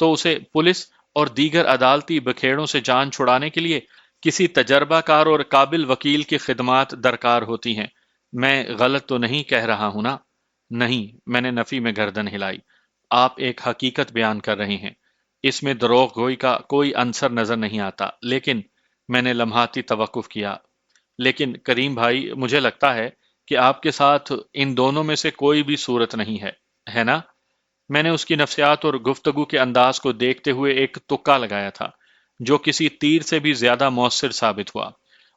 تو اسے پولیس اور دیگر عدالتی بکھیڑوں سے جان چھڑانے کے لیے کسی تجربہ کار اور قابل وکیل کی خدمات درکار ہوتی ہیں۔ میں غلط تو نہیں کہہ رہا ہوں نا؟ نہیں، میں نے نفی میں گردن ہلائی۔ آپ ایک حقیقت بیان کر رہے ہیں، اس میں دروغ گوئی کا کوئی عنصر نظر نہیں آتا، لیکن میں نے لمحاتی توقف کیا۔ لیکن کریم بھائی، مجھے لگتا ہے کہ آپ کے ساتھ ان دونوں میں سے کوئی بھی صورت نہیں ہے، ہے نا؟ میں نے اس کی نفسیات اور گفتگو کے انداز کو دیکھتے ہوئے ایک تکا لگایا تھا، جو کسی تیر سے بھی زیادہ مؤثر ثابت ہوا،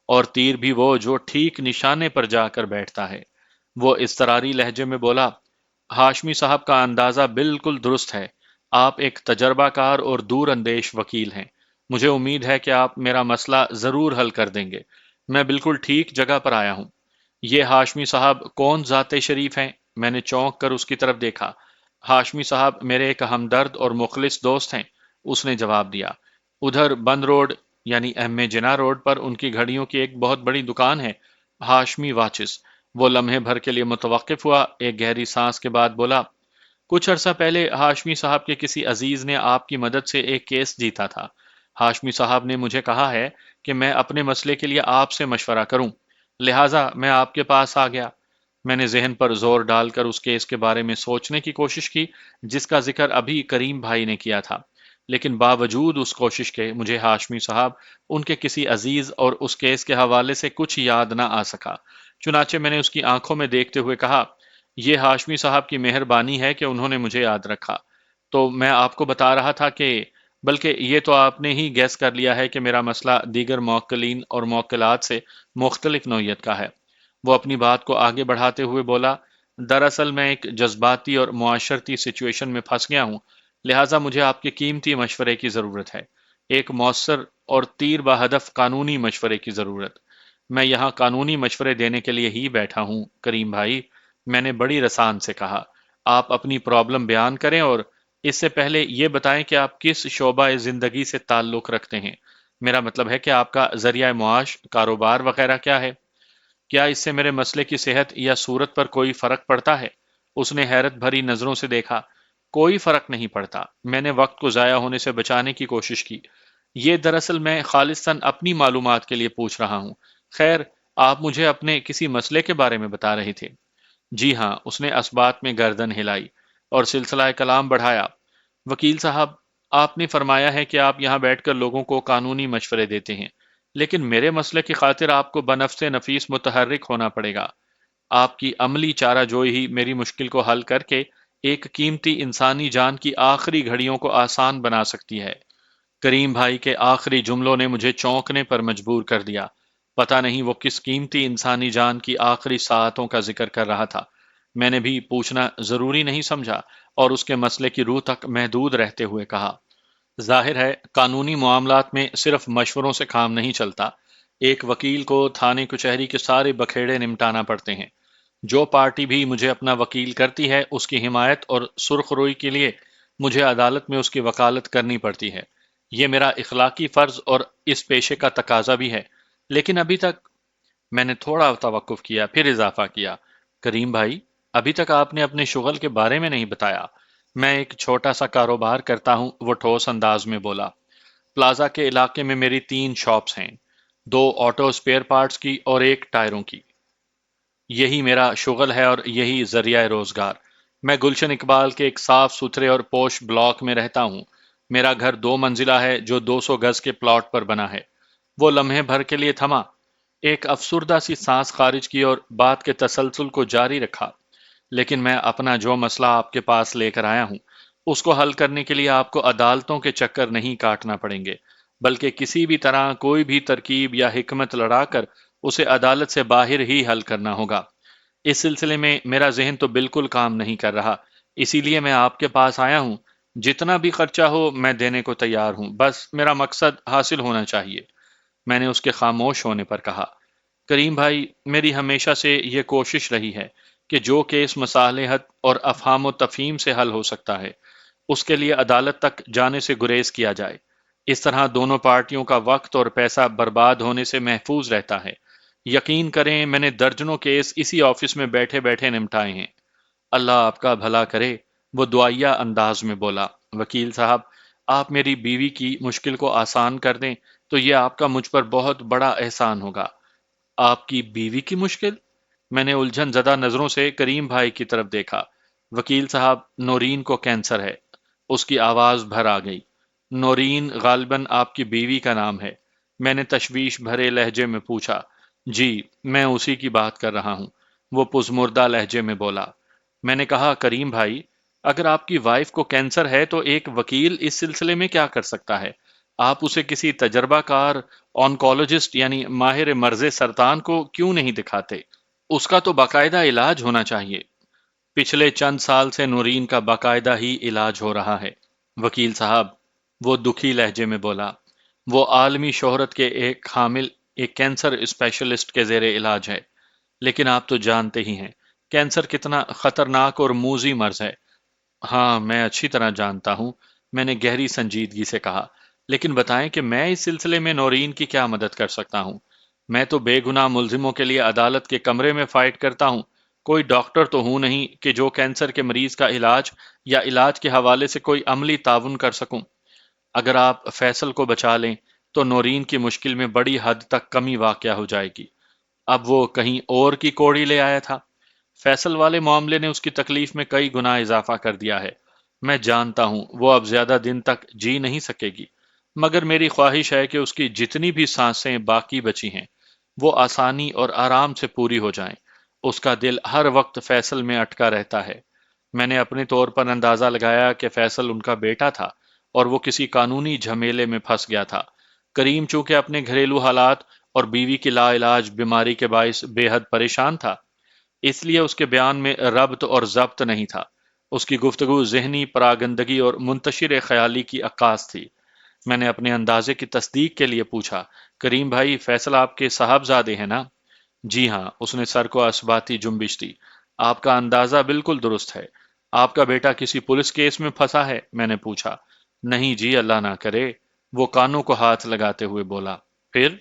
اور تیر بھی وہ جو ٹھیک نشانے پر جا کر بیٹھتا ہے۔ وہ اضطراری لہجے میں بولا، ہاشمی صاحب کا اندازہ بالکل درست ہے۔ آپ ایک تجربہ کار اور دور اندیش وکیل ہیں۔ مجھے امید ہے کہ آپ میرا مسئلہ ضرور حل کر دیں گے۔ میں بالکل ٹھیک جگہ پر آیا ہوں۔ یہ ہاشمی صاحب کون ذات شریف ہیں؟ میں نے چونک کر اس کی طرف دیکھا۔ ہاشمی صاحب میرے ایک ہمدرد اور مخلص دوست ہیں، اس نے جواب دیا۔ ادھر بند روڈ یعنی ایم اے جناح روڈ پر ان کی گھڑیوں کی ایک بہت بڑی دکان ہے، ہاشمی واچز۔ وہ لمحے بھر کے لیے متوقف ہوا، ایک گہری سانس کے بعد بولا، کچھ عرصہ پہلے ہاشمی صاحب کے کسی عزیز نے آپ کی مدد سے ایک کیس جیتا تھا۔ ہاشمی صاحب نے مجھے کہا ہے کہ میں اپنے مسئلے کے لیے آپ سے مشورہ کروں، لہٰذا میں آپ کے پاس آ گیا۔ میں نے ذہن پر زور ڈال کر اس کیس کے بارے میں سوچنے کی کوشش کی جس کا ذکر ابھی کریم بھائی نے کیا تھا، لیکن باوجود اس کوشش کے مجھے ہاشمی صاحب، ان کے کسی عزیز اور اس کیس کے حوالے سے کچھ یاد نہ آ سکا۔ چنانچہ میں نے اس کی آنکھوں میں دیکھتے ہوئے کہا، یہ ہاشمی صاحب کی مہربانی ہے کہ انہوں نے مجھے یاد رکھا۔ تو میں آپ کو بتا رہا تھا کہ بلکہ یہ تو آپ نے ہی گیس کر لیا ہے کہ میرا مسئلہ دیگر موکلین اور موکلات سے مختلف نوعیت کا ہے۔ وہ اپنی بات کو آگے بڑھاتے ہوئے بولا، دراصل میں ایک جذباتی اور معاشرتی سچویشن میں پھنس گیا ہوں، لہٰذا مجھے آپ کے قیمتی مشورے کی ضرورت ہے، ایک مؤثر اور تیر بہدف قانونی مشورے کی ضرورت۔ میں یہاں قانونی مشورے دینے کے لیے ہی بیٹھا ہوں کریم بھائی، میں نے بڑی رسان سے کہا۔ آپ اپنی پرابلم بیان کریں اور اس سے پہلے یہ بتائیں کہ آپ کس شعبہ زندگی سے تعلق رکھتے ہیں۔ میرا مطلب ہے کہ آپ کا ذریعہ معاش، کاروبار وغیرہ کیا ہے؟ کیا اس سے میرے مسئلے کی صحت یا صورت پر کوئی فرق پڑتا ہے؟ اس نے حیرت بھری نظروں سے دیکھا۔ کوئی فرق نہیں پڑتا۔ میں نے وقت کو ضائع ہونے سے بچانے کی کوشش کی۔ یہ دراصل میں خالصاً اپنی معلومات کے لیے پوچھ رہا ہوں۔ خیر، آپ مجھے اپنے کسی مسئلے کے بارے میں بتا رہے تھے۔ جی ہاں، اس نے اسبات میں گردن ہلائی اور سلسلہ کلام بڑھایا۔ وکیل صاحب، آپ نے فرمایا ہے کہ آپ یہاں بیٹھ کر لوگوں کو قانونی مشورے دیتے ہیں، لیکن میرے مسئلے کی خاطر آپ کو بنفس نفیس متحرک ہونا پڑے گا۔ آپ کی عملی چارہ جوئی ہی میری مشکل کو حل کر کے ایک قیمتی انسانی جان کی آخری گھڑیوں کو آسان بنا سکتی ہے۔ کریم بھائی کے آخری جملوں نے مجھے چونکنے پر مجبور کر دیا۔ پتہ نہیں وہ کس قیمتی انسانی جان کی آخری ساعتوں کا ذکر کر رہا تھا۔ میں نے بھی پوچھنا ضروری نہیں سمجھا اور اس کے مسئلے کی روح تک محدود رہتے ہوئے کہا، ظاہر ہے قانونی معاملات میں صرف مشوروں سے کام نہیں چلتا۔ ایک وکیل کو تھانے کچہری کے سارے بکھیڑے نمٹانا پڑتے ہیں۔ جو پارٹی بھی مجھے اپنا وکیل کرتی ہے، اس کی حمایت اور سرخ روئی کے لیے مجھے عدالت میں اس کی وکالت کرنی پڑتی ہے۔ یہ میرا اخلاقی فرض اور اس پیشے کا تقاضا بھی ہے، لیکن ابھی تک… میں نے تھوڑا توقف کیا، پھر اضافہ کیا، کریم بھائی، ابھی تک آپ نے اپنے شغل کے بارے میں نہیں بتایا۔ میں ایک چھوٹا سا کاروبار کرتا ہوں، وہ ٹھوس انداز میں بولا۔ پلازا کے علاقے میں میری 3 شاپس ہیں، 2 آٹو اسپیئر پارٹس کی اور ایک ٹائروں کی۔ یہی میرا شغل ہے اور یہی ذریعہ روزگار۔ میں گلشن اقبال کے ایک صاف ستھرے اور پوش بلاک میں رہتا ہوں۔ میرا گھر 2 منزلہ ہے جو 200 گز کے پلاٹ پر بنا ہے۔ وہ لمحے بھر کے لیے تھما، ایک افسردہ سی سانس خارج کی اور بات کے تسلسل کو جاری رکھا۔ لیکن میں اپنا جو مسئلہ آپ کے پاس لے کر آیا ہوں، اس کو حل کرنے کے لیے آپ کو عدالتوں کے چکر نہیں کاٹنا پڑیں گے، بلکہ کسی بھی طرح کوئی بھی ترکیب یا حکمت لڑا کر اسے عدالت سے باہر ہی حل کرنا ہوگا۔ اس سلسلے میں میرا ذہن تو بالکل کام نہیں کر رہا، اسی لیے میں آپ کے پاس آیا ہوں۔ جتنا بھی خرچہ ہو میں دینے کو تیار ہوں، بس میرا مقصد حاصل ہونا چاہیے۔ میں نے اس کے خاموش ہونے پر کہا، کریم بھائی، میری ہمیشہ سے یہ کوشش رہی ہے کہ جو کیس مصالحت اور افہام و تفہیم سے حل ہو سکتا ہے، اس کے لیے عدالت تک جانے سے گریز کیا جائے۔ اس طرح دونوں پارٹیوں کا وقت اور پیسہ برباد ہونے سے محفوظ رہتا ہے۔ یقین کریں میں نے درجنوں کیس اسی آفس میں بیٹھے بیٹھے نمٹائے ہیں۔ اللہ آپ کا بھلا کرے، وہ دعائیا انداز میں بولا۔ وکیل صاحب، آپ میری بیوی کی مشکل کو آسان کر دیں تو یہ آپ کا مجھ پر بہت بڑا احسان ہوگا۔ آپ کی بیوی کی مشکل؟ میں نے الجھن زدہ نظروں سے کریم بھائی کی طرف دیکھا۔ وکیل صاحب، نورین کو کینسر ہے۔ اس کی آواز بھر آ گئی۔ نورین غالباً آپ کی بیوی کا نام ہے؟ میں نے تشویش بھرے لہجے میں پوچھا۔ جی، میں اسی کی بات کر رہا ہوں، وہ پزمردہ لہجے میں بولا۔ میں نے کہا، کریم بھائی، اگر آپ کی وائف کو کینسر ہے تو ایک وکیل اس سلسلے میں کیا کر سکتا ہے؟ آپ اسے کسی تجربہ کار آنکولوجسٹ یعنی ماہر مرض سرطان کو کیوں نہیں دکھاتے؟ اس کا تو باقاعدہ علاج ہونا چاہیے۔ پچھلے چند سال سے نورین کا باقاعدہ ہی علاج ہو رہا ہے وکیل صاحب، وہ دکھی لہجے میں بولا۔ وہ عالمی شہرت کے ایک کینسر اسپیشلسٹ کے زیر علاج ہے، لیکن آپ تو جانتے ہی ہیں کینسر کتنا خطرناک اور موذی مرض ہے۔ ہاں، میں اچھی طرح جانتا ہوں، میں نے گہری سنجیدگی سے کہا، لیکن بتائیں کہ میں اس سلسلے میں نورین کی کیا مدد کر سکتا ہوں؟ میں تو بے گناہ ملزموں کے لیے عدالت کے کمرے میں فائٹ کرتا ہوں، کوئی ڈاکٹر تو ہوں نہیں کہ جو کینسر کے مریض کا علاج یا علاج کے حوالے سے کوئی عملی تعاون کر سکوں۔ اگر آپ فیصل کو بچا لیں تو نورین کی مشکل میں بڑی حد تک کمی واقع ہو جائے گی۔ اب وہ کہیں اور کی کوڑی لے آیا تھا۔ فیصل والے معاملے نے اس کی تکلیف میں کئی گنا اضافہ کر دیا ہے۔ میں جانتا ہوں وہ اب زیادہ دن تک جی نہیں سکے گی، مگر میری خواہش ہے کہ اس کی جتنی بھی سانسیں باقی بچی ہیں وہ آسانی اور آرام سے پوری ہو جائیں۔ اس کا دل ہر وقت فیصل میں اٹکا رہتا ہے۔ میں نے اپنے طور پر اندازہ لگایا کہ فیصل ان کا بیٹا تھا اور وہ کسی قانونی جھمیلے میں پھنس گیا تھا۔ کریم چونکہ اپنے گھریلو حالات اور بیوی کی لا علاج بیماری کے باعث بے حد پریشان تھا، اس لیے اس کے بیان میں ربط اور ضبط نہیں تھا۔ اس کی گفتگو ذہنی پراگندگی اور منتشر خیالی کی عکاس تھی۔ میں نے اپنے اندازے کی تصدیق کے لیے پوچھا، کریم بھائی، فیصل آپ کے صاحبزادے ہیں نا؟ جی ہاں، اس نے سر کو اثباتی جنبش دی۔ آپ کا اندازہ بالکل درست ہے۔ آپ کا بیٹا کسی پولیس کیس میں پھنسا ہے؟ میں نے پوچھا۔ نہیں جی، اللہ نہ کرے، وہ کانوں کو ہاتھ لگاتے ہوئے بولا۔ پھر؟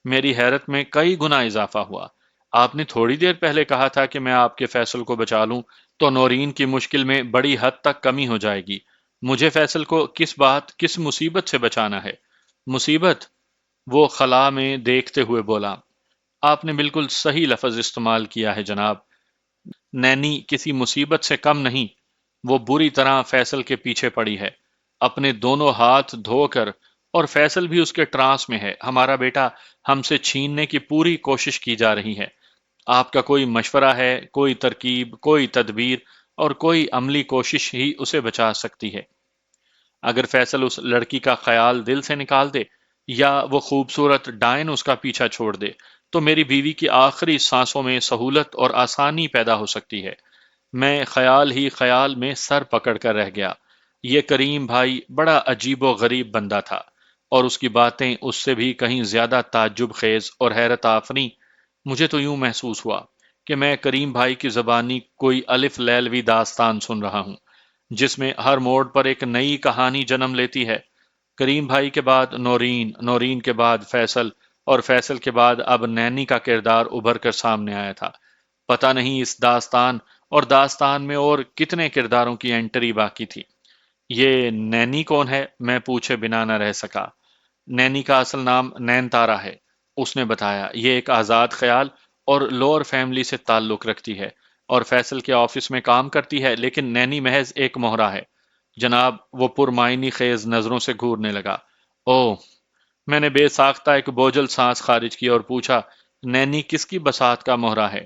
میری حیرت میں کئی گنا اضافہ ہوا۔ آپ نے تھوڑی دیر پہلے کہا تھا کہ میں آپ کے فیصل کو بچا لوں تو نورین کی مشکل میں بڑی حد تک کمی ہو جائے گی۔ مجھے فیصل کو کس مصیبت سے بچانا ہے؟ مصیبت؟ وہ خلا میں دیکھتے ہوئے بولا۔ آپ نے بالکل صحیح لفظ استعمال کیا ہے جناب۔ نینی کسی مصیبت سے کم نہیں، وہ بری طرح فیصل کے پیچھے پڑی ہے، اپنے دونوں ہاتھ دھو کر، اور فیصل بھی اس کے ٹرانس میں ہے۔ ہمارا بیٹا ہم سے چھیننے کی پوری کوشش کی جا رہی ہے۔ آپ کا کوئی مشورہ ہے، کوئی ترکیب، کوئی تدبیر اور کوئی عملی کوشش ہی اسے بچا سکتی ہے۔ اگر فیصل اس لڑکی کا خیال دل سے نکال دے یا وہ خوبصورت ڈائن اس کا پیچھا چھوڑ دے تو میری بیوی کی آخری سانسوں میں سہولت اور آسانی پیدا ہو سکتی ہے۔ میں خیال ہی خیال میں سر پکڑ کر رہ گیا۔ یہ کریم بھائی بڑا عجیب و غریب بندہ تھا، اور اس کی باتیں اس سے بھی کہیں زیادہ تعجب خیز اور حیرت آفریں۔ مجھے تو یوں محسوس ہوا کہ میں کریم بھائی کی زبانی کوئی الف لیلوی داستان سن رہا ہوں، جس میں ہر موڑ پر ایک نئی کہانی جنم لیتی ہے۔ کریم بھائی کے بعد نورین، نورین کے بعد فیصل، اور فیصل کے بعد اب نینی کا کردار ابھر کر سامنے آیا تھا۔ پتہ نہیں اس داستان اور داستان میں اور کتنے کرداروں کی انٹری باقی تھی۔ یہ نینی کون ہے؟ میں پوچھے بنا نہ رہ سکا۔ نینی کا اصل نام نین تارا ہے، اس نے بتایا۔ یہ ایک آزاد خیال اور لوور فیملی سے تعلق رکھتی ہے اور فیصل کے آفس میں کام کرتی ہے، لیکن نینی محض ایک مہرہ ہے جناب۔ وہ پرمعنی خیز نظروں سے گھورنے لگا۔ اوہ! میں نے بے ساختہ ایک بوجھل سانس خارج کی اور پوچھا، نینی کس کی بساط کا مہرہ ہے؟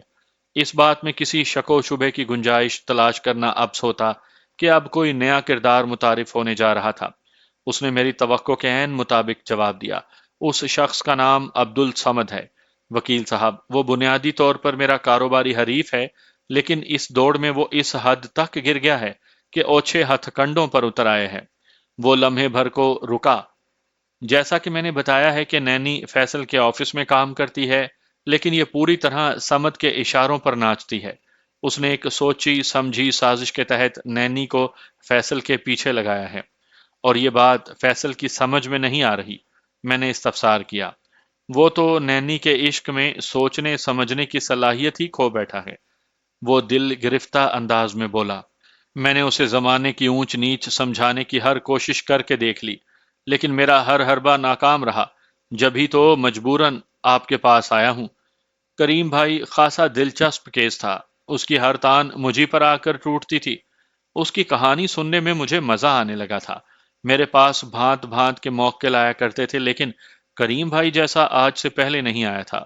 اس بات میں کسی شک و شبے کی گنجائش تلاش کرنا ابس ہوتا کہ اب کوئی نیا کردار متعارف ہونے جا رہا تھا۔ اس نے میری توقع کے عین مطابق جواب دیا۔ اس شخص کا نام عبد الصمد ہے وکیل صاحب۔ وہ بنیادی طور پر میرا کاروباری حریف ہے، لیکن اس دوڑ میں وہ اس حد تک گر گیا ہے کہ اوچھے ہتھ کنڈوں پر اتر آئے ہے۔ وہ لمحے بھر کو رکا۔ جیسا کہ میں نے بتایا ہے کہ نینی فیصل کے آفس میں کام کرتی ہے، لیکن یہ پوری طرح سمد کے اشاروں پر ناچتی ہے۔ اس نے ایک سوچی سمجھی سازش کے تحت نینی کو فیصل کے پیچھے لگایا ہے، اور یہ بات فیصل کی سمجھ میں نہیں آ رہی۔ میں نے استفسار کیا۔ وہ تو نینی کے عشق میں سوچنے سمجھنے کی صلاحیت ہی کھو بیٹھا ہے، وہ دل گرفتہ انداز میں بولا۔ میں نے اسے زمانے کی اونچ نیچ سمجھانے کی ہر کوشش کر کے دیکھ لی، لیکن میرا ہر حربہ ناکام رہا، جبھی تو مجبوراً آپ کے پاس آیا ہوں۔ کریم بھائی خاصا دلچسپ کیس تھا، اس کی ہر تان مجھی پر آ کر ٹوٹتی تھی۔ اس کی کہانی سننے میں مجھے مزہ آنے لگا تھا۔ میرے پاس بھانت بھانت کے موکل آیا کرتے تھے، لیکن کریم بھائی جیسا آج سے پہلے نہیں آیا تھا،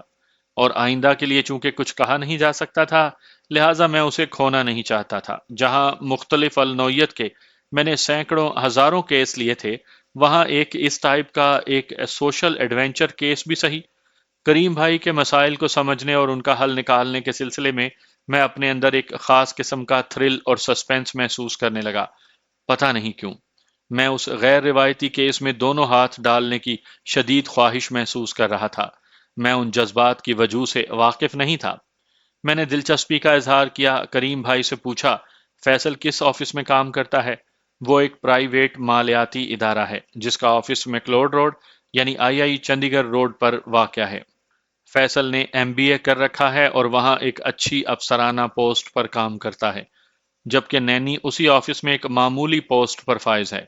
اور آئندہ کے لیے چونکہ کچھ کہا نہیں جا سکتا تھا، لہٰذا میں اسے کھونا نہیں چاہتا تھا۔ جہاں مختلف النوعیت کے میں نے سینکڑوں ہزاروں کیس لیے تھے، وہاں ایک اس ٹائپ کا ایک سوشل ایڈونچر کیس بھی صحیح۔ کریم بھائی کے مسائل کو سمجھنے اور ان کا حل نکالنے کے سلسلے میں میں اپنے اندر ایک خاص قسم کا تھرل اور سسپینس محسوس کرنے لگا، پتہ نہیں کیوں۔ میں اس غیر روایتی کیس میں دونوں ہاتھ ڈالنے کی شدید خواہش محسوس کر رہا تھا۔ میں ان جذبات کی وجوہ سے واقف نہیں تھا۔ میں نے دلچسپی کا اظہار کیا، کریم بھائی سے پوچھا، فیصل کس آفس میں کام کرتا ہے؟ وہ ایک پرائیویٹ مالیاتی ادارہ ہے جس کا آفس میکلوڈ روڈ یعنی آئی چنڈی گڑھ روڈ پر واقع ہے۔ فیصل نے ایم بی اے کر رکھا ہے اور وہاں ایک اچھی افسرانہ پوسٹ پر کام کرتا ہے، جبکہ نینی اسی آفس میں ایک معمولی پوسٹ پر فائز ہے۔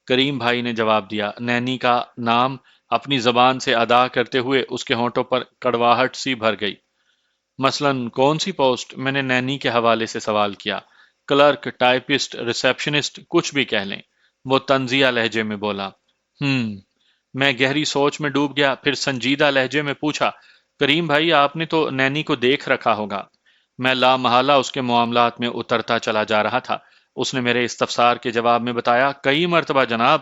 کریم بھائی نے جواب دیا۔ نینی کا نام اپنی زبان سے ادا کرتے ہوئے اس کے ہونٹوں پر کڑواہٹ سی بھر گئی۔ مثلاً کون سی پوسٹ؟ میں نے نینی کے حوالے سے سوال کیا۔ کلرک، ٹائپسٹ، ریسیپشنسٹ، کچھ بھی کہہ لیں، وہ طنزیہ لہجے میں بولا۔ میں گہری سوچ میں ڈوب گیا، پھر سنجیدہ لہجے میں پوچھا، کریم بھائی آپ نے تو نینی کو دیکھ رکھا ہوگا۔ میں لامحالہ اس کے معاملات میں اترتا چلا جا رہا تھا۔ اس نے میرے استفسار کے جواب میں بتایا، کئی مرتبہ جناب،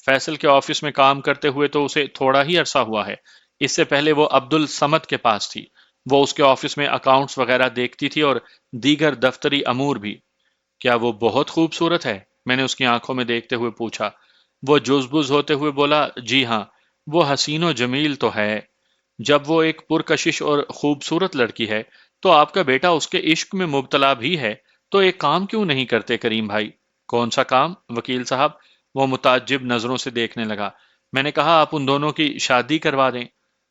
فیصل کے آفس میں کام کرتے ہوئے تو اسے تھوڑا ہی عرصہ ہوا ہے۔ اس سے پہلے وہ عبد الصمد کے پاس تھی، وہ اس کے آفس میں اکاؤنٹس وغیرہ دیکھتی تھی اور دیگر دفتری امور بھی۔ کیا وہ بہت خوبصورت ہے؟ میں نے اس کی آنکھوں میں دیکھتے ہوئے پوچھا۔ وہ جزبز ہوتے ہوئے بولا، جی ہاں، وہ حسین و جمیل تو ہے۔ جب وہ ایک پرکشش اور خوبصورت لڑکی ہے تو آپ کا بیٹا اس کے عشق میں مبتلا بھی ہے، تو ایک کام کیوں نہیں کرتے کریم بھائی؟ کون سا کام وکیل صاحب؟ وہ متعجب نظروں سے دیکھنے لگا۔ میں نے کہا، آپ ان دونوں کی شادی کروا دیں۔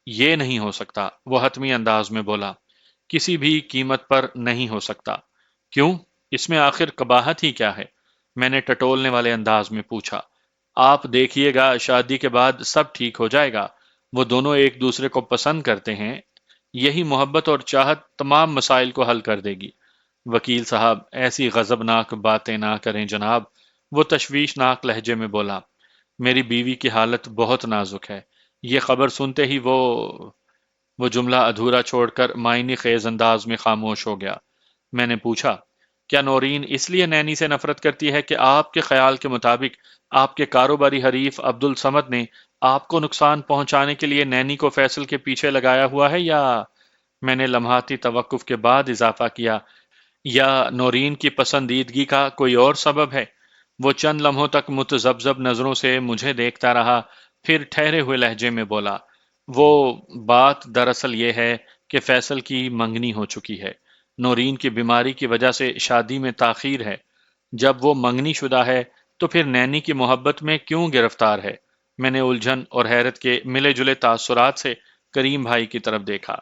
یہ نہیں ہو سکتا، وہ حتمی انداز میں بولا۔ کسی بھی قیمت پر نہیں ہو سکتا۔ کیوں؟ اس میں آخر قباحت ہی کیا ہے؟ میں نے ٹٹولنے والے انداز میں پوچھا۔ آپ دیکھیے گا، شادی کے بعد سب ٹھیک ہو جائے گا۔ وہ دونوں ایک دوسرے کو پسند کرتے ہیں، یہی محبت اور چاہت تمام مسائل کو حل کر دے گی۔ وکیل صاحب ایسی غضبناک باتیں نہ کریں جناب، وہ تشویشناک لہجے میں بولا۔ میری بیوی کی حالت بہت نازک ہے۔ یہ خبر سنتے ہی وہ جملہ ادھورا چھوڑ کر معنی خیز انداز میں خاموش ہو گیا۔ میں نے پوچھا، کیا نورین اس لیے نینی سے نفرت کرتی ہے کہ آپ کے خیال کے مطابق آپ کے کاروباری حریف عبد الصمد نے آپ کو نقصان پہنچانے کے لیے نینی کو فیصل کے پیچھے لگایا ہوا ہے، یا میں نے لمحاتی توقف کے بعد اضافہ کیا، یا نورین کی پسندیدگی کا کوئی اور سبب ہے؟ وہ چند لمحوں تک متذبذب نظروں سے مجھے دیکھتا رہا، پھر ٹھہرے ہوئے لہجے میں بولا، وہ بات دراصل یہ ہے کہ فیصل کی منگنی ہو چکی ہے۔ نورین کی بیماری کی وجہ سے شادی میں تاخیر ہے۔ جب وہ منگنی شدہ ہے تو پھر نینی کی محبت میں کیوں گرفتار ہے؟ میں نے الجھن اور حیرت کے ملے جلے تاثرات سے کریم بھائی کی طرف دیکھا۔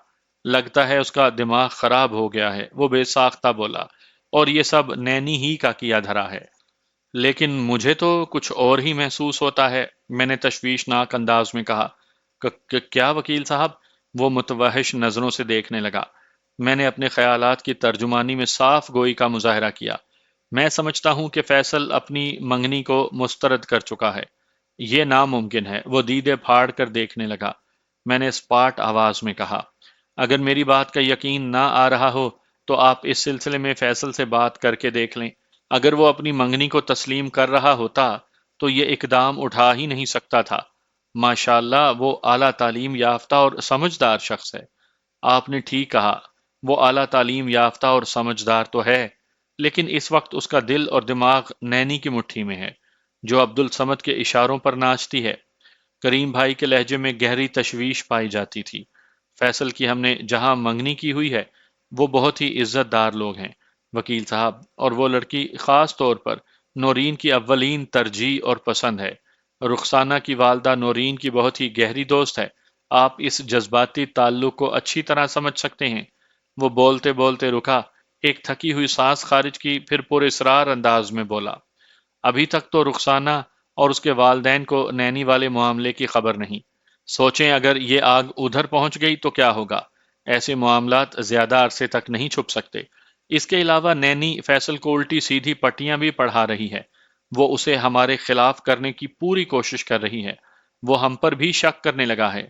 لگتا ہے اس کا دماغ خراب ہو گیا ہے، وہ بے ساختہ بولا، اور یہ سب نینی ہی کا کیا دھرا ہے۔ لیکن مجھے تو کچھ اور ہی محسوس ہوتا ہے، میں نے تشویشناک انداز میں کہا۔ کیا وکیل صاحب؟ وہ متوحش نظروں سے دیکھنے لگا۔ میں نے اپنے خیالات کی ترجمانی میں صاف گوئی کا مظاہرہ کیا۔ میں سمجھتا ہوں کہ فیصل اپنی منگنی کو مسترد کر چکا ہے۔ یہ ناممکن ہے۔ وہ دیدے پھاڑ کر دیکھنے لگا۔ میں نے اسپاٹ آواز میں کہا، اگر میری بات کا یقین نہ آ رہا ہو تو آپ اس سلسلے میں فیصل سے بات کر کے دیکھ لیں۔ اگر وہ اپنی منگنی کو تسلیم کر رہا ہوتا تو یہ اقدام اٹھا ہی نہیں سکتا تھا۔ ماشاءاللہ وہ اعلیٰ تعلیم یافتہ اور سمجھدار شخص ہے۔ آپ نے ٹھیک کہا، وہ اعلیٰ تعلیم یافتہ اور سمجھدار تو ہے، لیکن اس وقت اس کا دل اور دماغ نینی کی مٹھی میں ہے، جو عبد الصمد کے اشاروں پر ناچتی ہے۔ کریم بھائی کے لہجے میں گہری تشویش پائی جاتی تھی۔ فیصل کی ہم نے جہاں منگنی کی ہوئی ہے، وہ بہت ہی عزت دار لوگ ہیں وکیل صاحب، اور وہ لڑکی خاص طور پر نورین کی اولین ترجیح اور پسند ہے۔ رخسانہ کی والدہ نورین کی بہت ہی گہری دوست ہے۔ آپ اس جذباتی تعلق کو اچھی طرح سمجھ سکتے ہیں۔ وہ بولتے بولتے رکا، ایک تھکی ہوئی سانس خارج کی، پھر پر اسرار انداز میں بولا، ابھی تک تو رخسانہ اور اس کے والدین کو نینی والے معاملے کی خبر نہیں۔ سوچیں اگر یہ آگ ادھر پہنچ گئی تو کیا ہوگا؟ ایسے معاملات زیادہ عرصے تک نہیں چھپ سکتے۔ اس کے علاوہ نینی فیصل کو الٹی سیدھی پٹیاں بھی پڑھا رہی ہے۔ وہ اسے ہمارے خلاف کرنے کی پوری کوشش کر رہی ہے۔ وہ ہم پر بھی شک کرنے لگا ہے۔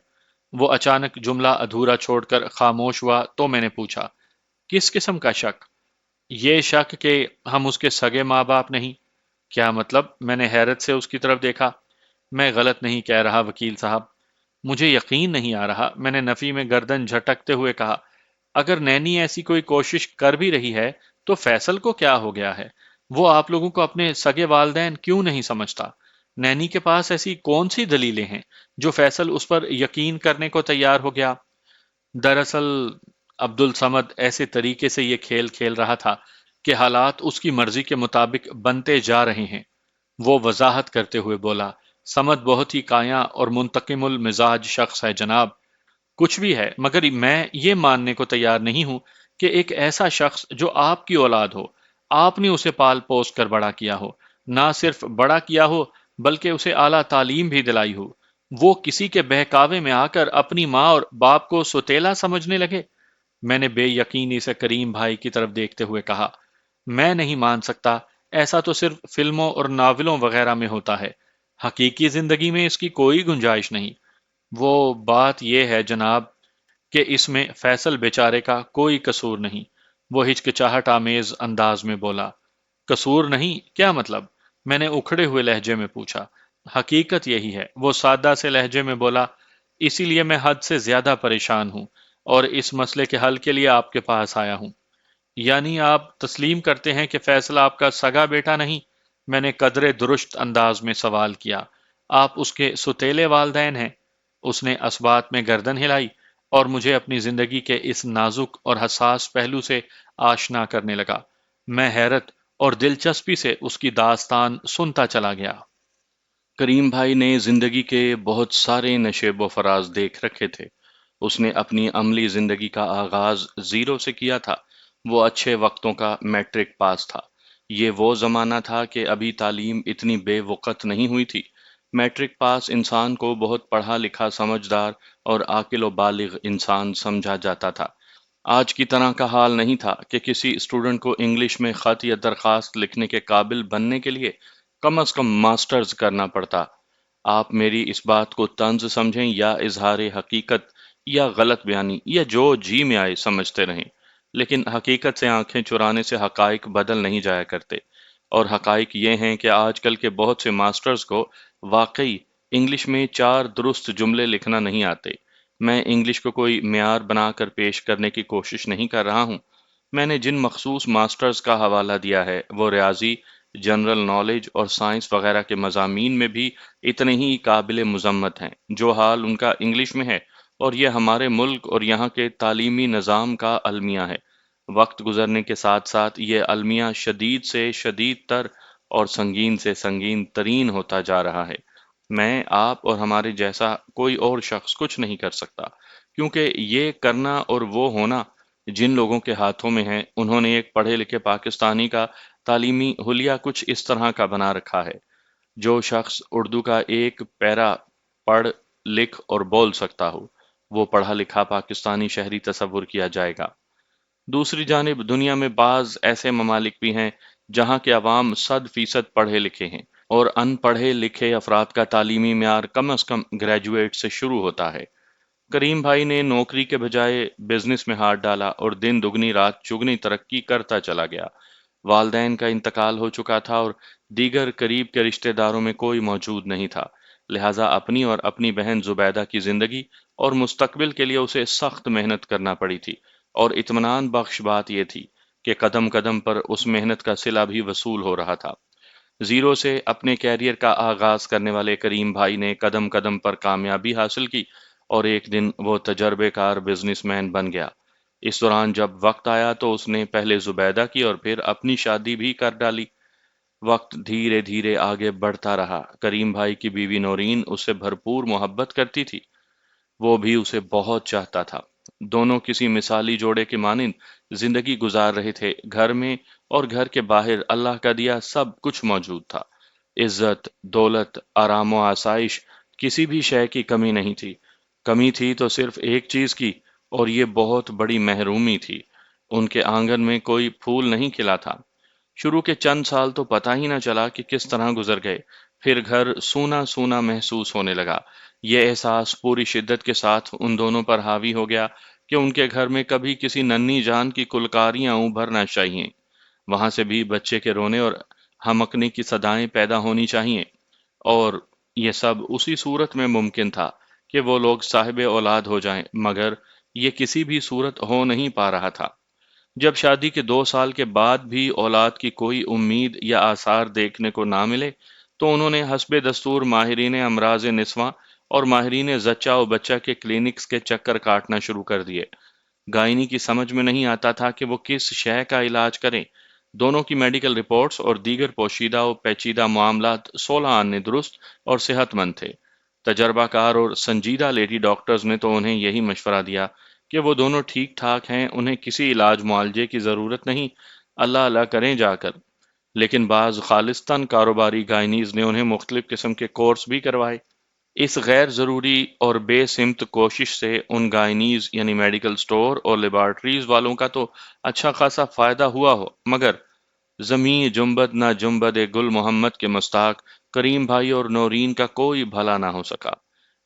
وہ اچانک جملہ ادھورا چھوڑ کر خاموش ہوا تو میں نے پوچھا، کس قسم کا شک؟ یہ شک کہ ہم اس کے سگے ماں باپ نہیں۔ کیا مطلب؟ میں نے حیرت سے اس کی طرف دیکھا۔ میں غلط نہیں کہہ رہا وکیل صاحب، مجھے یقین نہیں آ رہا، میں نے نفی میں گردن جھٹکتے ہوئے کہا۔ اگر نینی ایسی کوئی کوشش کر بھی رہی ہے تو فیصل کو کیا ہو گیا ہے؟ وہ آپ لوگوں کو اپنے سگے والدین کیوں نہیں سمجھتا؟ نینی کے پاس ایسی کون سی دلیلیں ہیں جو فیصل اس پر یقین کرنے کو تیار ہو گیا؟ دراصل عبد الصمد ایسے طریقے سے یہ کھیل کھیل رہا تھا کہ حالات اس کی مرضی کے مطابق بنتے جا رہے ہیں۔ وہ وضاحت کرتے ہوئے بولا، سمد بہت ہی کایاں اور منتقم المزاج شخص ہے جناب۔ کچھ بھی ہے، مگر میں یہ ماننے کو تیار نہیں ہوں کہ ایک ایسا شخص جو آپ کی اولاد ہو، آپ نے اسے پال پوس کر بڑا کیا ہو، نہ صرف بڑا کیا ہو بلکہ اسے اعلیٰ تعلیم بھی دلائی ہو، وہ کسی کے بہکاوے میں آ کر اپنی ماں اور باپ کو سوتیلا سمجھنے لگے۔ میں نے بے یقینی سے کریم بھائی کی طرف دیکھتے ہوئے کہا، میں نہیں مان سکتا، ایسا تو صرف فلموں اور ناولوں وغیرہ میں ہوتا ہے، حقیقی زندگی میں اس کی کوئی گنجائش نہیں۔ وہ بات یہ ہے جناب کہ اس میں فیصل بیچارے کا کوئی قصور نہیں۔ وہ ہچکچاہٹ آمیز انداز میں بولا، قصور نہیں؟ کیا مطلب؟ میں نے اکھڑے ہوئے لہجے میں پوچھا۔ حقیقت یہی ہے، وہ سادہ سے لہجے میں بولا، اسی لیے میں حد سے زیادہ پریشان ہوں اور اس مسئلے کے حل کے لیے آپ کے پاس آیا ہوں۔ یعنی آپ تسلیم کرتے ہیں کہ فیصل آپ کا سگا بیٹا نہیں؟ میں نے قدرے درست انداز میں سوال کیا۔ آپ اس کے ستیلے والدین ہیں؟ اس نے اسبات میں گردن ہلائی اور مجھے اپنی زندگی کے اس نازک اور حساس پہلو سے آشنا کرنے لگا۔ میں حیرت اور دلچسپی سے اس کی داستان سنتا چلا گیا۔ کریم بھائی نے زندگی کے بہت سارے نشیب و فراز دیکھ رکھے تھے۔ اس نے اپنی عملی زندگی کا آغاز زیرو سے کیا تھا۔ وہ اچھے وقتوں کا میٹرک پاس تھا۔ یہ وہ زمانہ تھا کہ ابھی تعلیم اتنی بے وقت نہیں ہوئی تھی۔ میٹرک پاس انسان کو بہت پڑھا لکھا، سمجھدار اور عاقل و بالغ انسان سمجھا جاتا تھا۔ آج کی طرح کا حال نہیں تھا کہ کسی اسٹوڈنٹ کو انگلش میں خط یا درخواست لکھنے کے قابل بننے کے لیے کم از کم ماسٹرز کرنا پڑتا۔ آپ میری اس بات کو طنز سمجھیں یا اظہار حقیقت یا غلط بیانی یا جو جی میں آئے سمجھتے رہیں، لیکن حقیقت سے آنکھیں چرانے سے حقائق بدل نہیں جایا کرتے۔ اور حقائق یہ ہیں کہ آج کل کے بہت سے ماسٹرز کو واقعی انگلش میں چار درست جملے لکھنا نہیں آتے۔ میں انگلش کو کوئی معیار بنا کر پیش کرنے کی کوشش نہیں کر رہا ہوں۔ میں نے جن مخصوص ماسٹرز کا حوالہ دیا ہے وہ ریاضی، جنرل نالج اور سائنس وغیرہ کے مضامین میں بھی اتنے ہی قابل مذمت ہیں جو حال ان کا انگلش میں ہے، اور یہ ہمارے ملک اور یہاں کے تعلیمی نظام کا المیہ ہے۔ وقت گزرنے کے ساتھ ساتھ یہ المیہ شدید سے شدید تر اور سنگین سے سنگین ترین ہوتا جا رہا ہے۔ میں، آپ اور ہمارے جیسا کوئی اور شخص کچھ نہیں کر سکتا، کیونکہ یہ کرنا اور وہ ہونا جن لوگوں کے ہاتھوں میں ہے، انہوں نے ایک پڑھے لکھے پاکستانی کا تعلیمی حلیہ کچھ اس طرح کا بنا رکھا ہے۔ جو شخص اردو کا ایک پیرا پڑھ، لکھ اور بول سکتا ہو، وہ پڑھا لکھا پاکستانی شہری تصور کیا جائے گا۔ دوسری جانب دنیا میں بعض ایسے ممالک بھی ہیں جہاں کے عوام 100% پڑھے لکھے ہیں، اور ان پڑھے لکھے افراد کا تعلیمی معیار کم از کم گریجویٹ سے شروع ہوتا ہے۔ کریم بھائی نے نوکری کے بجائے بزنس میں ہاتھ ڈالا اور دن دگنی رات چگنی ترقی کرتا چلا گیا۔ والدین کا انتقال ہو چکا تھا اور دیگر قریب کے رشتہ داروں میں کوئی موجود نہیں تھا، لہٰذا اپنی اور اپنی بہن زبیدہ کی زندگی اور مستقبل کے لیے اسے سخت محنت کرنا پڑی تھی، اور اطمینان بخش بات یہ تھی کہ قدم قدم پر اس محنت کا صلہ بھی وصول ہو رہا تھا۔ زیرو سے اپنے کیریئر کا آغاز کرنے والے کریم بھائی نے قدم قدم پر کامیابی حاصل کی اور ایک دن وہ تجربے کار بزنس مین بن گیا۔ اس دوران جب وقت آیا تو اس نے پہلے زبیدہ کی اور پھر اپنی شادی بھی کر ڈالی۔ وقت دھیرے دھیرے آگے بڑھتا رہا۔ کریم بھائی کی بیوی نورین اس سے بھرپور محبت کرتی تھی، وہ بھی اسے بہت چاہتا تھا۔ دونوں کسی مثالی جوڑے کے مانند زندگی گزار رہے تھے، گھر میں اور گھر کے باہر اللہ کا دیا سب کچھ موجود تھا۔ عزت، دولت، آرام و آسائش، کسی بھی شے کی کمی نہیں تھی۔ کمی تھی تو صرف ایک چیز کی، اور یہ بہت بڑی محرومی تھی۔ ان کے آنگن میں کوئی پھول نہیں کھلا تھا۔ شروع کے چند سال تو پتہ ہی نہ چلا کہ کس طرح گزر گئے۔ پھر گھر سونا سونا محسوس ہونے لگا۔ یہ احساس پوری شدت کے ساتھ ان دونوں پر حاوی ہو گیا کہ ان کے گھر میں کبھی کسی ننھی جان کی کلکاریاں ابھرنا چاہیے۔ وہاں سے بھی بچے کے رونے اور ہمکنے کی صدائیں پیدا ہونی چاہیے، اور یہ سب اسی صورت میں ممکن تھا کہ وہ لوگ صاحب اولاد ہو جائیں، مگر یہ کسی بھی صورت ہو نہیں پا رہا تھا۔ جب شادی کے 2 سال کے بعد بھی اولاد کی کوئی امید یا آثار دیکھنے کو نہ ملے، تو انہوں نے حسب دستور ماہرین امراض نسواں اور ماہرین زچہ و بچہ کے کلینکس کے چکر کاٹنا شروع کر دیے۔ گائنی کی سمجھ میں نہیں آتا تھا کہ وہ کس شے کا علاج کریں۔ دونوں کی میڈیکل رپورٹس اور دیگر پوشیدہ و پیچیدہ معاملات 16 آنے درست اور صحت مند تھے۔ تجربہ کار اور سنجیدہ لیڈی ڈاکٹرز نے تو انہیں یہی مشورہ دیا کہ وہ دونوں ٹھیک ٹھاک ہیں، انہیں کسی علاج معالجے کی ضرورت نہیں، اللہ اللہ کریں جا کر۔ لیکن بعض خالصتاً کاروباری گائنیز نے انہیں مختلف قسم کے کورس بھی کروائے۔ اس غیر ضروری اور بے سمت کوشش سے ان گائنیز یعنی میڈیکل سٹور اور لیبارٹریز والوں کا تو اچھا خاصا فائدہ ہوا ہو، مگر زمیں جنبد نہ جنبد گل محمد کے مستاق کریم بھائی اور نورین کا کوئی بھلا نہ ہو سکا۔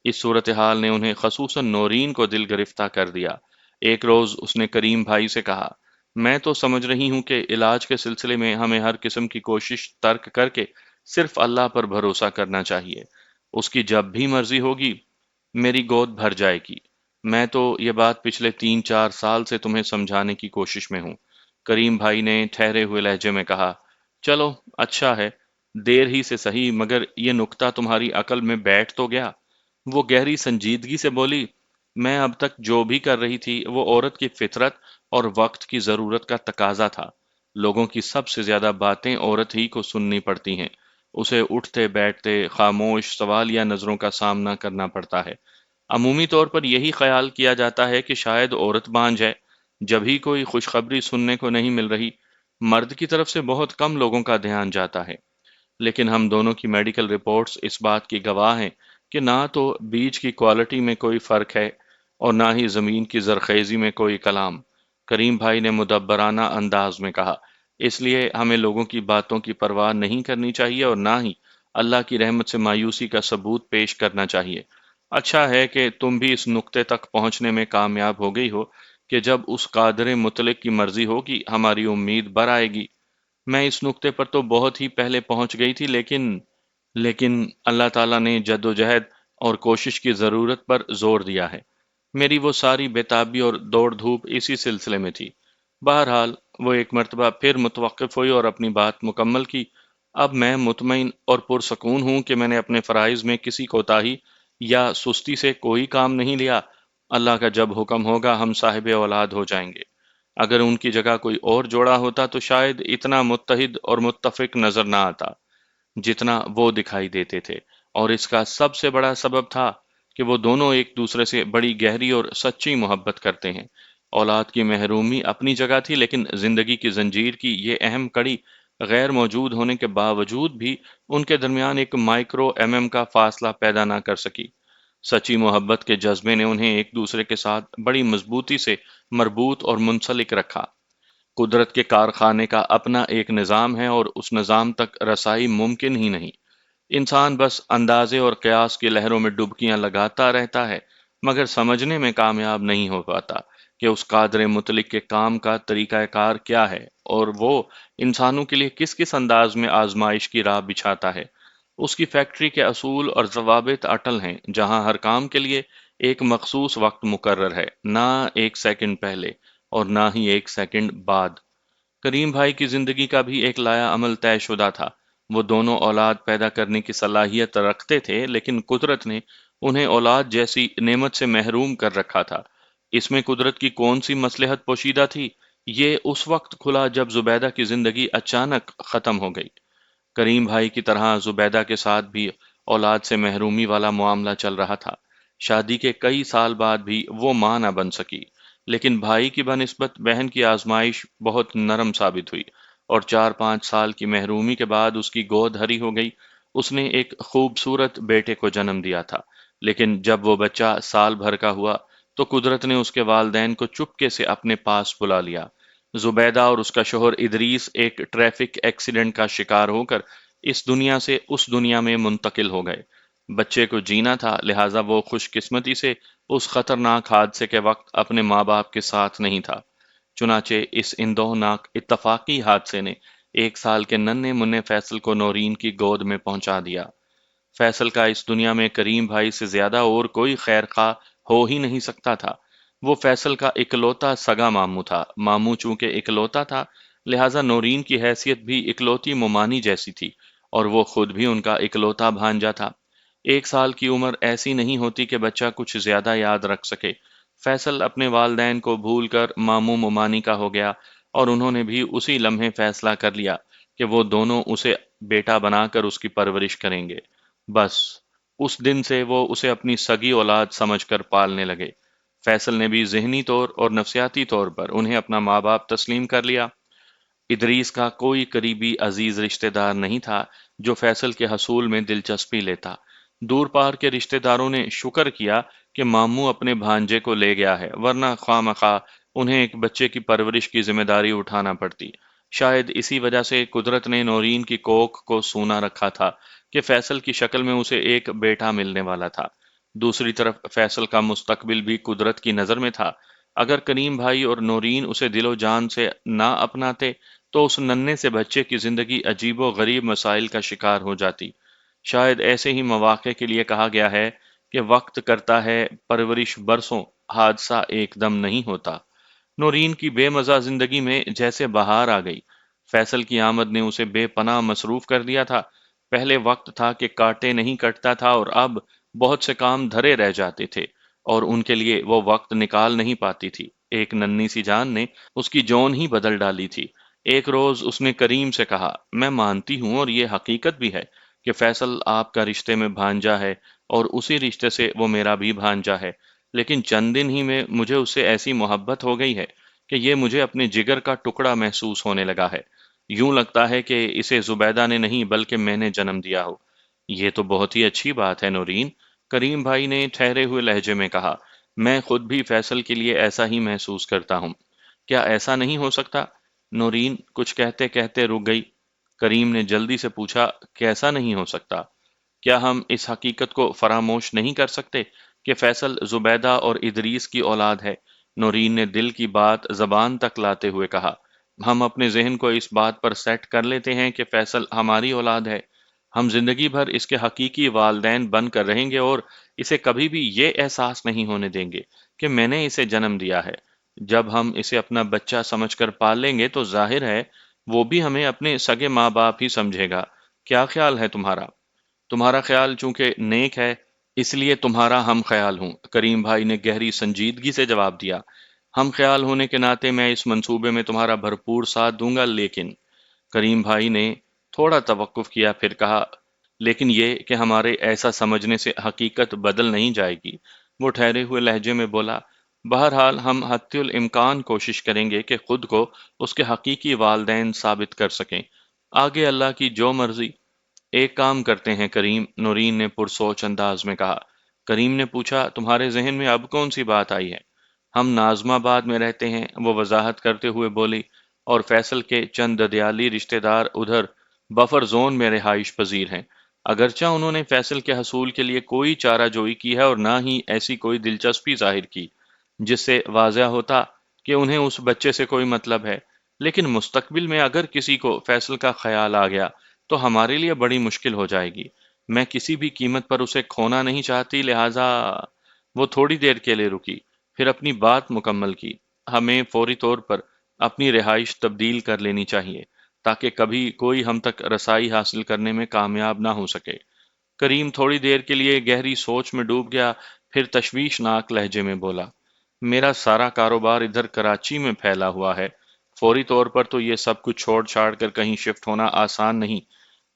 اس صورتحال نے انہیں خصوصاً نورین کو دل گرفتہ کر دیا۔ ایک روز اس نے کریم بھائی سے کہا، میں تو سمجھ رہی ہوں کہ علاج کے سلسلے میں ہمیں ہر قسم کی کوشش ترک کر کے صرف اللہ پر بھروسہ کرنا چاہیے۔ اس کی جب بھی مرضی ہوگی میری گود بھر جائے گی۔ میں تو یہ بات پچھلے 3-4 سال سے تمہیں سمجھانے کی کوشش میں ہوں۔ کریم بھائی نے ٹھہرے ہوئے لہجے میں کہا، چلو اچھا ہے، دیر ہی سے سہی، مگر یہ نکتہ تمہاری عقل میں بیٹھ تو گیا۔ وہ گہری سنجیدگی سے بولی، میں اب تک جو بھی کر رہی تھی وہ عورت کی فطرت اور وقت کی ضرورت کا تقاضا تھا۔ لوگوں کی سب سے زیادہ باتیں عورت ہی کو سننی پڑتی ہیں۔ اسے اٹھتے بیٹھتے خاموش سوال یا نظروں کا سامنا کرنا پڑتا ہے۔ عمومی طور پر یہی خیال کیا جاتا ہے کہ شاید عورت بانجھ ہے، جبھی کوئی خوشخبری سننے کو نہیں مل رہی۔ مرد کی طرف سے بہت کم لوگوں کا دھیان جاتا ہے، لیکن ہم دونوں کی میڈیکل رپورٹس اس بات کی گواہ ہیں کہ نہ تو بیج کی کوالٹی میں کوئی فرق ہے اور نہ ہی زمین کی زرخیزی میں کوئی کلام۔ کریم بھائی نے مدبرانہ انداز میں کہا، اس لیے ہمیں لوگوں کی باتوں کی پرواہ نہیں کرنی چاہیے اور نہ ہی اللہ کی رحمت سے مایوسی کا ثبوت پیش کرنا چاہیے۔ اچھا ہے کہ تم بھی اس نقطے تک پہنچنے میں کامیاب ہو گئی ہو کہ جب اس قادر مطلق کی مرضی ہوگی ہماری امید بر آئے گی۔ میں اس نقطے پر تو بہت ہی پہلے پہنچ گئی تھی، لیکن اللہ تعالیٰ نے جد و جہد اور کوشش کی ضرورت پر زور دیا ہے۔ میری وہ ساری بےتابی اور دوڑ دھوپ اسی سلسلے میں تھی۔ بہرحال وہ ایک مرتبہ پھر متوقف ہوئی اور اپنی بات مکمل کی۔ اب میں مطمئن اور پرسکون ہوں کہ میں نے اپنے فرائض میں کسی کوتاہی یا سستی سے کوئی کام نہیں لیا۔ اللہ کا جب حکم ہوگا ہم صاحب اولاد ہو جائیں گے۔ اگر ان کی جگہ کوئی اور جوڑا ہوتا تو شاید اتنا متحد اور متفق نظر نہ آتا جتنا وہ دکھائی دیتے تھے، اور اس کا سب سے بڑا سبب تھا کہ وہ دونوں ایک دوسرے سے بڑی گہری اور سچی محبت کرتے ہیں۔ اولاد کی محرومی اپنی جگہ تھی، لیکن زندگی کی زنجیر کی یہ اہم کڑی غیر موجود ہونے کے باوجود بھی ان کے درمیان ایک مائکرو ایم کا فاصلہ پیدا نہ کر سکی۔ سچی محبت کے جذبے نے انہیں ایک دوسرے کے ساتھ بڑی مضبوطی سے مربوط اور منسلک رکھا۔ قدرت کے کارخانے کا اپنا ایک نظام ہے اور اس نظام تک رسائی ممکن ہی نہیں۔ انسان بس اندازے اور قیاس کی لہروں میں ڈبکیاں لگاتا رہتا ہے، مگر سمجھنے میں کامیاب نہیں ہو پاتا کہ اس قادر مطلق کے کام کا طریقہ کار کیا ہے اور وہ انسانوں کے لیے کس کس انداز میں آزمائش کی راہ بچھاتا ہے۔ اس کی فیکٹری کے اصول اور ضوابط اٹل ہیں، جہاں ہر کام کے لیے ایک مخصوص وقت مقرر ہے، نہ ایک سیکنڈ پہلے اور نہ ہی ایک سیکنڈ بعد۔ کریم بھائی کی زندگی کا بھی ایک لایا عمل طے شدہ تھا۔ وہ دونوں اولاد پیدا کرنے کی صلاحیت رکھتے تھے، لیکن قدرت نے انہیں اولاد جیسی نعمت سے محروم کر رکھا تھا۔ اس میں قدرت کی کون سی مصلحت پوشیدہ تھی، یہ اس وقت کھلا جب زبیدہ کی زندگی اچانک ختم ہو گئی۔ کریم بھائی کی طرح زبیدہ کے ساتھ بھی اولاد سے محرومی والا معاملہ چل رہا تھا۔ شادی کے کئی سال بعد بھی وہ ماں نہ بن سکی۔ لیکن بھائی کی بنسبت بہن کی آزمائش بہت نرم ثابت ہوئی، اور 4-5 سال کی محرومی کے بعد اس کی گود ہری ہو گئی۔ اس نے ایک خوبصورت بیٹے کو جنم دیا تھا، لیکن جب وہ بچہ سال بھر کا ہوا تو قدرت نے اس کے والدین کو چپکے سے اپنے پاس بلا لیا۔ زبیدہ اور اس کا شوہر ادریس ایک ٹریفک ایکسیڈنٹ کا شکار ہو کر اس دنیا سے اس دنیا میں منتقل ہو گئے۔ بچے کو جینا تھا، لہٰذا وہ خوش قسمتی سے اس خطرناک حادثے کے وقت اپنے ماں باپ کے ساتھ نہیں تھا۔ چنانچہ اس اندوہناک اتفاقی حادثے نے 1 سال کے ننھے منھے فیصل کو نورین کی گود میں پہنچا دیا۔ فیصل کا اس دنیا میں کریم بھائی سے زیادہ اور کوئی خیر خواہ ہو ہی نہیں سکتا تھا۔ وہ فیصل کا اکلوتا سگا ماموں تھا۔ ماموں چونکہ اکلوتا تھا، لہٰذا نورین کی حیثیت بھی اکلوتی ممانی جیسی تھی، اور وہ خود بھی ان کا اکلوتا بھانجا تھا۔ 1 سال کی عمر ایسی نہیں ہوتی کہ بچہ کچھ زیادہ یاد رکھ سکے۔ فیصل اپنے والدین کو بھول کر ماموں ممانی کا ہو گیا، اور انہوں نے بھی اسی لمحے فیصلہ کر لیا کہ وہ دونوں اسے بیٹا بنا کر اس کی پرورش کریں گے۔ بس اس دن سے وہ اسے اپنی سگی اولاد سمجھ کر پالنے لگے۔ فیصل نے بھی ذہنی طور اور نفسیاتی طور پر انہیں اپنا ماں باپ تسلیم کر لیا۔ ادریس کا کوئی قریبی عزیز رشتہ دار نہیں تھا جو فیصل کے حصول میں دلچسپی لیتا۔ دور پار کے رشتہ داروں نے شکر کیا کہ ماموں اپنے بھانجے کو لے گیا ہے، ورنہ خواہ مخواہ انہیں ایک بچے کی پرورش کی ذمہ داری اٹھانا پڑتی۔ شاید اسی وجہ سے قدرت نے نورین کی کوکھ کو سونا رکھا تھا کہ فیصل کی شکل میں اسے ایک بیٹا ملنے والا تھا۔ دوسری طرف فیصل کا مستقبل بھی قدرت کی نظر میں تھا۔ اگر کریم بھائی اور نورین اسے دل و جان سے نہ اپناتے تو اس ننھے سے بچے کی زندگی عجیب و غریب مسائل کا شکار ہو جاتی۔ شاید ایسے ہی مواقع کے لیے کہا گیا ہے کہ وقت کرتا ہے پرورش برسوں، حادثہ ایک دم نہیں ہوتا۔ نورین کی بے مزہ زندگی میں جیسے بہار آ گئی۔ فیصل کی آمد نے اسے بے پناہ مصروف کر دیا تھا۔ پہلے وقت تھا کہ کاٹے نہیں کٹتا تھا، اور اب بہت سے کام دھرے رہ جاتے تھے اور ان کے لیے وہ وقت نکال نہیں پاتی تھی۔ ایک ننھی سی جان نے اس کی جون ہی بدل ڈالی تھی۔ ایک روز اس نے کریم سے کہا، میں مانتی ہوں اور یہ حقیقت بھی ہے کہ فیصل آپ کا رشتے میں بھانجا ہے، اور اسی رشتے سے وہ میرا بھی بھانجا ہے، لیکن چند دن ہی میں مجھے اس سے ایسی محبت ہو گئی ہے کہ یہ مجھے اپنے جگر کا ٹکڑا محسوس ہونے لگا ہے۔ یوں لگتا ہے کہ اسے زبیدہ نے نہیں بلکہ میں نے جنم دیا ہو۔ یہ تو بہت ہی اچھی بات ہے نورین، کریم بھائی نے ٹھہرے ہوئے لہجے میں کہا۔ میں خود بھی فیصل کے لیے ایسا ہی محسوس کرتا ہوں۔ کیا ایسا نہیں ہو سکتا؟ نورین کچھ کہتے کہتے رک گئی۔ کریم نے جلدی سے پوچھا، کیسا نہیں ہو سکتا؟ کیا ہم اس حقیقت کو فراموش نہیں کر سکتے کہ فیصل زبیدہ اور ادریس کی اولاد ہے؟ نورین نے دل کی بات زبان تک لاتے ہوئے کہا۔ ہم اپنے ذہن کو اس بات پر سیٹ کر لیتے ہیں کہ فیصل ہماری اولاد ہے۔ ہم زندگی بھر اس کے حقیقی والدین بن کر رہیں گے، اور اسے کبھی بھی یہ احساس نہیں ہونے دیں گے کہ میں نے اسے جنم دیا ہے۔ جب ہم اسے اپنا بچہ سمجھ کر پال لیں گے تو ظاہر ہے وہ بھی ہمیں اپنے سگے ماں باپ ہی سمجھے گا۔ کیا خیال ہے تمہارا؟ تمہارا خیال چونکہ نیک ہے، اس لیے تمہارا ہم خیال ہوں، کریم بھائی نے گہری سنجیدگی سے جواب دیا۔ ہم خیال ہونے کے ناطے میں اس منصوبے میں تمہارا بھرپور ساتھ دوں گا، لیکن کریم بھائی نے تھوڑا توقف کیا، پھر کہا، لیکن یہ کہ ہمارے ایسا سمجھنے سے حقیقت بدل نہیں جائے گی۔ وہ ٹھہرے ہوئے لہجے میں بولا، بہرحال ہم حتی الامکان کوشش کریں گے کہ خود کو اس کے حقیقی والدین ثابت کر سکیں۔ آگے اللہ کی جو مرضی۔ ایک کام کرتے ہیں کریم، نورین نے پرسوچ انداز میں کہا۔ کریم نے پوچھا، تمہارے ذہن میں اب کون سی بات آئی ہے؟ ہم نازم آباد میں رہتے ہیں، وہ وضاحت کرتے ہوئے بولی، اور فیصل کے چند ددیالی رشتہ دار ادھر بفر زون میں رہائش پذیر ہیں۔ اگرچہ انہوں نے فیصل کے حصول کے لیے کوئی چارہ جوئی کی ہے اور نہ ہی ایسی کوئی دلچسپی ظاہر کی جس سے واضح ہوتا کہ انہیں اس بچے سے کوئی مطلب ہے، لیکن مستقبل میں اگر کسی کو فیصل کا خیال آ گیا تو ہمارے لیے بڑی مشکل ہو جائے گی۔ میں کسی بھی قیمت پر اسے کھونا نہیں چاہتی، لہٰذا وہ تھوڑی دیر کے لیے رکی، پھر اپنی بات مکمل کی۔ ہمیں فوری طور پر اپنی رہائش تبدیل کر لینی چاہیے تاکہ کبھی کوئی ہم تک رسائی حاصل کرنے میں کامیاب نہ ہو سکے۔ کریم تھوڑی دیر کے لیے گہری سوچ میں ڈوب گیا، پھر تشویشناک لہجے میں بولا، میرا سارا کاروبار ادھر کراچی میں پھیلا ہوا ہے۔ فوری طور پر تو یہ سب کچھ چھوڑ چھاڑ کر کہیں شفٹ ہونا آسان نہیں۔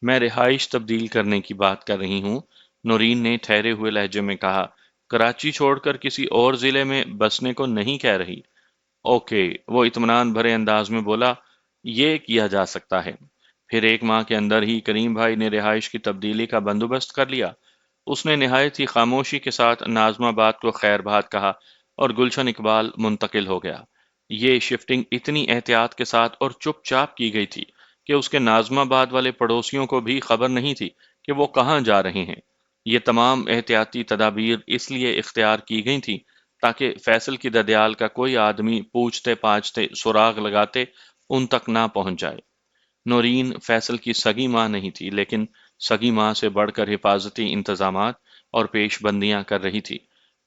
میں رہائش تبدیل کرنے کی بات کر رہی ہوں، نورین نے ٹھہرے ہوئے لہجے میں کہا، کراچی چھوڑ کر کسی اور ضلع میں بسنے کو نہیں کہہ رہی۔ اوکے، وہ اطمینان بھرے انداز میں بولا، یہ کیا جا سکتا ہے۔ پھر ایک ماہ کے اندر ہی کریم بھائی نے رہائش کی تبدیلی کا بندوبست کر لیا۔ اس نے نہایت ہی خاموشی کے ساتھ نازم آباد کو خیر باد کہا اور گلشن اقبال منتقل ہو گیا۔ یہ شفٹنگ اتنی احتیاط کے ساتھ اور چپ چاپ کی گئی تھی کہ اس کے نازم آباد والے پڑوسیوں کو بھی خبر نہیں تھی کہ وہ کہاں جا رہے ہیں۔ یہ تمام احتیاطی تدابیر اس لیے اختیار کی گئی تھیں تاکہ فیصل کی ددیال کا کوئی آدمی پوچھتے پاچھتے سراغ لگاتے ان تک نہ پہنچ جائے۔ نورین فیصل کی سگی ماں نہیں تھی، لیکن سگی ماں سے بڑھ کر حفاظتی انتظامات اور پیش بندیاں کر رہی تھی۔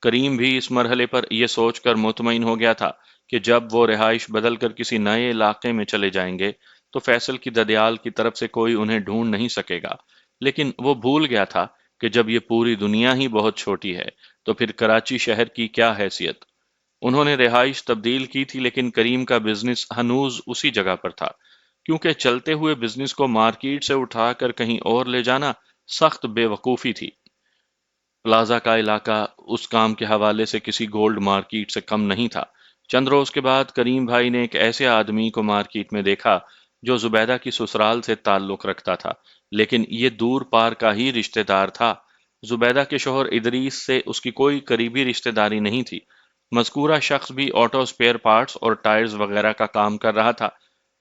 کریم بھی اس مرحلے پر یہ سوچ کر مطمئن ہو گیا تھا کہ جب وہ رہائش بدل کر کسی نئے علاقے میں چلے جائیں گے تو فیصل کی ددیال کی طرف سے کوئی انہیں ڈھونڈ نہیں سکے گا۔ لیکن وہ بھول گیا تھا کہ جب یہ پوری دنیا ہی بہت چھوٹی ہے تو پھر کراچی شہر کی کیا حیثیت۔ انہوں نے رہائش تبدیل کی تھی، لیکن کریم کا بزنس ہنوز اسی جگہ پر تھا، کیونکہ چلتے ہوئے بزنس کو مارکیٹ سے اٹھا کر کہیں اور لے جانا سخت بے وقوفی تھی۔ پلازا کا علاقہ اس کام کے حوالے سے کسی گولڈ مارکیٹ سے کم نہیں تھا۔ چند روز کے بعد کریم بھائی نے ایک ایسے آدمی کو مارکیٹ میں دیکھا جو زبیدہ کی سسرال سے تعلق رکھتا تھا، لیکن یہ دور پار کا ہی رشتہ دار تھا۔ زبیدہ کے شوہر ادریس سے اس کی کوئی قریبی رشتہ داری نہیں تھی۔ مذکورہ شخص بھی آٹو سپیئر پارٹس اور ٹائرز وغیرہ کا کام کر رہا تھا۔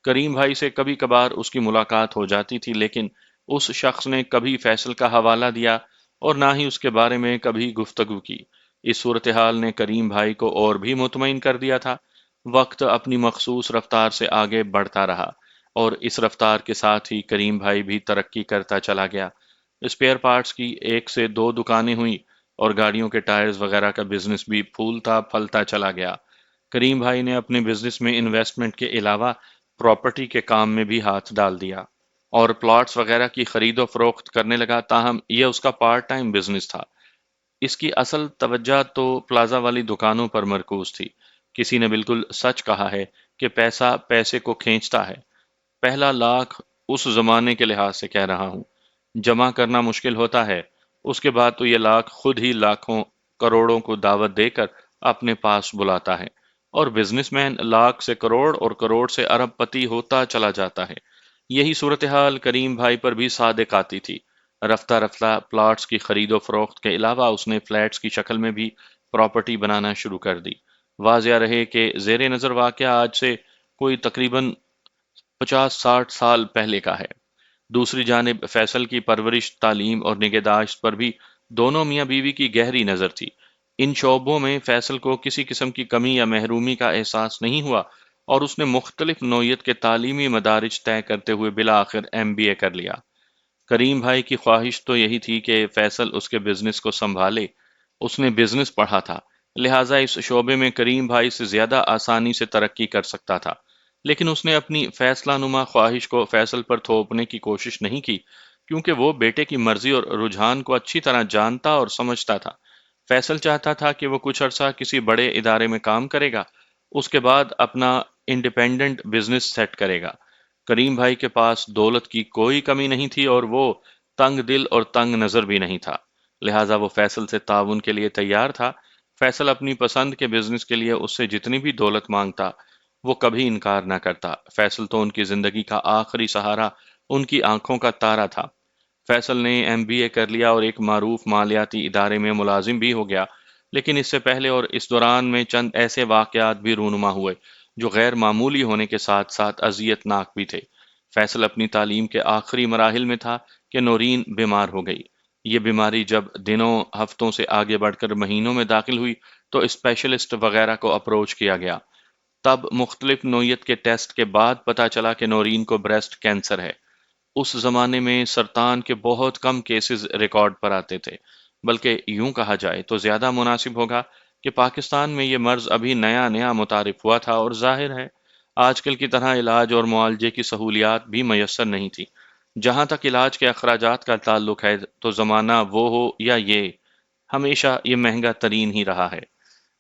کریم بھائی سے کبھی کبھار اس کی ملاقات ہو جاتی تھی، لیکن اس شخص نے کبھی فیصل کا حوالہ دیا اور نہ ہی اس کے بارے میں کبھی گفتگو کی۔ اس صورتحال نے کریم بھائی کو اور بھی مطمئن کر دیا تھا۔ وقت اپنی مخصوص رفتار سے آگے بڑھتا رہا اور اس رفتار کے ساتھ ہی کریم بھائی بھی ترقی کرتا چلا گیا۔ اسپیئر پارٹس کی ایک سے دو دکانیں ہوئیں اور گاڑیوں کے ٹائرز وغیرہ کا بزنس بھی پھولتا پھلتا چلا گیا۔ کریم بھائی نے اپنے بزنس میں انویسٹمنٹ کے علاوہ پراپرٹی کے کام میں بھی ہاتھ ڈال دیا اور پلاٹس وغیرہ کی خرید و فروخت کرنے لگا، تاہم یہ اس کا پارٹ ٹائم بزنس تھا۔ اس کی اصل توجہ تو پلازا والی دکانوں پر مرکوز تھی۔ کسی نے بالکل سچ کہا ہے کہ پیسہ پیسے کو کھینچتا ہے۔ پہلا لاکھ، اس زمانے کے لحاظ سے کہہ رہا ہوں، جمع کرنا مشکل ہوتا ہے۔ اس کے بعد تو یہ لاکھ خود ہی لاکھوں کروڑوں کو دعوت دے کر اپنے پاس بلاتا ہے، اور بزنس مین لاکھ سے کروڑ اور کروڑ سے ارب پتی ہوتا چلا جاتا ہے۔ یہی صورتحال کریم بھائی پر بھی صادق آتی تھی۔ رفتہ رفتہ پلاٹس کی خرید و فروخت کے علاوہ اس نے فلیٹس کی شکل میں بھی پراپرٹی بنانا شروع کر دی۔ واضح رہے کہ زیر نظر واقعہ آج سے کوئی تقریباً 50-60 سال پہلے کا ہے۔ دوسری جانب فیصل کی پرورش، تعلیم اور نگہداشت پر بھی دونوں میاں بیوی کی گہری نظر تھی۔ ان شعبوں میں فیصل کو کسی قسم کی کمی یا محرومی کا احساس نہیں ہوا اور اس نے مختلف نوعیت کے تعلیمی مدارج طے کرتے ہوئے بالآخر MBA کر لیا۔ کریم بھائی کی خواہش تو یہی تھی کہ فیصل اس کے بزنس کو سنبھالے۔ اس نے بزنس پڑھا تھا، لہٰذا اس شعبے میں کریم بھائی سے زیادہ آسانی سے ترقی کر سکتا تھا، لیکن اس نے اپنی فیصلہ نما خواہش کو فیصل پر تھوپنے کی کوشش نہیں کی، کیونکہ وہ بیٹے کی مرضی اور رجحان کو اچھی طرح جانتا اور سمجھتا تھا۔ فیصل چاہتا تھا کہ وہ کچھ عرصہ کسی بڑے ادارے میں کام کرے گا، اس کے بعد اپنا انڈیپینڈنٹ بزنس سیٹ کرے گا۔ کریم بھائی کے پاس دولت کی کوئی کمی نہیں تھی اور وہ تنگ دل اور تنگ نظر بھی نہیں تھا، لہٰذا وہ فیصل سے تعاون کے لیے تیار تھا۔ فیصل اپنی پسند کے بزنس کے لیے اس سے جتنی بھی دولت مانگتا وہ کبھی انکار نہ کرتا۔ فیصل تو ان کی زندگی کا آخری سہارا، ان کی آنکھوں کا تارا تھا۔ فیصل نے MBA کر لیا اور ایک معروف مالیاتی ادارے میں ملازم بھی ہو گیا، لیکن اس سے پہلے اور اس دوران میں چند ایسے واقعات بھی رونما ہوئے جو غیر معمولی ہونے کے ساتھ ساتھ اذیت ناک بھی تھے۔ فیصل اپنی تعلیم کے آخری مراحل میں تھا کہ نورین بیمار ہو گئی۔ یہ بیماری جب دنوں ہفتوں سے آگے بڑھ کر مہینوں میں داخل ہوئی تو اسپیشلسٹ وغیرہ کو اپروچ کیا گیا۔ تب مختلف نوعیت کے ٹیسٹ کے بعد پتا چلا کہ نورین کو بریسٹ کینسر ہے۔ اس زمانے میں سرطان کے بہت کم کیسز ریکارڈ پر آتے تھے، بلکہ یوں کہا جائے تو زیادہ مناسب ہوگا کہ پاکستان میں یہ مرض ابھی نیا نیا متعارف ہوا تھا، اور ظاہر ہے آج کل کی طرح علاج اور معالجے کی سہولیات بھی میسر نہیں تھی۔ جہاں تک علاج کے اخراجات کا تعلق ہے تو زمانہ وہ ہو یا یہ، ہمیشہ یہ مہنگا ترین ہی رہا ہے۔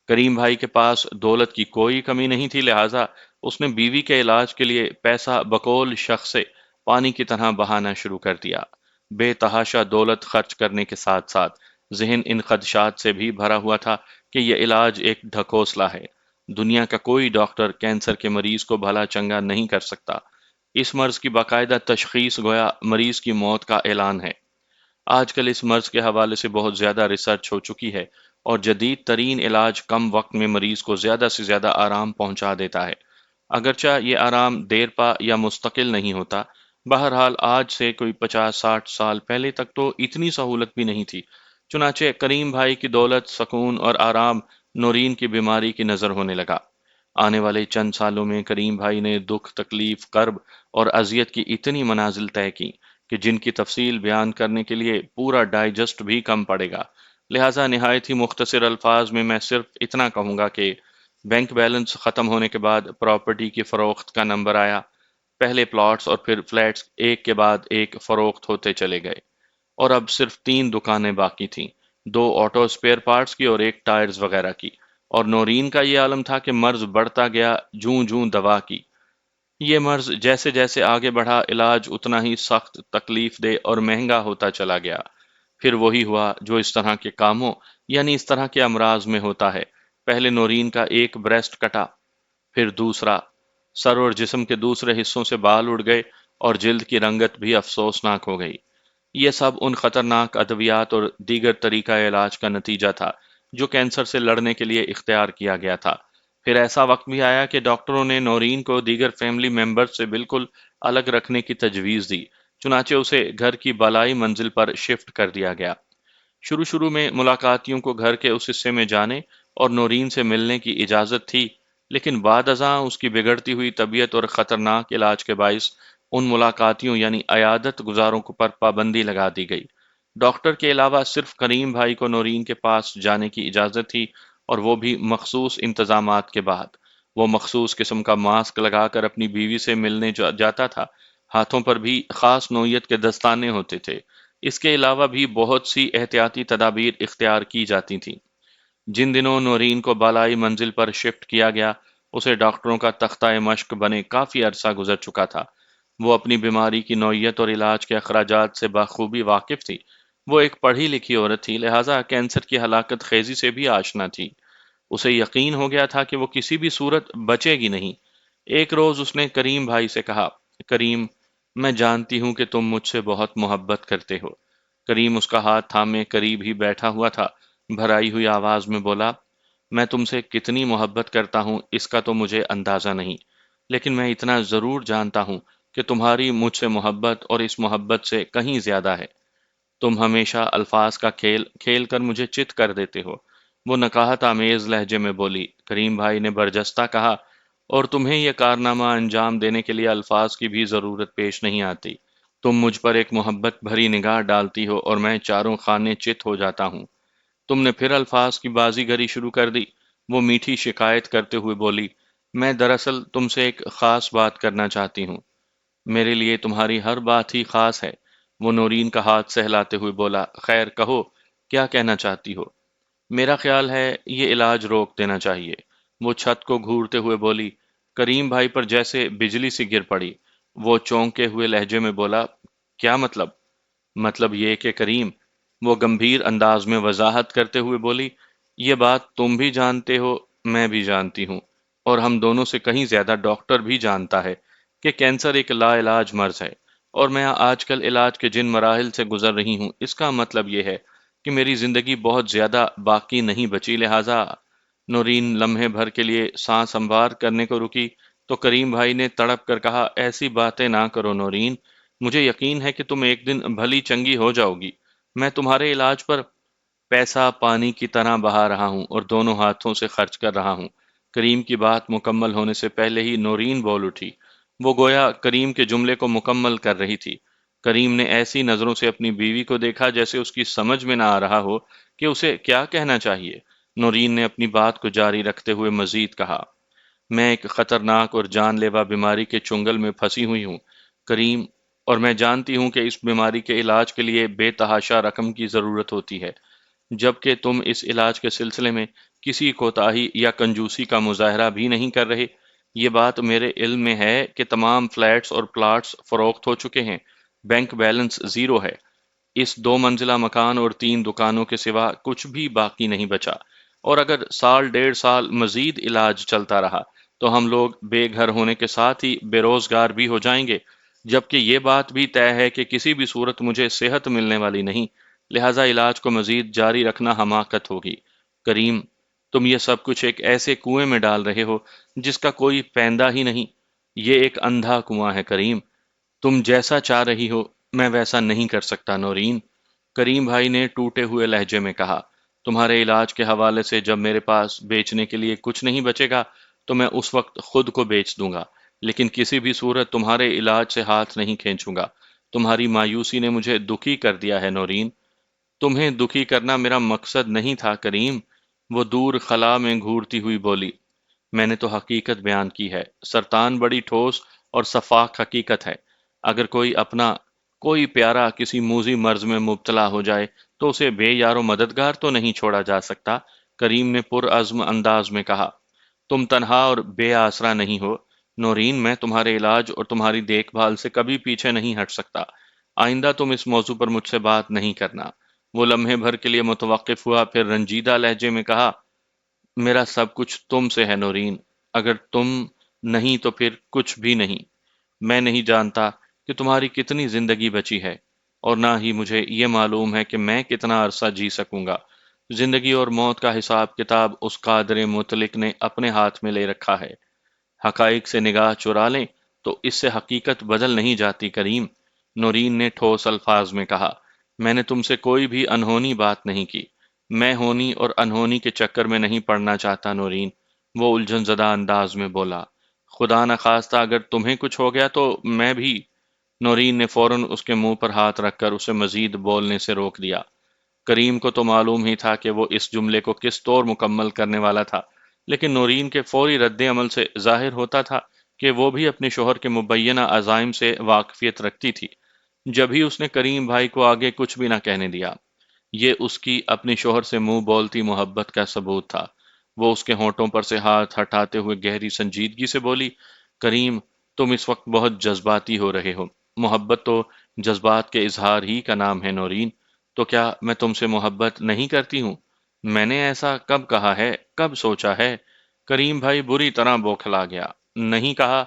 کریم بھائی کے پاس دولت کی کوئی کمی نہیں تھی، لہٰذا اس نے بیوی کے علاج کے لیے پیسہ بقول شخص سے پانی کی طرح بہانا شروع کر دیا۔ بے تحاشا دولت خرچ کرنے کے ساتھ ساتھ ذہن ان خدشات سے بھی بھرا ہوا تھا کہ یہ علاج ایک ڈھکوسلا ہے۔ دنیا کا کوئی ڈاکٹر کینسر کے مریض کو بھلا چنگا نہیں کر سکتا۔ اس مرض کی باقاعدہ تشخیص گویا مریض کی موت کا اعلان ہے۔ آج کل اس مرض کے حوالے سے بہت زیادہ ریسرچ ہو چکی ہے اور جدید ترین علاج کم وقت میں مریض کو زیادہ سے زیادہ آرام پہنچا دیتا ہے، اگرچہ یہ آرام دیر پا یا مستقل نہیں ہوتا۔ بہرحال آج سے کوئی 50-60 سال پہلے تک تو اتنی سہولت بھی نہیں تھی، چنانچہ کریم بھائی کی دولت، سکون اور آرام نورین کی بیماری کی نظر ہونے لگا۔ آنے والے چند سالوں میں کریم بھائی نے دکھ، تکلیف، کرب اور اذیت کی اتنی منازل طے کی کہ جن کی تفصیل بیان کرنے کے لیے پورا ڈائجسٹ بھی کم پڑے گا، لہٰذا نہایت ہی مختصر الفاظ میں صرف اتنا کہوں گا کہ بینک بیلنس ختم ہونے کے بعد پراپرٹی کی فروخت کا نمبر آیا۔ پہلے پلاٹس اور پھر فلیٹس ایک کے بعد ایک فروخت ہوتے چلے گئے اور اب صرف 3 دکانیں باقی تھیں، 2 آٹو اسپیئر پارٹس کی اور ایک ٹائرز وغیرہ کی، اور نورین کا یہ عالم تھا کہ مرض بڑھتا گیا جوں جوں دوا کی۔ یہ مرض جیسے جیسے آگے بڑھا، علاج اتنا ہی سخت، تکلیف دہ اور مہنگا ہوتا چلا گیا۔ پھر وہی ہوا جو اس طرح کے کاموں یعنی اس طرح کے امراض میں ہوتا ہے۔ پہلے نورین کا ایک بریسٹ کٹا، پھر دوسرا، سر اور جسم کے دوسرے حصوں سے بال اڑ گئے اور جلد کی رنگت بھی افسوسناک ہو گئی۔ یہ سب ان خطرناک ادویات اور دیگر طریقہ علاج کا نتیجہ تھا جو کینسر سے لڑنے کے لیے اختیار کیا گیا تھا۔ پھر ایسا وقت بھی آیا کہ ڈاکٹروں نے نورین کو دیگر فیملی ممبرز سے بالکل الگ رکھنے کی تجویز دی، چنانچہ اسے گھر کی بالائی منزل پر شفٹ کر دیا گیا۔ شروع میں ملاقاتیوں کو گھر کے اس حصے میں جانے اور نورین سے ملنے کی اجازت تھی، لیکن بعد ازاں اس کی بگڑتی ہوئی طبیعت اور خطرناک علاج کے باعث ان ملاقاتیوں یعنی عیادت گزاروں پر پابندی لگا دی گئی۔ ڈاکٹر کے علاوہ صرف کریم بھائی کو نورین کے پاس جانے کی اجازت تھی، اور وہ بھی مخصوص انتظامات کے بعد۔ وہ مخصوص قسم کا ماسک لگا کر اپنی بیوی سے ملنے جاتا تھا، ہاتھوں پر بھی خاص نوعیت کے دستانے ہوتے تھے۔ اس کے علاوہ بھی بہت سی احتیاطی تدابیر اختیار کی جاتی تھیں۔ جن دنوں نورین کو بالائی منزل پر شفٹ کیا گیا، اسے ڈاکٹروں کا تختہ مشق بنے کافی عرصہ گزر چکا تھا۔ وہ اپنی بیماری کی نوعیت اور علاج کے اخراجات سے بخوبی واقف تھی۔ وہ ایک پڑھی لکھی عورت تھی، لہٰذا کینسر کی ہلاکت خیزی سے بھی آشنا تھی۔ اسے یقین ہو گیا تھا کہ وہ کسی بھی صورت بچے گی نہیں۔ ایک روز اس نے کریم بھائی سے کہا، کریم، میں جانتی ہوں کہ تم مجھ سے بہت محبت کرتے ہو۔ کریم اس کا ہاتھ تھامے قریب ہی بیٹھا ہوا تھا، بھرائی ہوئی آواز میں بولا، میں تم سے کتنی محبت کرتا ہوں اس کا تو مجھے اندازہ نہیں، لیکن میں اتنا ضرور جانتا ہوں کہ تمہاری مجھ سے محبت اور اس محبت سے کہیں زیادہ ہے۔ تم ہمیشہ الفاظ کا کھیل کھیل کر مجھے چت کر دیتے ہو۔ وہ نکاحت آمیز لہجے میں بولی۔ کریم بھائی نے برجستہ کہا، اور تمہیں یہ کارنامہ انجام دینے کے لیے الفاظ کی بھی ضرورت پیش نہیں آتی۔ تم مجھ پر ایک محبت بھری نگاہ ڈالتی ہو اور میں چاروں خانے چت ہو جاتا ہوں۔ تم نے پھر الفاظ کی بازی گری شروع کر دی۔ وہ میٹھی شکایت کرتے ہوئے بولی، میں دراصل تم سے ایک خاص بات کرنا چاہتی ہوں۔ میرے لیے تمہاری ہر بات ہی خاص ہے۔ وہ نورین کا ہاتھ سہلاتے ہوئے بولا، خیر کہو، کیا کہنا چاہتی ہو؟ میرا خیال ہے یہ علاج روک دینا چاہیے۔ وہ چھت کو گھورتے ہوئے بولی۔ کریم بھائی پر جیسے بجلی سی گر پڑی۔ وہ چونکے ہوئے لہجے میں بولا، کیا مطلب؟ مطلب یہ کہ کریم، وہ گمبھیر انداز میں وضاحت کرتے ہوئے بولی، یہ بات تم بھی جانتے ہو، میں بھی جانتی ہوں، اور ہم دونوں سے کہیں زیادہ ڈاکٹر بھی جانتا ہے کہ کینسر ایک لا علاج مرض ہے، اور میں آج کل علاج کے جن مراحل سے گزر رہی ہوں، اس کا مطلب یہ ہے کہ میری زندگی بہت زیادہ باقی نہیں بچی، لہٰذا نورین لمحے بھر کے لیے سانس ہموار کرنے کو رکی تو کریم بھائی نے تڑپ کر کہا، ایسی باتیں نہ کرو نورین، مجھے یقین ہے کہ تم ایک دن بھلی چنگی ہو جاؤ گی۔ میں تمہارے علاج پر پیسہ پانی کی طرح بہا رہا ہوں اور دونوں ہاتھوں سے خرچ کر رہا ہوں۔ کریم کی بات مکمل ہونے سے پہلے ہی نورین بول اٹھی۔ وہ گویا کریم کے جملے کو مکمل کر رہی تھی۔ کریم نے ایسی نظروں سے اپنی بیوی کو دیکھا جیسے اس کی سمجھ میں نہ آ رہا ہو کہ اسے کیا کہنا چاہیے۔ نورین نے اپنی بات کو جاری رکھتے ہوئے مزید کہا، میں ایک خطرناک اور جان لیوا بیماری کے چنگل میں پھنسی ہوئی ہوں کریم، اور میں جانتی ہوں کہ اس بیماری کے علاج کے لیے بے تحاشا رقم کی ضرورت ہوتی ہے، جبکہ تم اس علاج کے سلسلے میں کسی کوتاہی یا کنجوسی کا مظاہرہ بھی نہیں کر رہے۔ یہ بات میرے علم میں ہے کہ تمام فلیٹس اور پلاٹس فروخت ہو چکے ہیں، بینک بیلنس زیرو ہے، اس 2 منزلہ مکان اور 3 دکانوں کے سوا کچھ بھی باقی نہیں بچا۔ اور اگر سال ڈیڑھ سال مزید علاج چلتا رہا تو ہم لوگ بے گھر ہونے کے ساتھ ہی بے روزگار بھی ہو جائیں گے، جبکہ یہ بات بھی طے ہے کہ کسی بھی صورت مجھے صحت ملنے والی نہیں، لہذا علاج کو مزید جاری رکھنا حماقت ہوگی۔ کریم، تم یہ سب کچھ ایک ایسے کنویں میں ڈال رہے ہو جس کا کوئی پیندہ ہی نہیں۔ یہ ایک اندھا کنواں ہے کریم، تم جیسا چاہ رہی ہو میں ویسا نہیں کر سکتا نورین۔ کریم بھائی نے ٹوٹے ہوئے لہجے میں کہا، تمہارے علاج کے حوالے سے جب میرے پاس بیچنے کے لیے کچھ نہیں بچے گا تو میں اس وقت خود کو بیچ دوں گا، لیکن کسی بھی صورت تمہارے علاج سے ہاتھ نہیں کھینچوں گا۔ تمہاری مایوسی نے مجھے دکھی کر دیا ہے نورین۔ تمہیں دکھی کرنا میرا مقصد نہیں تھا کریم، وہ دور خلا میں گھورتی ہوئی بولی۔ میں نے تو حقیقت بیان کی ہے، سرطان بڑی ٹھوس اور شفاف حقیقت ہے۔ اگر کوئی پیارا کسی موذی مرض میں مبتلا ہو جائے تو اسے بے یار و مددگار تو نہیں چھوڑا جا سکتا، کریم نے پرعزم انداز میں کہا۔ تم تنہا اور بے آسرا نہیں ہو نورین، میں تمہارے علاج اور تمہاری دیکھ بھال سے کبھی پیچھے نہیں ہٹ سکتا۔ آئندہ تم اس موضوع پر مجھ سے بات نہیں کرنا۔ وہ لمحے بھر کے لیے متوقف ہوا، پھر رنجیدہ لہجے میں کہا، میرا سب کچھ تم سے ہے نورین، اگر تم نہیں تو پھر کچھ بھی نہیں۔ میں نہیں جانتا کہ تمہاری کتنی زندگی بچی ہے، اور نہ ہی مجھے یہ معلوم ہے کہ میں کتنا عرصہ جی سکوں گا۔ زندگی اور موت کا حساب کتاب اس قادر مطلق نے اپنے ہاتھ میں لے رکھا ہے۔ حقائق سے نگاہ چرا لیں تو اس سے حقیقت بدل نہیں جاتی کریم، نورین نے ٹھوس الفاظ میں کہا۔ میں نے تم سے کوئی بھی انہونی بات نہیں کی، میں ہونی اور انہونی کے چکر میں نہیں پڑنا چاہتا نورین، وہ الجھن زدہ انداز میں بولا۔ خدا نخواستہ اگر تمہیں کچھ ہو گیا تو میں بھی۔ نورین نے فوراً اس کے منہ پر ہاتھ رکھ کر اسے مزید بولنے سے روک دیا۔ کریم کو تو معلوم ہی تھا کہ وہ اس جملے کو کس طور مکمل کرنے والا تھا، لیکن نورین کے فوری رد عمل سے ظاہر ہوتا تھا کہ وہ بھی اپنے شوہر کے مبینہ عزائم سے واقفیت رکھتی تھی۔ جب ہی اس نے کریم بھائی کو آگے کچھ بھی نہ کہنے دیا۔ یہ اس کی اپنے شوہر سے منہ بولتی محبت کا ثبوت تھا۔ وہ اس کے ہونٹوں پر سے ہاتھ ہٹاتے ہوئے گہری سنجیدگی سے بولی، کریم، تم اس وقت بہت جذباتی ہو رہے ہو۔ محبت تو جذبات کے اظہار ہی کا نام ہے نورین، تو کیا میں تم سے محبت نہیں کرتی ہوں؟ میں نے ایسا کب کہا ہے، کب سوچا ہے؟ کریم بھائی بری طرح بوکھلا گیا۔ نہیں کہا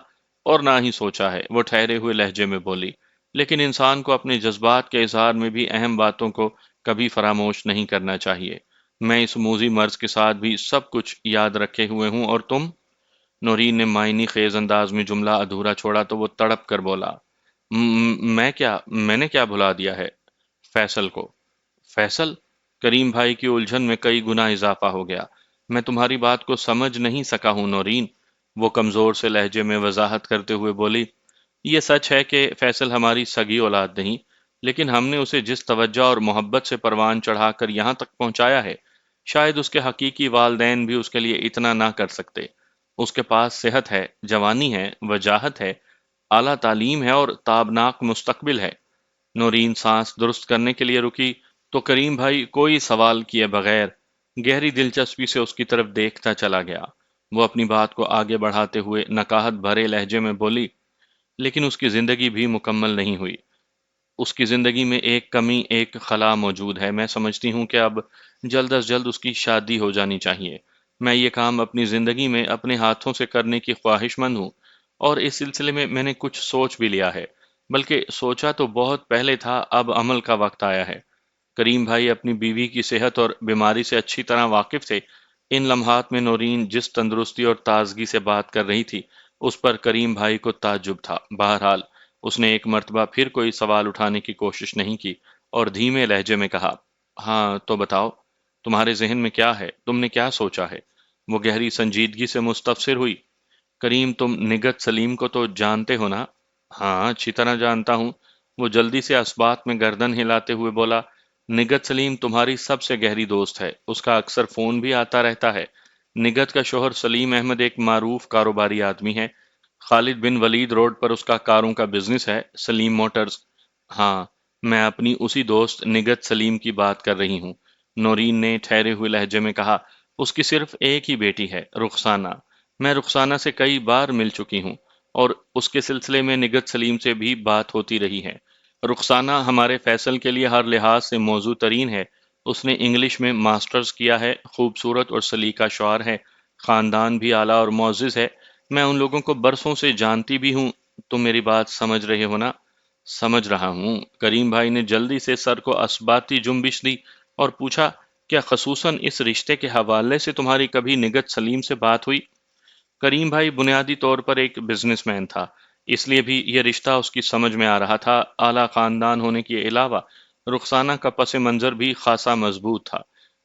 اور نہ ہی سوچا ہے، وہ ٹھہرے ہوئے لہجے میں بولی، لیکن انسان کو اپنے جذبات کے اظہار میں بھی اہم باتوں کو کبھی فراموش نہیں کرنا چاہیے۔ میں اس موذی مرض کے ساتھ بھی سب کچھ یاد رکھے ہوئے ہوں، اور تم؟ نورین نے معنی خیز انداز میں جملہ ادھورا چھوڑا تو وہ تڑپ کر بولا، میں نے کیا بھلا دیا ہے؟ فیصل کو۔ فیصل؟ کریم بھائی کی الجھن میں کئی گنا اضافہ ہو گیا۔ میں تمہاری بات کو سمجھ نہیں سکا ہوں نورین، وہ کمزور سے لہجے میں وضاحت کرتے ہوئے بولی۔ یہ سچ ہے کہ فیصل ہماری سگی اولاد نہیں، لیکن ہم نے اسے جس توجہ اور محبت سے پروان چڑھا کر یہاں تک پہنچایا ہے، شاید اس کے حقیقی والدین بھی اس کے لیے اتنا نہ کر سکتے۔ اس کے پاس صحت ہے، جوانی ہے، وجاہت ہے، اعلیٰ تعلیم ہے اور تابناک مستقبل ہے۔ نورین سانس درست کرنے کے لیے رکی تو کریم بھائی کوئی سوال کیے بغیر گہری دلچسپی سے اس کی طرف دیکھتا چلا گیا۔ وہ اپنی بات کو آگے بڑھاتے ہوئے نکاہت بھرے لہجے میں بولی، لیکن اس کی زندگی بھی مکمل نہیں ہوئی۔ اس کی زندگی میں ایک کمی، ایک خلا موجود ہے۔ میں سمجھتی ہوں کہ اب جلد از جلد اس کی شادی ہو جانی چاہیے۔ میں یہ کام اپنی زندگی میں اپنے ہاتھوں سے کرنے کی خواہش مند ہوں، اور اس سلسلے میں نے کچھ سوچ بھی لیا ہے، بلکہ سوچا تو بہت پہلے تھا، اب عمل کا وقت آیا ہے۔ کریم بھائی اپنی بیوی کی صحت اور بیماری سے اچھی طرح واقف تھے۔ ان لمحات میں نورین جس تندرستی اور تازگی سے بات کر رہی تھی، اس پر کریم بھائی کو تعجب تھا۔ بہرحال اس نے ایک مرتبہ پھر کوئی سوال اٹھانے کی کوشش نہیں کی اور دھیمے لہجے میں کہا، ہاں تو بتاؤ، تمہارے ذہن میں کیا ہے؟ تم نے کیا سوچا ہے؟ وہ گہری سنجیدگی سے مستفسر ہوئی۔ کریم، تم نگہت سلیم کو تو جانتے ہو نا؟ ہاں، اچھی طرح جانتا ہوں۔ وہ جلدی سے اسبات میں گردن ہلاتے ہوئے بولا، نگہت سلیم تمہاری سب سے گہری دوست ہے، اس کا اکثر فون بھی آتا رہتا ہے۔ نگہت کا شوہر سلیم احمد ایک معروف کاروباری آدمی ہے۔ خالد بن ولید روڈ پر اس کا کاروں کا بزنس ہے، سلیم موٹرز۔ ہاں، میں اپنی اسی دوست نگہت سلیم کی بات کر رہی ہوں، نورین نے ٹھہرے ہوئے لہجے میں کہا۔ اس کی صرف ایک ہی بیٹی ہے، رخسانہ۔ میں رخسانہ سے کئی بار مل چکی ہوں، اور اس کے سلسلے میں نگہت سلیم سے بھی بات ہوتی رہی ہے۔ رخسانہ ہمارے فیصل کے لیے ہر لحاظ سے موزوں ترین ہے، اس نے انگلش میں ماسٹرز کیا ہے، خوبصورت اور سلیقہ شعر ہے، خاندان بھی اعلیٰ اور معزز ہے۔ میں ان لوگوں کو برسوں سے جانتی بھی ہوں۔ تم میری بات سمجھ رہے ہو نا؟ سمجھ رہا ہوں۔ کریم بھائی نے جلدی سے سر کو اثباتی جنبش دی اور پوچھا، کیا خصوصاً اس رشتے کے حوالے سے تمہاری کبھی نگہت سلیم سے بات ہوئی؟ کریم بھائی بنیادی طور پر ایک بزنس مین تھا، اس لیے بھی یہ رشتہ اس کی سمجھ میں آ رہا تھا۔ اعلیٰ خاندان ہونے کے علاوہ رخسانہ کا پس منظر بھی خاصا مضبوط تھا۔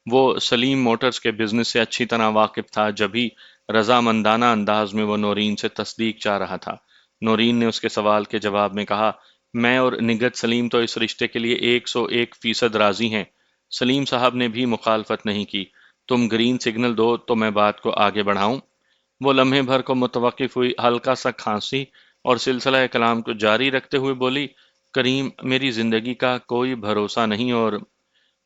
وہ سلیم موٹرز کے بزنس سے اچھی طرح واقف تھا، جبھی رضامندانہ انداز میں وہ نورین سے تصدیق چاہ رہا تھا۔ نورین نے اس کے سوال کے جواب میں کہا، میں اور نگہت سلیم تو اس رشتے کے لیے 101% راضی ہیں۔ سلیم صاحب نے بھی مخالفت نہیں کی۔ تم گرین سگنل دو تو میں بات کو آگے بڑھاؤں؟ وہ لمحے بھر کو متوقف ہوئی، ہلکا سا کھانسی اور سلسلہ کلام کو جاری رکھتے ہوئے بولی، کریم، میری زندگی کا کوئی بھروسہ نہیں، اور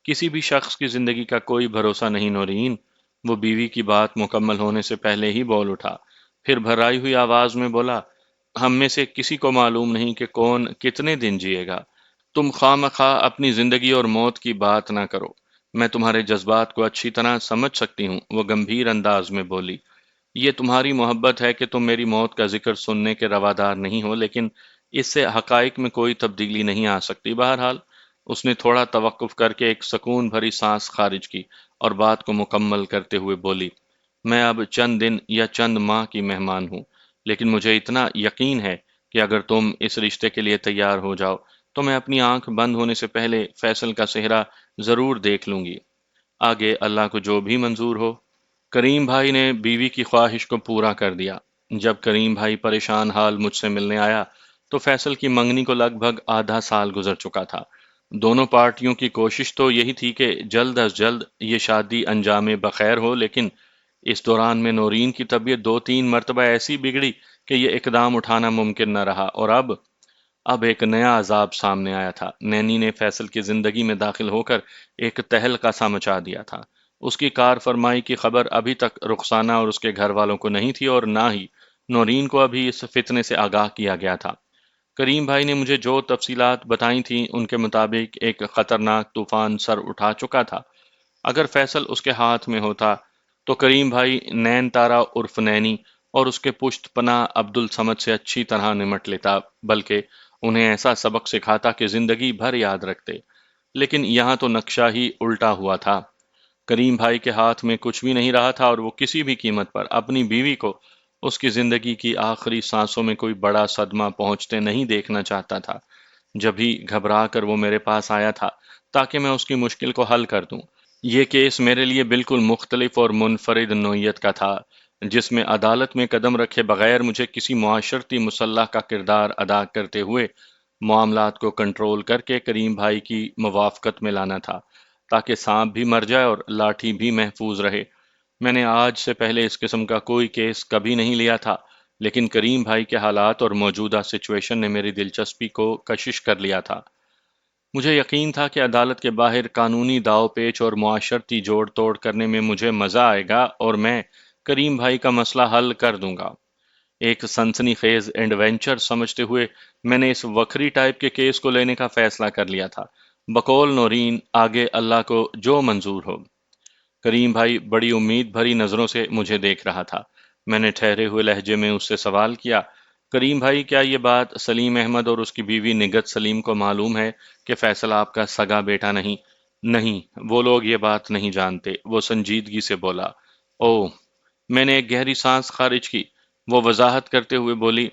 کسی بھی شخص کی زندگی کا کوئی بھروسہ نہیں نورین۔ وہ بیوی کی بات مکمل ہونے سے پہلے ہی بول اٹھا، پھر بھرائی ہوئی آواز میں بولا، ہم میں سے کسی کو معلوم نہیں کہ کون کتنے دن جیے گا۔ تم خواہ مخواہ اپنی زندگی اور موت کی بات نہ کرو۔ میں تمہارے جذبات کو اچھی طرح سمجھ سکتی ہوں، وہ گمبھیر انداز میں بولی۔ یہ تمہاری محبت ہے کہ تم میری موت کا ذکر سننے کے روادار نہیں ہو، لیکن اس سے حقائق میں کوئی تبدیلی نہیں آ سکتی۔ بہرحال، اس نے تھوڑا توقف کر کے ایک سکون بھری سانس خارج کی اور بات کو مکمل کرتے ہوئے بولی، میں اب چند دن یا چند ماہ کی مہمان ہوں، لیکن مجھے اتنا یقین ہے کہ اگر تم اس رشتے کے لیے تیار ہو جاؤ تو میں اپنی آنکھ بند ہونے سے پہلے فیصل کا چہرہ ضرور دیکھ لوں گی۔ آگے اللہ کو جو بھی منظور ہو۔ کریم بھائی نے بیوی کی خواہش کو پورا کر دیا۔ جب کریم بھائی پریشان حال مجھ سے ملنے آیا تو فیصل کی منگنی کو لگ بھگ آدھا سال گزر چکا تھا۔ دونوں پارٹیوں کی کوشش تو یہی تھی کہ جلد از جلد یہ شادی انجام بخیر ہو، لیکن اس دوران میں نورین کی طبیعت 2-3 مرتبہ ایسی بگڑی کہ یہ اقدام اٹھانا ممکن نہ رہا، اور اب ایک نیا عذاب سامنے آیا تھا۔ نینی نے فیصل کی زندگی میں داخل ہو کر ایک تہلکہ سا مچا دیا تھا۔ اس کی کار فرمائی کی خبر ابھی تک رخسانہ اور اس کے گھر والوں کو نہیں تھی، اور نہ ہی نورین کو ابھی اس فتنے سے آگاہ کیا گیا تھا۔ کریم بھائی نے مجھے جو تفصیلات بتائی تھیں ان کے مطابق ایک خطرناک طوفان سر اٹھا چکا تھا۔ اگر فیصل اس کے ہاتھ میں ہوتا تو کریم بھائی نین تارا عرف نینی اور اس کے پشت پناہ عبد الصمد سے اچھی طرح نمٹ لیتا، بلکہ انہیں ایسا سبق سکھاتا کہ زندگی بھر یاد رکھتے۔ لیکن یہاں تو نقشہ ہی الٹا ہوا تھا۔ کریم بھائی کے ہاتھ میں کچھ بھی نہیں رہا تھا، اور وہ کسی بھی قیمت پر اپنی بیوی کو اس کی زندگی کی آخری سانسوں میں کوئی بڑا صدمہ پہنچتے نہیں دیکھنا چاہتا تھا۔ جبھی گھبرا کر وہ میرے پاس آیا تھا تاکہ میں اس کی مشکل کو حل کر دوں۔ یہ کیس میرے لیے بالکل مختلف اور منفرد نوعیت کا تھا، جس میں عدالت میں قدم رکھے بغیر مجھے کسی معاشرتی مسلح کا کردار ادا کرتے ہوئے معاملات کو کنٹرول کر کے کریم بھائی کی موافقت میں لانا تھا، تاکہ سانپ بھی مر جائے اور لاٹھی بھی محفوظ رہے۔ میں نے آج سے پہلے اس قسم کا کوئی کیس کبھی نہیں لیا تھا، لیکن کریم بھائی کے حالات اور موجودہ سچویشن نے میری دلچسپی کو کشش کر لیا تھا۔ مجھے یقین تھا کہ عدالت کے باہر قانونی داؤ پیچ اور معاشرتی جوڑ توڑ کرنے میں مجھے مزہ آئے گا، اور میں کریم بھائی کا مسئلہ حل کر دوں گا۔ ایک سنسنی خیز ایڈونچر سمجھتے ہوئے میں نے اس وکری ٹائپ کے کیس کو لینے کا فیصلہ کر لیا تھا۔ بقول نورین، آگے اللہ کو جو منظور ہو۔ کریم بھائی بڑی امید بھری نظروں سے مجھے دیکھ رہا تھا۔ میں نے ٹھہرے ہوئے لہجے میں اس سے سوال کیا، کریم بھائی، کیا یہ بات سلیم احمد اور اس کی بیوی نگہت سلیم کو معلوم ہے کہ فیصل آپ کا سگا بیٹا نہیں؟ نہیں، وہ لوگ یہ بات نہیں جانتے، وہ سنجیدگی سے بولا۔ اوہ! میں نے ایک گہری سانس خارج کی۔ وہ وضاحت کرتے ہوئے بولی،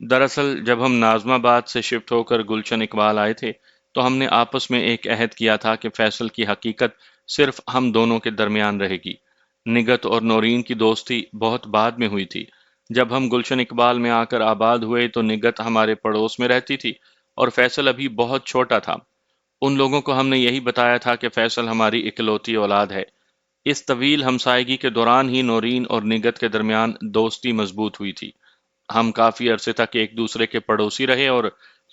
دراصل جب ہم ناظم آباد سے شفٹ ہو کر گلشن اقبال آئے تھے تو ہم نے آپس میں ایک عہد کیا تھا کہ فیصل کی حقیقت صرف ہم دونوں کے درمیان رہے گی۔ نگہت اور نورین کی دوستی بہت بعد میں ہوئی تھی۔ جب ہم گلشن اقبال میں آ کر آباد ہوئے تو نگہت ہمارے پڑوس میں رہتی تھی اور فیصل ابھی بہت چھوٹا تھا۔ ان لوگوں کو ہم نے یہی بتایا تھا کہ فیصل ہماری اکلوتی اولاد ہے۔ اس طویل ہمسائیگی کے دوران ہی نورین اور نگہت کے درمیان دوستی مضبوط ہوئی تھی۔ ہم کافی عرصے تک ایک دوسرے کے پڑوسی رہے، اور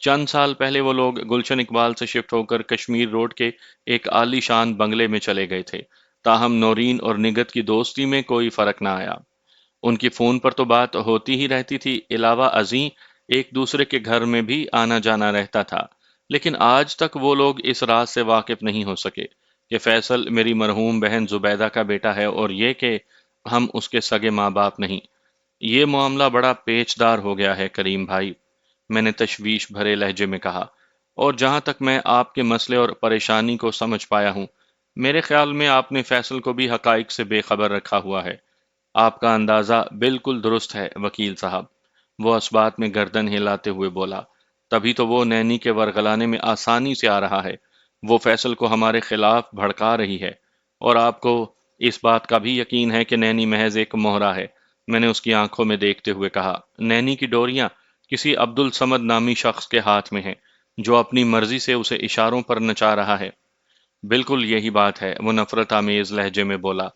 چند سال پہلے وہ لوگ گلشن اقبال سے شفٹ ہو کر کشمیر روڈ کے ایک عالی شان بنگلے میں چلے گئے تھے۔ تاہم نورین اور نگہت کی دوستی میں کوئی فرق نہ آیا۔ ان کی فون پر تو بات ہوتی ہی رہتی تھی، علاوہ ازیں ایک دوسرے کے گھر میں بھی آنا جانا رہتا تھا، لیکن آج تک وہ لوگ اس راز سے واقف نہیں ہو سکے کہ فیصل میری مرحوم بہن زبیدہ کا بیٹا ہے اور یہ کہ ہم اس کے سگے ماں باپ نہیں۔ یہ معاملہ بڑا پیچ دار ہو گیا ہے کریم بھائی، میں نے تشویش بھرے لہجے میں کہا، اور جہاں تک میں آپ کے مسئلے اور پریشانی کو سمجھ پایا ہوں، میرے خیال میں آپ نے فیصل کو بھی حقائق سے بے خبر رکھا ہوا ہے۔ آپ کا اندازہ بالکل درست ہے وکیل صاحب، وہ اس بات میں گردن ہلاتے ہوئے بولا، تبھی تو وہ نینی کے ورغلانے میں آسانی سے آ رہا ہے، وہ فیصل کو ہمارے خلاف بھڑکا رہی ہے، اور آپ کو اس بات کا بھی یقین ہے کہ نینی محض ایک مہرا ہے، میں نے اس کی آنکھوں میں دیکھتے ہوئے کہا، نینی کی ڈوریاں کسی عبد الصمد نامی شخص کے ہاتھ میں ہیں، جو اپنی مرضی سے اسے اشاروں پر نچا رہا ہے۔ بالکل یہی بات ہے، وہ نفرت آمیز لہجے میں بولا،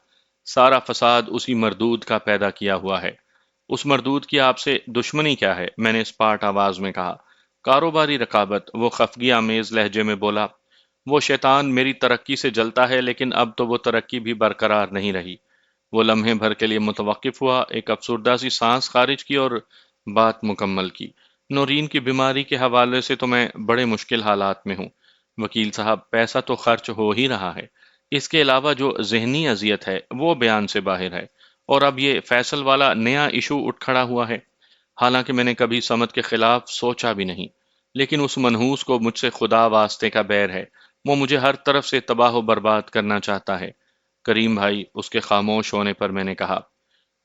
سارا فساد اسی مردود کا پیدا کیا ہوا ہے۔ اس مردود کی آپ سے دشمنی کیا ہے؟ میں نے اسپاٹ آواز میں کہا۔ کاروباری رقابت، وہ خفگی آمیز لہجے میں بولا، وہ شیطان میری ترقی سے جلتا ہے لیکن اب تو وہ ترقی بھی برقرار نہیں رہی۔ وہ لمحے بھر کے لیے متوقف ہوا، ایک افسردہ سی سانس خارج کی اور بات مکمل کی۔ نورین کی بیماری کے حوالے سے تو میں بڑے مشکل حالات میں ہوں وکیل صاحب، پیسہ تو خرچ ہو ہی رہا ہے، اس کے علاوہ جو ذہنی اذیت ہے وہ بیان سے باہر ہے، اور اب یہ فیصل والا نیا ایشو اٹھ کھڑا ہوا ہے۔ حالانکہ میں نے کبھی سمت کے خلاف سوچا بھی نہیں، لیکن اس منحوس کو مجھ سے خدا واسطے کا بیر ہے، وہ مجھے ہر طرف سے تباہ و برباد کرنا چاہتا ہے۔ کریم بھائی، اس کے خاموش ہونے پر میں نے کہا،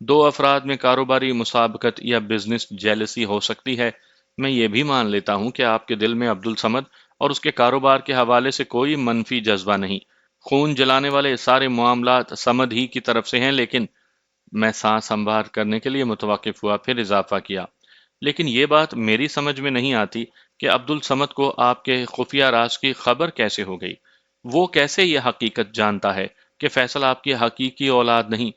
دو افراد میں کاروباری مسابقت یا بزنس جیلسی ہو سکتی ہے، میں یہ بھی مان لیتا ہوں کہ آپ کے دل میں عبد الصمد اور اس کے کاروبار کے حوالے سے کوئی منفی جذبہ نہیں، خون جلانے والے سارے معاملات سمد ہی کی طرف سے ہیں، لیکن میں سانس سنبھال کرنے کے لیے متوقف ہوا، پھر اضافہ کیا، لیکن یہ بات میری سمجھ میں نہیں آتی کہ عبد الصمد کو آپ کے خفیہ راز کی خبر کیسے ہو گئی؟ وہ کیسے یہ حقیقت جانتا ہے کہ فیصل آپ کی حقیقی اولاد نہیں؟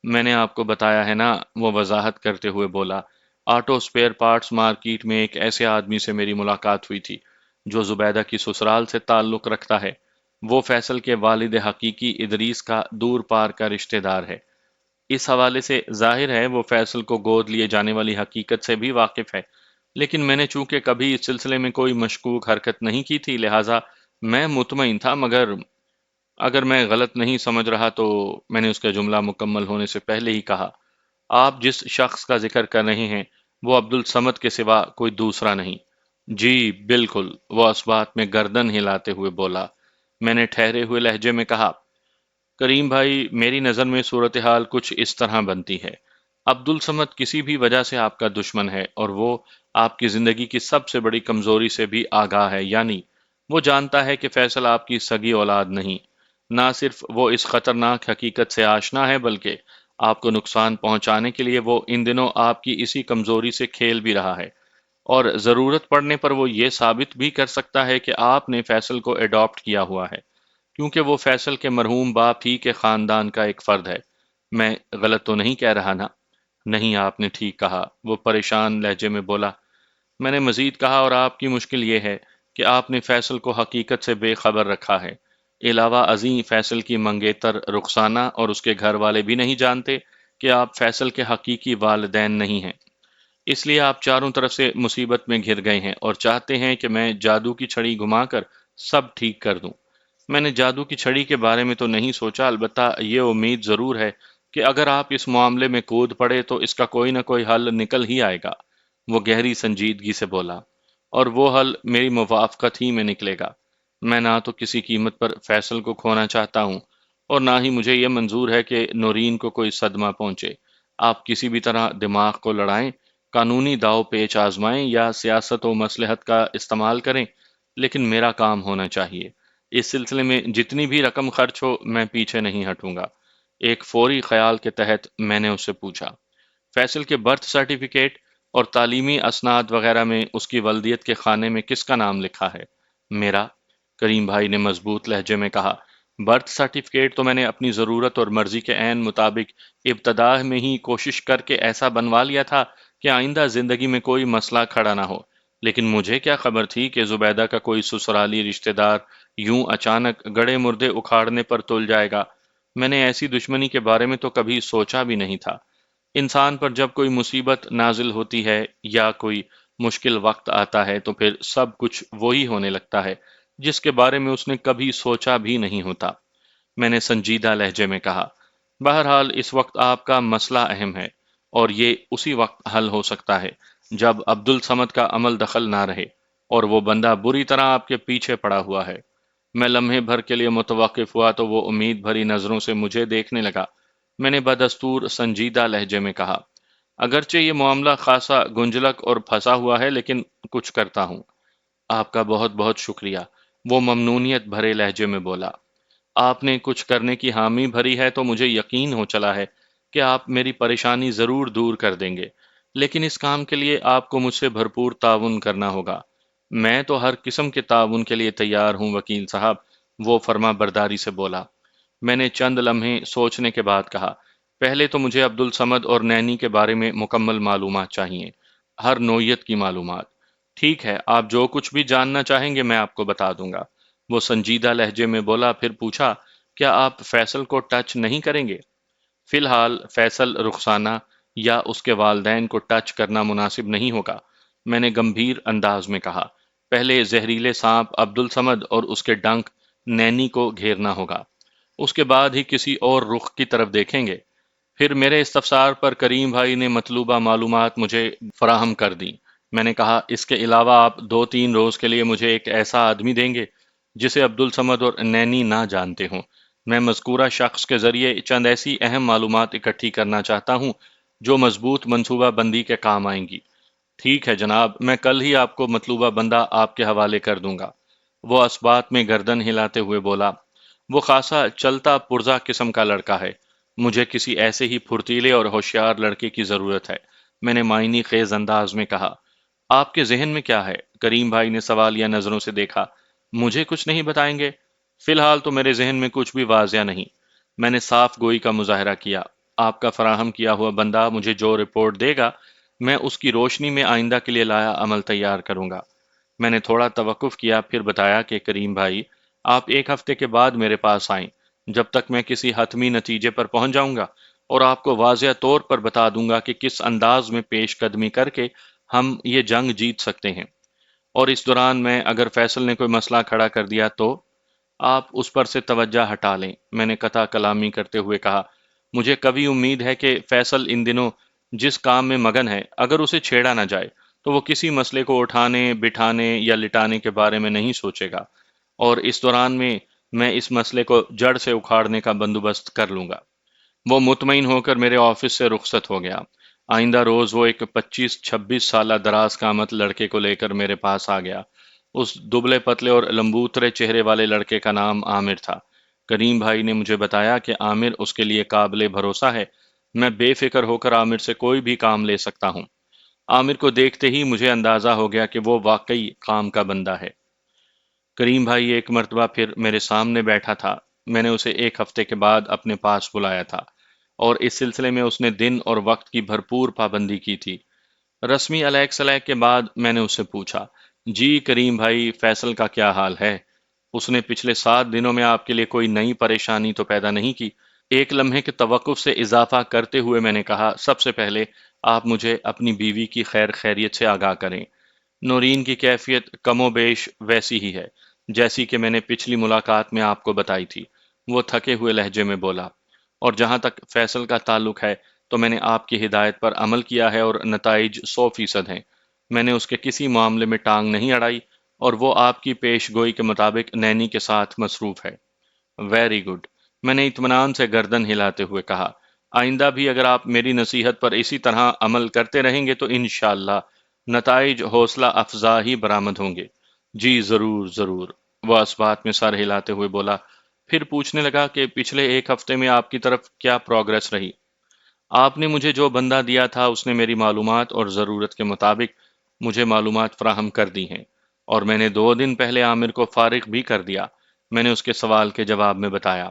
میں نے آپ کو بتایا ہے نا، وہ وضاحت کرتے ہوئے بولا، آٹو سپیئر پارٹس مارکیٹ میں ایک ایسے آدمی سے میری ملاقات ہوئی تھی جو زبیدہ کی سسرال سے تعلق رکھتا ہے، وہ فیصل کے والد حقیقی ادریس کا دور پار کا رشتہ دار ہے۔ اس حوالے سے ظاہر ہے وہ فیصل کو گود لیے جانے والی حقیقت سے بھی واقف ہے، لیکن میں نے چونکہ کبھی اس سلسلے میں کوئی مشکوک حرکت نہیں کی تھی، لہٰذا میں مطمئن تھا، مگر اگر میں غلط نہیں سمجھ رہا تو میں نے اس کا جملہ مکمل ہونے سے پہلے ہی کہا، آپ جس شخص کا ذکر کر رہے ہیں وہ عبد الصمد کے سوا کوئی دوسرا نہیں۔ جی بالکل، وہ اس بات میں گردن ہلاتے ہوئے بولا۔ میں نے ٹھہرے ہوئے لہجے میں کہا، کریم بھائی، میری نظر میں صورتحال کچھ اس طرح بنتی ہے، عبد الصمد کسی بھی وجہ سے آپ کا دشمن ہے، اور وہ آپ کی زندگی کی سب سے بڑی کمزوری سے بھی آگاہ ہے، یعنی وہ جانتا ہے کہ فیصل آپ کی سگی اولاد نہیں۔ نہ صرف وہ اس خطرناک حقیقت سے آشنا ہے، بلکہ آپ کو نقصان پہنچانے کے لیے وہ ان دنوں آپ کی اسی کمزوری سے کھیل بھی رہا ہے، اور ضرورت پڑنے پر وہ یہ ثابت بھی کر سکتا ہے کہ آپ نے فیصل کو اڈاپٹ کیا ہوا ہے، کیونکہ وہ فیصل کے مرحوم باپ ہی کے خاندان کا ایک فرد ہے۔ میں غلط تو نہیں کہہ رہا نا؟ نہیں، آپ نے ٹھیک کہا، وہ پریشان لہجے میں بولا۔ میں نے مزید کہا، اور آپ کی مشکل یہ ہے کہ آپ نے فیصل کو حقیقت سے بے خبر رکھا ہے، علاوہ ازیں فیصل کی منگیتر رخسانہ اور اس کے گھر والے بھی نہیں جانتے کہ آپ فیصل کے حقیقی والدین نہیں ہیں، اس لیے آپ چاروں طرف سے مصیبت میں گھر گئے ہیں اور چاہتے ہیں کہ میں جادو کی چھڑی گھما کر سب ٹھیک کر دوں۔ میں نے جادو کی چھڑی کے بارے میں تو نہیں سوچا، البتہ یہ امید ضرور ہے کہ اگر آپ اس معاملے میں کود پڑے تو اس کا کوئی نہ کوئی حل نکل ہی آئے گا، وہ گہری سنجیدگی سے بولا، اور وہ حل میری موافقت ہی میں نکلے گا۔ میں نہ تو کسی قیمت پر فیصل کو کھونا چاہتا ہوں، اور نہ ہی مجھے یہ منظور ہے کہ نورین کو کوئی صدمہ پہنچے۔ آپ کسی بھی طرح دماغ کو لڑائیں، قانونی داؤ پیچ آزمائیں یا سیاست و مصلحت کا استعمال کریں، لیکن میرا کام ہونا چاہیے۔ اس سلسلے میں جتنی بھی رقم خرچ ہو، میں پیچھے نہیں ہٹوں گا۔ ایک فوری خیال کے تحت میں نے اس سے پوچھا، فیصل کے برتھ سرٹیفکیٹ اور تعلیمی اسناد وغیرہ میں اس کی ولدیت کے خانے میں کس کا نام لکھا ہے؟ میرا، کریم بھائی نے مضبوط لہجے میں کہا۔ برتھ سرٹیفکیٹ تو میں نے اپنی ضرورت اور مرضی کے عین مطابق ابتدا میں ہی کوشش کر کے ایسا بنوا لیا تھا کہ آئندہ زندگی میں کوئی مسئلہ کھڑا نہ ہو، لیکن مجھے کیا خبر تھی کہ زبیدہ کا کوئی سسرالی رشتہ دار یوں اچانک گڑے مردے اکھاڑنے پر تل جائے گا۔ میں نے ایسی دشمنی کے بارے میں تو کبھی سوچا بھی نہیں تھا۔ انسان پر جب کوئی مصیبت نازل ہوتی ہے یا کوئی مشکل وقت آتا ہے تو پھر سب کچھ وہی ہونے لگتا ہے جس کے بارے میں اس نے کبھی سوچا بھی نہیں ہوتا۔ میں نے سنجیدہ لہجے میں کہا۔ بہرحال اس وقت آپ کا مسئلہ اہم ہے، اور یہ اسی وقت حل ہو سکتا ہے جب عبد الصمد کا عمل دخل نہ رہے اور وہ بندہ بری طرح آپ کے پیچھے پڑا ہوا ہے۔ میں لمحے بھر کے لیے متوقف ہوا تو وہ امید بھری نظروں سے مجھے دیکھنے لگا۔ میں نے بدستور سنجیدہ لہجے میں کہا، اگرچہ یہ معاملہ خاصا گنجلک اور پھنسا ہوا ہے، لیکن کچھ کرتا ہوں۔ آپ کا بہت بہت شکریہ، وہ ممنونیت بھرے لہجے میں بولا۔ آپ نے کچھ کرنے کی حامی بھری ہے تو مجھے یقین ہو چلا ہے کہ آپ میری پریشانی ضرور دور کر دیں گے، لیکن اس کام کے لیے آپ کو مجھ سے بھرپور تعاون کرنا ہوگا۔ میں تو ہر قسم کے تعاون کے لیے تیار ہوں وکیل صاحب، وہ فرما برداری سے بولا۔ میں نے چند لمحے سوچنے کے بعد کہا، پہلے تو مجھے عبد الصمد اور نینی کے بارے میں مکمل معلومات چاہیے، ہر نوعیت کی معلومات۔ ٹھیک ہے، آپ جو کچھ بھی جاننا چاہیں گے میں آپ کو بتا دوں گا، وہ سنجیدہ لہجے میں بولا، پھر پوچھا، کیا آپ فیصل کو ٹچ نہیں کریں گے؟ فی الحال فیصل رخسانہ یا اس کے والدین کو ٹچ کرنا مناسب نہیں ہوگا، میں نے گمبھیر انداز میں کہا۔ پہلے زہریلے سانپ عبد الصمد اور اس کے ڈنک نینی کو گھیرنا ہوگا، اس کے بعد ہی کسی اور رخ کی طرف دیکھیں گے۔ پھر میرے استفسار پر کریم بھائی نے مطلوبہ معلومات مجھے فراہم کر دیں۔ میں نے کہا، اس کے علاوہ آپ 2-3 روز کے لیے مجھے ایک ایسا آدمی دیں گے جسے عبد الصمد اور نینی نہ جانتے ہوں۔ میں مذکورہ شخص کے ذریعے چند ایسی اہم معلومات اکٹھی کرنا چاہتا ہوں جو مضبوط منصوبہ بندی کے کام آئیں گی۔ ٹھیک ہے جناب، میں کل ہی آپ کو مطلوبہ بندہ آپ کے حوالے کر دوں گا، وہ اسبات میں گردن ہلاتے ہوئے بولا۔ وہ خاصا چلتا پرزا قسم کا لڑکا ہے، مجھے کسی ایسے ہی پھرتیلے اور ہوشیار لڑکے کی ضرورت ہے، میں نے معنی خیز انداز میں کہا۔ آپ کے ذہن میں کیا ہے؟ کریم بھائی نے سوالیہ نظروں سے دیکھا۔ مجھے کچھ نہیں بتائیں گے؟ فی الحال تو میرے ذہن میں کچھ بھی واضح نہیں، میں نے صاف گوئی کا مظاہرہ کیا۔ آپ کا فراہم کیا ہوا بندہ مجھے جو رپورٹ دے گا، میں اس کی روشنی میں آئندہ کے لیے لایا عمل تیار کروں گا۔ میں نے تھوڑا توقف کیا، پھر بتایا کہ کریم بھائی، آپ 1 ہفتے کے بعد میرے پاس آئیں، جب تک میں کسی حتمی نتیجے پر پہنچ جاؤں گا اور آپ کو واضح طور پر بتا دوں گا کہ کس انداز میں پیش قدمی کر کے ہم یہ جنگ جیت سکتے ہیں۔ اور اس دوران میں اگر فیصل نے کوئی مسئلہ کھڑا کر دیا تو آپ اس پر سے توجہ ہٹا لیں، میں نے قطع کلامی کرتے ہوئے کہا۔ مجھے کبھی امید ہے کہ فیصل ان دنوں جس کام میں مگن ہے، اگر اسے چھیڑا نہ جائے تو وہ کسی مسئلے کو اٹھانے، بٹھانے یا لٹانے کے بارے میں نہیں سوچے گا، اور اس دوران میں اس مسئلے کو جڑ سے اکھاڑنے کا بندوبست کر لوں گا۔ وہ مطمئن ہو کر میرے آفس سے رخصت ہو گیا۔ آئندہ روز وہ ایک 25-26 سالہ دراز قامت لڑکے کو لے کر میرے پاس آ گیا۔ اس دبلے پتلے اور لمبوترے چہرے والے لڑکے کا نام عامر تھا۔ کریم بھائی نے مجھے بتایا کہ عامر اس کے لیے قابل بھروسہ ہے، میں بے فکر ہو کر عامر سے کوئی بھی کام لے سکتا ہوں۔ عامر کو دیکھتے ہی مجھے اندازہ ہو گیا کہ وہ واقعی کام کا بندہ ہے۔ کریم بھائی ایک مرتبہ پھر میرے سامنے بیٹھا تھا، میں نے اسے 1 ہفتے کے بعد اپنے پاس بلایا تھا، اور اس سلسلے میں اس نے دن اور وقت کی بھرپور پابندی کی تھی۔ رسمی علیق سلیق کے بعد میں نے اس سے پوچھا، جی کریم بھائی، فیصل کا کیا حال ہے؟ اس نے پچھلے 7 دنوں میں آپ کے لیے کوئی نئی پریشانی تو پیدا نہیں کی؟ ایک لمحے کے توقف سے اضافہ کرتے ہوئے میں نے کہا، سب سے پہلے آپ مجھے اپنی بیوی کی خیر خیریت سے آگاہ کریں۔ نورین کی کیفیت کم و بیش ویسی ہی ہے جیسی کہ میں نے پچھلی ملاقات میں آپ کو بتائی تھی، وہ تھکے ہوئے لہجے میں بولا۔ اور جہاں تک فیصل کا تعلق ہے تو میں نے آپ کی ہدایت پر عمل کیا ہے اور نتائج 100% ہیں۔ میں نے اس کے کسی معاملے میں ٹانگ نہیں اڑائی، اور وہ آپ کی پیش گوئی کے مطابق نینی کے ساتھ مصروف ہے۔ ویری گڈ، میں نے اطمینان سے گردن ہلاتے ہوئے کہا۔ آئندہ بھی اگر آپ میری نصیحت پر اسی طرح عمل کرتے رہیں گے تو انشاءاللہ نتائج حوصلہ افزا ہی برآمد ہوں گے۔ جی ضرور ضرور، وہ اس بات میں سر ہلاتے ہوئے بولا۔ پھر پوچھنے لگا کہ پچھلے 1 ہفتے میں آپ کی طرف کیا پروگرس رہی؟ آپ نے مجھے جو بندہ دیا تھا اس نے میری معلومات اور ضرورت کے مطابق مجھے معلومات فراہم کر دی ہیں، اور میں نے 2 دن پہلے عامر کو فارغ بھی کر دیا، میں نے اس کے سوال کے جواب میں بتایا۔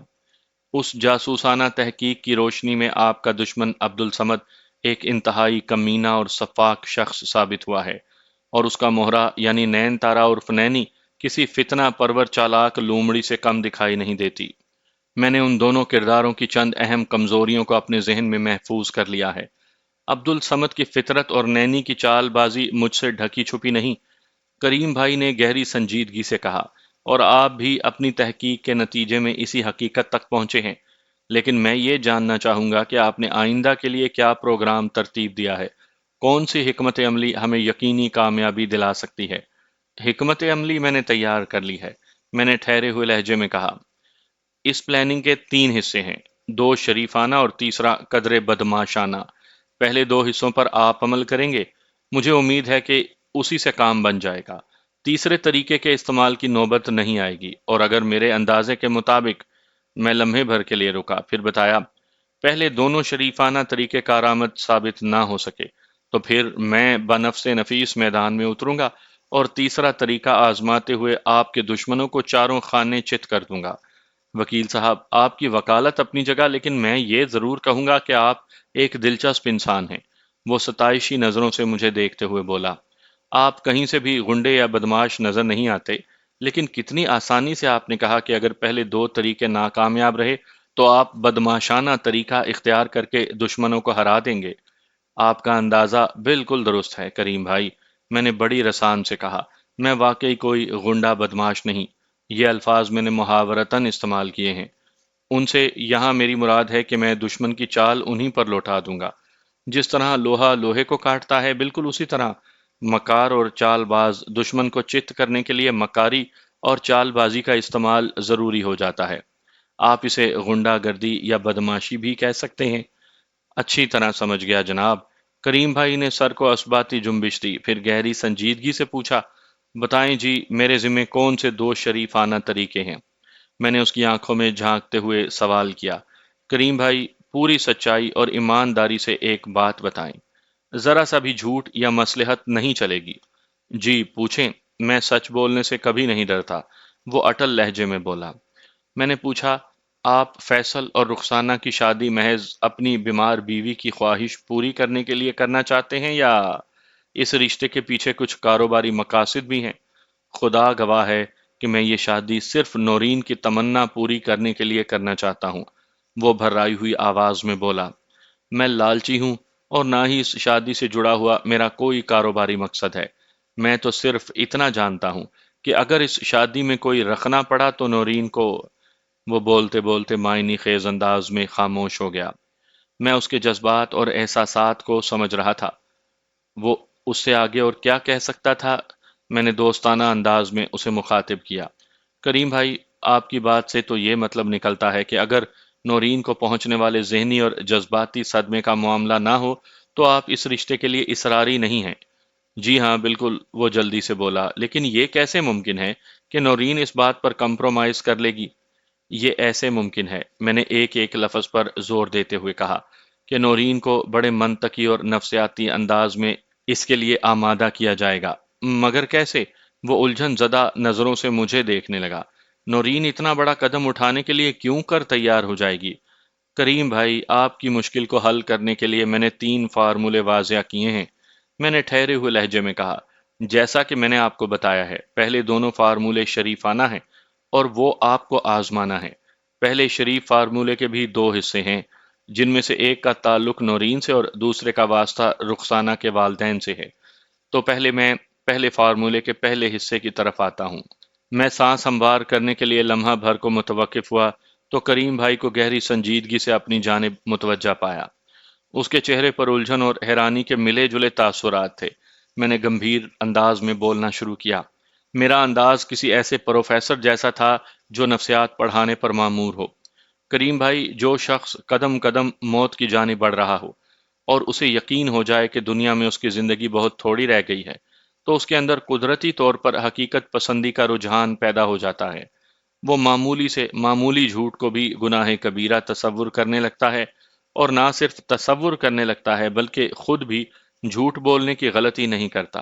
اس جاسوسانہ تحقیق کی روشنی میں آپ کا دشمن عبد الصمد ایک انتہائی کمینہ اور سفاک شخص ثابت ہوا ہے، اور اس کا مہرہ یعنی نین تارا عرف نینی کسی فتنہ پرور چالاک لومڑی سے کم دکھائی نہیں دیتی۔ میں نے ان دونوں کرداروں کی چند اہم کمزوریوں کو اپنے ذہن میں محفوظ کر لیا ہے۔ عبد الصمد کی فطرت اور نینی کی چال بازی مجھ سے ڈھکی چھپی نہیں۔ کریم بھائی نے گہری سنجیدگی سے کہا، اور آپ بھی اپنی تحقیق کے نتیجے میں اسی حقیقت تک پہنچے ہیں، لیکن میں یہ جاننا چاہوں گا کہ آپ نے آئندہ کے لیے کیا پروگرام ترتیب دیا ہے؟ کون سی حکمت عملی ہمیں یقینی کامیابی دلا سکتی ہے؟ حکمت عملی میں نے تیار کر لی ہے، میں نے ٹھہرے ہوئے لہجے میں کہا۔ اس پلاننگ کے 3 حصے ہیں، 2 شریفانہ اور تیسرا قدرے بدمعاشانہ۔ پہلے 2 حصوں پر آپ عمل کریں گے، مجھے امید ہے کہ اسی سے کام بن جائے گا۔ تیسرے طریقے کے استعمال کی نوبت نہیں آئے گی، اور اگر میرے اندازے کے مطابق، میں لمحے بھر کے لیے رکا، پھر بتایا، پہلے دونوں شریفانہ طریقے کارآمد ثابت نہ ہو سکے تو پھر میں بنفس نفیس میدان میں اتروں گا اور تیسرا طریقہ آزماتے ہوئے آپ کے دشمنوں کو چاروں خانے چت کر دوں گا۔ وکیل صاحب، آپ کی وکالت اپنی جگہ، لیکن میں یہ ضرور کہوں گا کہ آپ ایک دلچسپ انسان ہیں۔ وہ ستائشی نظروں سے مجھے دیکھتے ہوئے بولا، آپ کہیں سے بھی غنڈے یا بدماش نظر نہیں آتے، لیکن کتنی آسانی سے آپ نے کہا کہ اگر پہلے 2 طریقے ناکامیاب رہے تو آپ بدماشانہ طریقہ اختیار کر کے دشمنوں کو ہرا دیں گے۔ آپ کا اندازہ بالکل درست ہے کریم بھائی، میں نے بڑی رسان سے کہا، میں واقعی کوئی غنڈہ بدماش نہیں۔ یہ الفاظ میں نے محاورتاً استعمال کیے ہیں۔ ان سے یہاں میری مراد ہے کہ میں دشمن کی چال انہی پر لوٹا دوں گا۔ جس طرح لوہا لوہے کو کاٹتا ہے، بالکل اسی طرح مکار اور چال باز دشمن کو چت کرنے کے لیے مکاری اور چال بازی کا استعمال ضروری ہو جاتا ہے۔ آپ اسے غنڈہ گردی یا بدماشی بھی کہہ سکتے ہیں۔ اچھی طرح سمجھ گیا جناب۔ کریم بھائی نے سر کو اثباتی جنبش دی، پھر گہری سنجیدگی سے پوچھا، بتائیں جی، میرے ذمہ کون سے 2 شریفانہ طریقے ہیں؟ میں نے اس کی آنکھوں میں جھانکتے ہوئے سوال کیا۔ کریم بھائی، پوری سچائی اور ایمانداری سے ایک بات بتائیں، ذرا سا بھی جھوٹ یا مصلحت نہیں چلے گی۔ جی پوچھیں، میں سچ بولنے سے کبھی نہیں ڈرتا، وہ اٹل لہجے میں بولا۔ میں نے پوچھا، آپ فیصل اور رخسانہ کی شادی محض اپنی بیمار بیوی کی خواہش پوری کرنے کے لیے کرنا چاہتے ہیں، یا اس رشتے کے پیچھے کچھ کاروباری مقاصد بھی ہیں؟ خدا گواہ ہے کہ میں یہ شادی صرف نورین کی تمنا پوری کرنے کے لیے کرنا چاہتا ہوں، وہ بھرائی ہوئی آواز میں بولا۔ میں لالچی ہوں اور نہ ہی اس شادی سے جڑا ہوا میرا کوئی کاروباری مقصد ہے۔ میں تو صرف اتنا جانتا ہوں کہ اگر اس شادی میں کوئی رکھنا پڑا تو نورین کو۔ وہ بولتے بولتے معنی خیز انداز میں خاموش ہو گیا۔ میں اس کے جذبات اور احساسات کو سمجھ رہا تھا۔ وہ اس سے آگے اور کیا کہہ سکتا تھا؟ میں نے دوستانہ انداز میں اسے مخاطب کیا، کریم بھائی، آپ کی بات سے تو یہ مطلب نکلتا ہے کہ اگر نورین کو پہنچنے والے ذہنی اور جذباتی صدمے کا معاملہ نہ ہو تو آپ اس رشتے کے لیے اصراری نہیں ہیں۔ جی ہاں بالکل، وہ جلدی سے بولا، لیکن یہ کیسے ممکن ہے کہ نورین اس بات پر کمپرومائز کر لے گی؟ یہ ایسے ممکن ہے، میں نے ایک ایک لفظ پر زور دیتے ہوئے کہا، کہ نورین کو بڑے منطقی اور نفسیاتی انداز میں اس کے لیے آمادہ کیا جائے گا۔ مگر کیسے؟ وہ الجھن زدہ نظروں سے مجھے دیکھنے لگا۔ نورین اتنا بڑا قدم اٹھانے کے لیے کیوں کر تیار ہو جائے گی؟ کریم بھائی، آپ کی مشکل کو حل کرنے کے لیے میں نے 3 فارمولے واضح کیے ہیں، میں نے ٹھہرے ہوئے لہجے میں کہا۔ جیسا کہ میں نے آپ کو بتایا ہے، پہلے دونوں فارمولے شریفانہ ہیں اور وہ آپ کو آزمانا ہے۔ پہلے شریف فارمولے کے بھی 2 حصے ہیں، جن میں سے ایک کا تعلق نورین سے اور دوسرے کا واسطہ رخسانہ کے والدین سے ہے۔ تو میں پہلے فارمولے کے پہلے حصے کی طرف آتا ہوں۔ میں سانس ہموار کرنے کے لیے لمحہ بھر کو متوقف ہوا تو کریم بھائی کو گہری سنجیدگی سے اپنی جانب متوجہ پایا۔ اس کے چہرے پر الجھن اور حیرانی کے ملے جلے تاثرات تھے۔ میں نے گمبھیر انداز میں بولنا شروع کیا۔ میرا انداز کسی ایسے پروفیسر جیسا تھا جو نفسیات پڑھانے پر مامور ہو۔ کریم بھائی، جو شخص قدم قدم موت کی جانب بڑھ رہا ہو اور اسے یقین ہو جائے کہ دنیا میں اس کی زندگی بہت تھوڑی رہ گئی ہے، تو اس کے اندر قدرتی طور پر حقیقت پسندی کا رجحان پیدا ہو جاتا ہے۔ وہ معمولی سے معمولی جھوٹ کو بھی گناہ کبیرہ تصور کرنے لگتا ہے، اور نہ صرف تصور کرنے لگتا ہے بلکہ خود بھی جھوٹ بولنے کی غلطی نہیں کرتا۔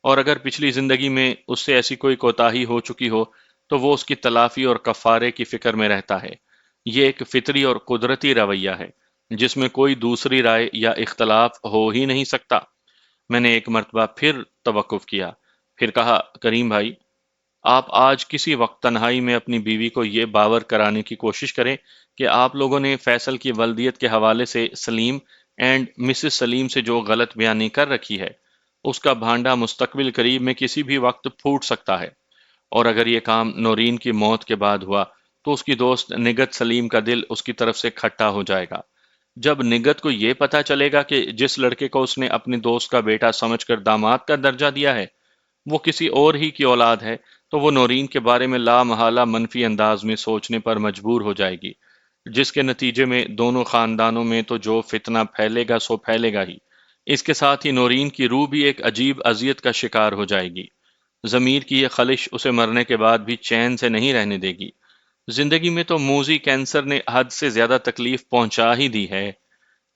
اور اگر پچھلی زندگی میں اس سے ایسی کوئی کوتاہی ہو چکی ہو تو وہ اس کی تلافی اور کفارے کی فکر میں رہتا ہے۔ یہ ایک فطری اور قدرتی رویہ ہے جس میں کوئی دوسری رائے یا اختلاف ہو ہی نہیں سکتا۔ میں نے ایک مرتبہ پھر توقف کیا، پھر کہا، کریم بھائی، آپ آج کسی وقت تنہائی میں اپنی بیوی کو یہ باور کرانے کی کوشش کریں کہ آپ لوگوں نے فیصل کی ولدیت کے حوالے سے سلیم اینڈ مسز سلیم سے جو غلط بیانی کر رکھی ہے، اس کا بھانڈا مستقبل قریب میں کسی بھی وقت پھوٹ سکتا ہے، اور اگر یہ کام نورین کی موت کے بعد ہوا تو اس کی دوست نگت سلیم کا دل اس کی طرف سے کھٹا ہو جائے گا۔ جب نگت کو یہ پتا چلے گا کہ جس لڑکے کو اس نے اپنی دوست کا بیٹا سمجھ کر داماد کا درجہ دیا ہے وہ کسی اور ہی کی اولاد ہے، تو وہ نورین کے بارے میں لا محالہ منفی انداز میں سوچنے پر مجبور ہو جائے گی، جس کے نتیجے میں دونوں خاندانوں میں تو جو فتنہ پھیلے گا سو پھیلے گا ہی۔ اس کے ساتھ ہی نورین کی روح بھی ایک عجیب اذیت کا شکار ہو جائے گی۔ ضمیر کی یہ خلش اسے مرنے کے بعد بھی چین سے نہیں رہنے دے گی۔ زندگی میں تو موذی کینسر نے حد سے زیادہ تکلیف پہنچا ہی دی ہے،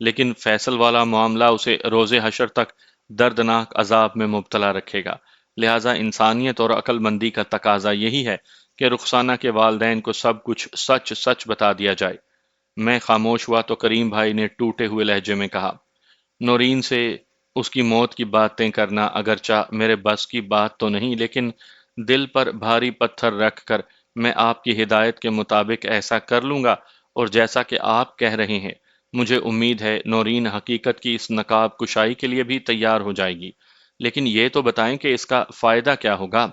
لیکن فیصل والا معاملہ اسے روز حشر تک دردناک عذاب میں مبتلا رکھے گا۔ لہٰذا انسانیت اور عقل مندی کا تقاضا یہی ہے کہ رخسانہ کے والدین کو سب کچھ سچ سچ بتا دیا جائے۔ میں خاموش ہوا تو کریم بھائی نے ٹوٹے ہوئے لہجے میں کہا، نورین سے اس کی موت کی باتیں کرنا اگرچہ میرے بس کی بات تو نہیں، لیکن دل پر بھاری پتھر رکھ کر میں آپ کی ہدایت کے مطابق ایسا کر لوں گا، اور جیسا کہ آپ کہہ رہے ہیں مجھے امید ہے نورین حقیقت کی اس نقاب کشائی کے لیے بھی تیار ہو جائے گی۔ لیکن یہ تو بتائیں کہ اس کا فائدہ کیا ہوگا؟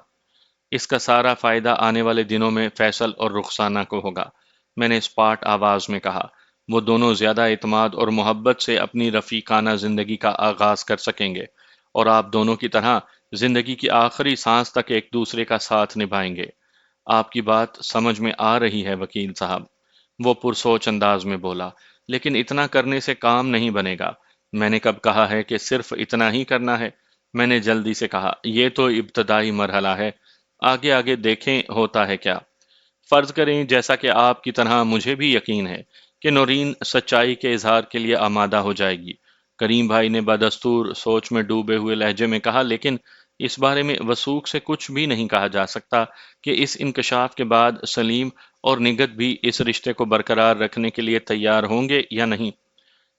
اس کا سارا فائدہ آنے والے دنوں میں فیصل اور رخسانہ کو ہوگا، میں نے اسپاٹ آواز میں کہا۔ وہ دونوں زیادہ اعتماد اور محبت سے اپنی رفیقانہ زندگی کا آغاز کر سکیں گے، اور آپ دونوں کی طرح زندگی کی آخری سانس تک ایک دوسرے کا ساتھ نبھائیں گے۔ آپ کی بات سمجھ میں آ رہی ہے وکیل صاحب، وہ پرسوچ انداز میں بولا، لیکن اتنا کرنے سے کام نہیں بنے گا۔ میں نے کب کہا ہے کہ صرف اتنا ہی کرنا ہے؟ میں نے جلدی سے کہا، یہ تو ابتدائی مرحلہ ہے، آگے آگے دیکھیں ہوتا ہے کیا۔ فرض کریں جیسا کہ آپ کی طرح مجھے بھی یقین ہے کہ نورین سچائی کے اظہار کے لیے آمادہ ہو جائے گی۔ کریم بھائی نے بدستور سوچ میں ڈوبے ہوئے لہجے میں کہا، لیکن اس بارے میں وثوق سے کچھ بھی نہیں کہا جا سکتا کہ اس انکشاف کے بعد سلیم اور نگت بھی اس رشتے کو برقرار رکھنے کے لیے تیار ہوں گے یا نہیں۔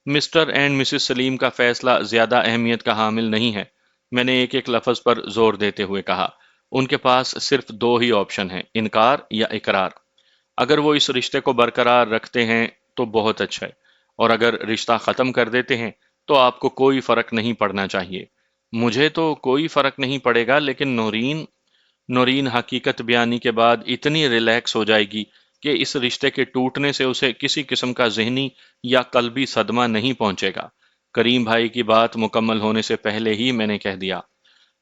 مسٹر اینڈ مسز سلیم کا فیصلہ زیادہ اہمیت کا حامل نہیں ہے، میں نے ایک ایک لفظ پر زور دیتے ہوئے کہا۔ ان کے پاس صرف دو ہی آپشن ہیں، انکار یا اقرار۔ اگر وہ اس رشتے کو برقرار رکھتے ہیں تو بہت اچھا ہے، اور اگر رشتہ ختم کر دیتے ہیں تو آپ کو کوئی فرق نہیں پڑنا چاہیے۔ مجھے تو کوئی فرق نہیں پڑے گا، لیکن نورین حقیقت بیانی کے بعد اتنی ریلیکس ہو جائے گی کہ اس رشتے کے ٹوٹنے سے اسے کسی قسم کا ذہنی یا قلبی صدمہ نہیں پہنچے گا۔ کریم بھائی کی بات مکمل ہونے سے پہلے ہی میں نے کہہ دیا،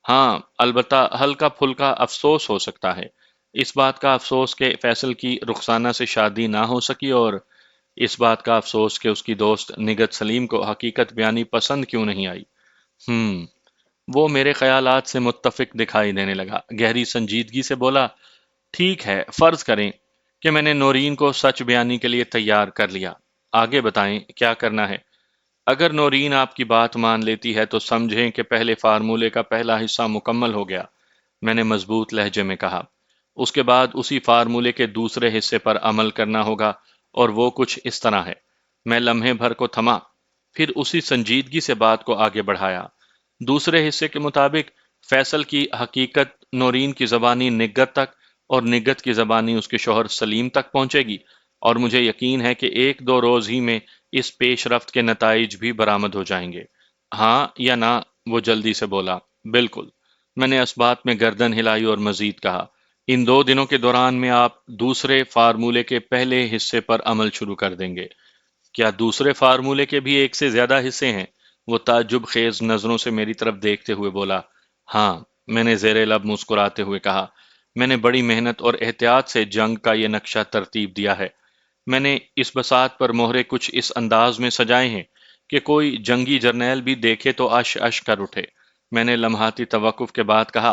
ہاں البتہ ہلکا پھلکا افسوس ہو سکتا ہے۔ اس بات کا افسوس کہ فیصل کی رخسانہ سے شادی نہ ہو سکی، اور اس بات کا افسوس کہ اس کی دوست نگت سلیم کو حقیقت بیانی پسند کیوں نہیں آئی۔ ہم وہ میرے خیالات سے متفق دکھائی دینے لگا، گہری سنجیدگی سے بولا، ٹھیک ہے، فرض کریں کہ میں نے نورین کو سچ بیانی کے لیے تیار کر لیا، آگے بتائیں کیا کرنا ہے؟ اگر نورین آپ کی بات مان لیتی ہے تو سمجھیں کہ پہلے فارمولے کا پہلا حصہ مکمل ہو گیا، میں نے مضبوط لہجے میں کہا۔ اس کے بعد اسی فارمولے کے دوسرے حصے پر عمل کرنا ہوگا، اور وہ کچھ اس طرح ہے۔ میں لمحے بھر کو تھما، پھر اسی سنجیدگی سے بات کو آگے بڑھایا۔ دوسرے حصے کے مطابق فیصل کی حقیقت نورین کی زبانی نگت تک، اور نگت کی زبانی اس کے شوہر سلیم تک پہنچے گی، اور مجھے یقین ہے کہ ایک دو روز ہی میں اس پیش رفت کے نتائج بھی برآمد ہو جائیں گے۔ ہاں یا نہ؟ وہ جلدی سے بولا۔ بالکل، میں نے اس بات میں گردن ہلائی اور مزید کہا، ان 2 دنوں کے دوران میں آپ دوسرے فارمولے کے پہلے حصے پر عمل شروع کر دیں گے۔ کیا دوسرے فارمولے کے بھی ایک سے زیادہ حصے ہیں؟ وہ تعجب خیز نظروں سے میری طرف دیکھتے ہوئے بولا۔ ہاں، میں نے زیر لب مسکراتے ہوئے کہا، میں نے بڑی محنت اور احتیاط سے جنگ کا یہ نقشہ ترتیب دیا ہے۔ میں نے اس بساط پر مہرے کچھ اس انداز میں سجائے ہیں کہ کوئی جنگی جرنیل بھی دیکھے تو اش اش کر اٹھے۔ میں نے لمحاتی توقف کے بعد کہا،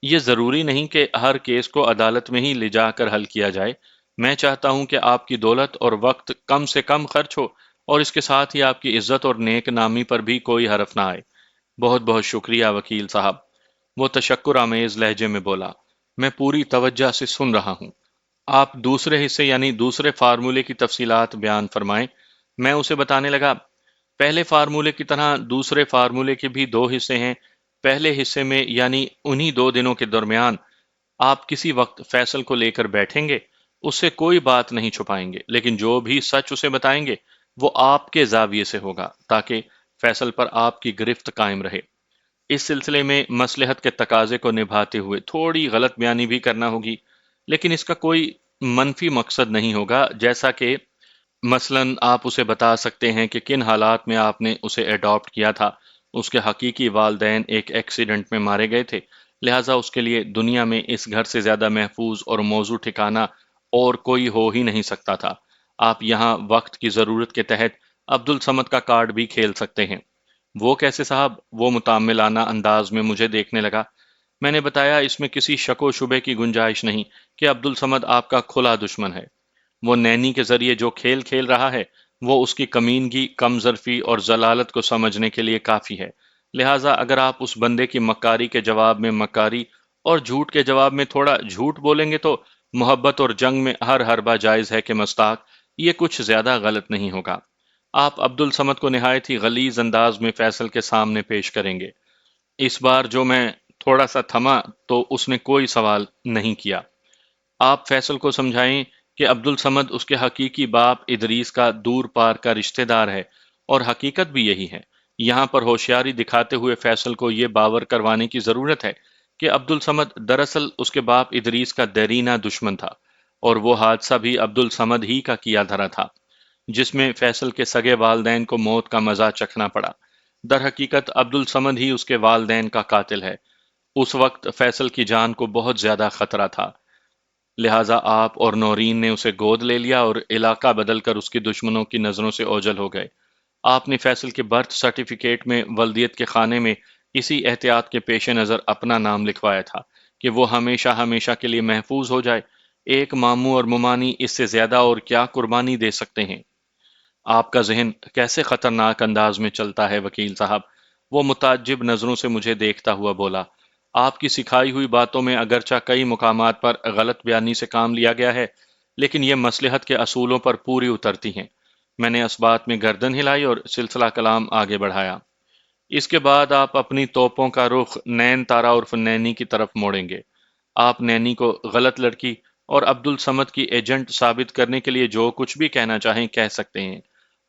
یہ ضروری نہیں کہ ہر کیس کو عدالت میں ہی لے جا کر حل کیا جائے۔ میں چاہتا ہوں کہ آپ کی دولت اور وقت کم سے کم خرچ ہو، اور اس کے ساتھ ہی آپ کی عزت اور نیک نامی پر بھی کوئی حرف نہ آئے۔ بہت بہت شکریہ وکیل صاحب، وہ تشکر آمیز لہجے میں بولا، میں پوری توجہ سے سن رہا ہوں۔ آپ دوسرے حصے یعنی دوسرے فارمولے کی تفصیلات بیان فرمائیں۔ میں اسے بتانے لگا، پہلے فارمولے کی طرح دوسرے فارمولے کے بھی 2 حصے ہیں۔ پہلے حصے میں یعنی انہی 2 دنوں کے درمیان آپ کسی وقت فیصل کو لے کر بیٹھیں گے، اس سے کوئی بات نہیں چھپائیں گے، لیکن جو بھی سچ اسے بتائیں گے وہ آپ کے زاویے سے ہوگا، تاکہ فیصل پر آپ کی گرفت قائم رہے۔ اس سلسلے میں مصلحت کے تقاضے کو نبھاتے ہوئے تھوڑی غلط بیانی بھی کرنا ہوگی، لیکن اس کا کوئی منفی مقصد نہیں ہوگا، جیسا کہ مثلاً آپ اسے بتا سکتے ہیں کہ کن حالات میں آپ نے اسے اڈاپٹ کیا تھا۔ اس کے حقیقی والدین ایک ایکسیڈنٹ میں مارے گئے تھے، لہٰذا اس کے لیے دنیا میں اس گھر سے زیادہ محفوظ اور موزوں ٹھکانہ اور کوئی ہو ہی نہیں سکتا تھا۔ آپ یہاں وقت کی ضرورت کے تحت عبد الصمد کا کارڈ بھی کھیل سکتے ہیں۔ وہ کیسے صاحب؟ وہ متعاملانہ انداز میں مجھے دیکھنے لگا۔ میں نے بتایا، اس میں کسی شک و شبے کی گنجائش نہیں کہ عبد الصمد آپ کا کھلا دشمن ہے۔ وہ نینی کے ذریعے جو کھیل کھیل رہا ہے وہ اس کی کمینگی، کم ظرفی اور ضلالت کو سمجھنے کے لیے کافی ہے۔ لہٰذا اگر آپ اس بندے کی مکاری کے جواب میں مکاری اور جھوٹ کے جواب میں تھوڑا جھوٹ بولیں گے تو محبت اور جنگ میں ہر حربہ جائز ہے کہ مستاق، یہ کچھ زیادہ غلط نہیں ہوگا۔ آپ عبد الصمد کو نہایت ہی غلیظ انداز میں فیصل کے سامنے پیش کریں گے۔ اس بار جو میں تھوڑا سا تھما تو اس نے کوئی سوال نہیں کیا۔ آپ فیصل کو سمجھائیں کہ عبد الصمد اس کے حقیقی باپ ادریس کا دور پار کا رشتہ دار ہے، اور حقیقت بھی یہی ہے۔ یہاں پر ہوشیاری دکھاتے ہوئے فیصل کو یہ باور کروانے کی ضرورت ہے کہ عبد الصمد دراصل اس کے باپ ادریس کا دیرینہ دشمن تھا، اور وہ حادثہ بھی عبد الصمد ہی کا کیا دھرا تھا جس میں فیصل کے سگے والدین کو موت کا مزہ چکھنا پڑا۔ در حقیقت عبد الصمد ہی اس کے والدین کا قاتل ہے۔ اس وقت فیصل کی جان کو بہت زیادہ خطرہ تھا، لہٰذا آپ اور نورین نے اسے گود لے لیا اور علاقہ بدل کر اس کی دشمنوں کی نظروں سے اوجھل ہو گئے۔ آپ نے فیصل کے برتھ سرٹیفکیٹ میں ولدیت کے خانے میں اسی احتیاط کے پیش نظر اپنا نام لکھوایا تھا کہ وہ ہمیشہ ہمیشہ کے لیے محفوظ ہو جائے۔ ایک ماموں اور ممانی اس سے زیادہ اور کیا قربانی دے سکتے ہیں؟ آپ کا ذہن کیسے خطرناک انداز میں چلتا ہے وکیل صاحب؟ وہ متعجب نظروں سے مجھے دیکھتا ہوا بولا۔ آپ کی سکھائی ہوئی باتوں میں اگرچہ کئی مقامات پر غلط بیانی سے کام لیا گیا ہے، لیکن یہ مصلحت کے اصولوں پر پوری اترتی ہیں۔ میں نے اس بات میں گردن ہلائی اور سلسلہ کلام آگے بڑھایا۔ اس کے بعد آپ اپنی توپوں کا رخ نین تارا عرف نینی کی طرف موڑیں گے۔ آپ نینی کو غلط لڑکی اور عبد الصمد کی ایجنٹ ثابت کرنے کے لیے جو کچھ بھی کہنا چاہیں کہہ سکتے ہیں۔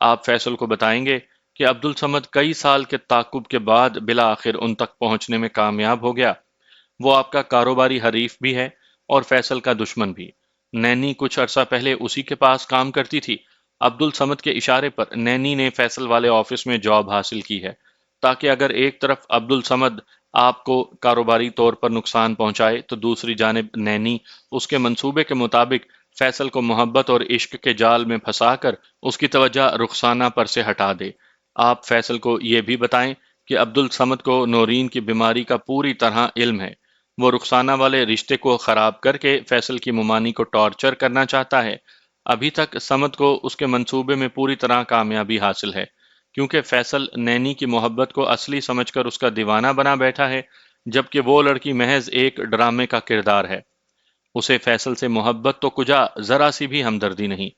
آپ فیصل کو بتائیں گے کہ عبد الصمد کئی سال کے تعاقب کے بعد بالآخر ان تک پہنچنے میں کامیاب ہو گیا۔ وہ آپ کا کاروباری حریف بھی ہے اور فیصل کا دشمن بھی۔ نینی کچھ عرصہ پہلے اسی کے پاس کام کرتی تھی۔ عبد الصمد کے اشارے پر نینی نے فیصل والے آفس میں جاب حاصل کی ہے، تاکہ اگر ایک طرف عبد الصمد آپ کو کاروباری طور پر نقصان پہنچائے تو دوسری جانب نینی اس کے منصوبے کے مطابق فیصل کو محبت اور عشق کے جال میں پھنسا کر اس کی توجہ رخسانہ پر سے ہٹا دے۔ آپ فیصل کو یہ بھی بتائیں کہ عبد الصمد کو نورین کی بیماری کا پوری طرح علم ہے۔ وہ رخسانہ والے رشتے کو خراب کر کے فیصل کی ممانی کو ٹارچر کرنا چاہتا ہے۔ ابھی تک سمد کو اس کے منصوبے میں پوری طرح کامیابی حاصل ہے، کیونکہ فیصل نینی کی محبت کو اصلی سمجھ کر اس کا دیوانہ بنا بیٹھا ہے، جبکہ وہ لڑکی محض ایک ڈرامے کا کردار ہے۔ اسے فیصل سے محبت تو کجا، ذرا سی بھی ہمدردی نہیں۔